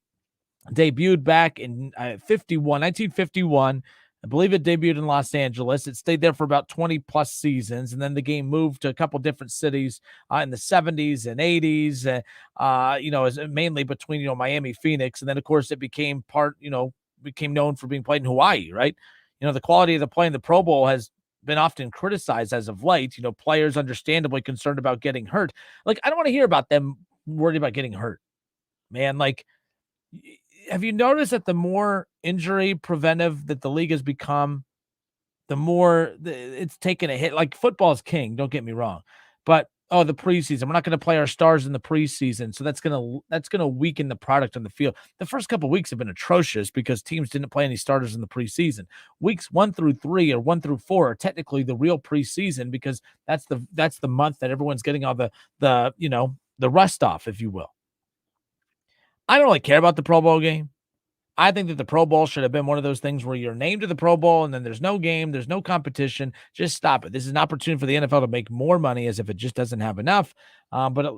debuted back in 1951. I believe it debuted in Los Angeles. It stayed there for about 20 plus seasons. And then the game moved to a couple different cities in the 70s and 80s, as mainly between, Miami, Phoenix. And then, of course, it became became known for being played in Hawaii, right? The quality of the play in the Pro Bowl has been often criticized as of late. Players understandably concerned about getting hurt. Like, I don't want to hear about them worried about getting hurt, man. Like, have you noticed that the more injury preventive that the league has become, the more it's taken a hit? Like, football is king, don't get me wrong, but the preseason, we're not going to play our stars in the preseason, so that's going to weaken the product on the field. The first couple of weeks have been atrocious because teams didn't play any starters in the preseason. Weeks 1 through 3 or 1 through 4 are technically the real preseason because that's the month that everyone's getting all the rust off, if you will. I don't really care about the Pro Bowl game. I think that the Pro Bowl should have been one of those things where you're named to the Pro Bowl and then there's no game, there's no competition. Just stop it. This is an opportunity for the NFL to make more money, as if it just doesn't have enough. But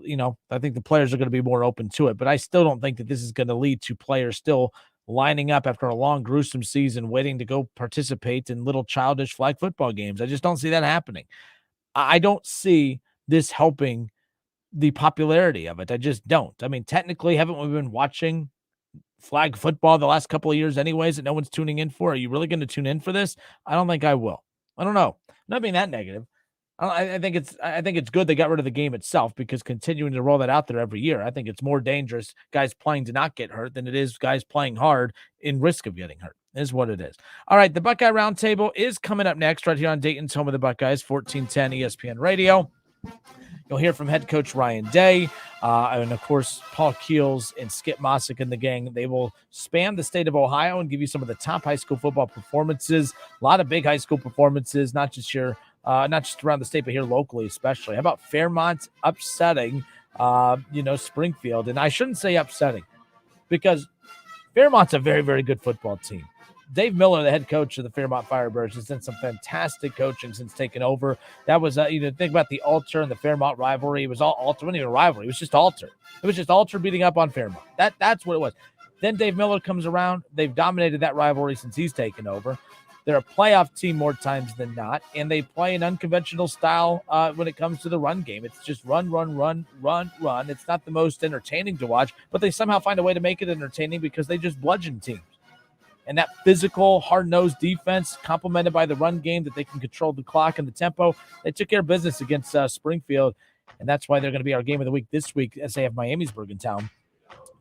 I think the players are going to be more open to it. But I still don't think that this is going to lead to players still lining up after a long, gruesome season, waiting to go participate in little childish flag football games. I just don't see that happening. I don't see this helping the popularity of it. I just don't. I mean, technically, haven't we been watching flag football the last couple of years anyways that no one's tuning in for? Are you really going to tune in for this? I don't think I will. I don't know. I'm not being that negative. I think it's good they got rid of the game itself, because continuing to roll that out there every year, I think it's more dangerous guys playing to not get hurt than it is guys playing hard in risk of getting hurt, is what it is. All right, the Buckeye Roundtable is coming up next right here on Dayton's home of the Buckeyes, 1410 ESPN Radio. You'll hear from head coach Ryan Day, and, of course, Paul Keels and Skip Mossick and the gang. They will span the state of Ohio and give you some of the top high school football performances, a lot of big high school performances, not just around the state, but here locally especially. How about Fairmont upsetting, Springfield? And I shouldn't say upsetting, because Fairmont's a very, very good football team. Dave Miller, the head coach of the Fairmont Firebirds, has done some fantastic coaching since taking over. That was, think about the Alter and the Fairmont rivalry. It was all Alter. It wasn't even a rivalry. It was just Alter. It was just Alter beating up on Fairmont. That's what it was. Then Dave Miller comes around. They've dominated that rivalry since he's taken over. They're a playoff team more times than not, and they play an unconventional style when it comes to the run game. It's just run. It's not the most entertaining to watch, but they somehow find a way to make it entertaining because they just bludgeon teams. And that physical, hard-nosed defense, complemented by the run game that they can control the clock and the tempo, they took care of business against Springfield, and that's why they're going to be our game of the week this week, as they have Miamisburg in town.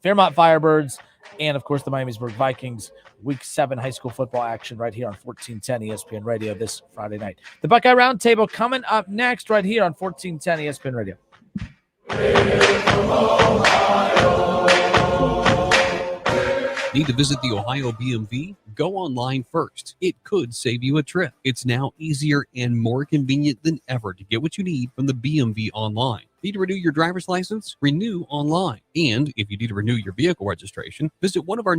Fairmont Firebirds and, of course, the Miamisburg Vikings, Week 7 high school football action right here on 1410 ESPN Radio this Friday night. The Buckeye Roundtable coming up next right here on 1410 ESPN Radio. Need to visit the Ohio BMV? Go online first. It could save you a trip. It's now easier and more convenient than ever to get what you need from the BMV online. Need to renew your driver's license? Renew online. And if you need to renew your vehicle registration, visit one of our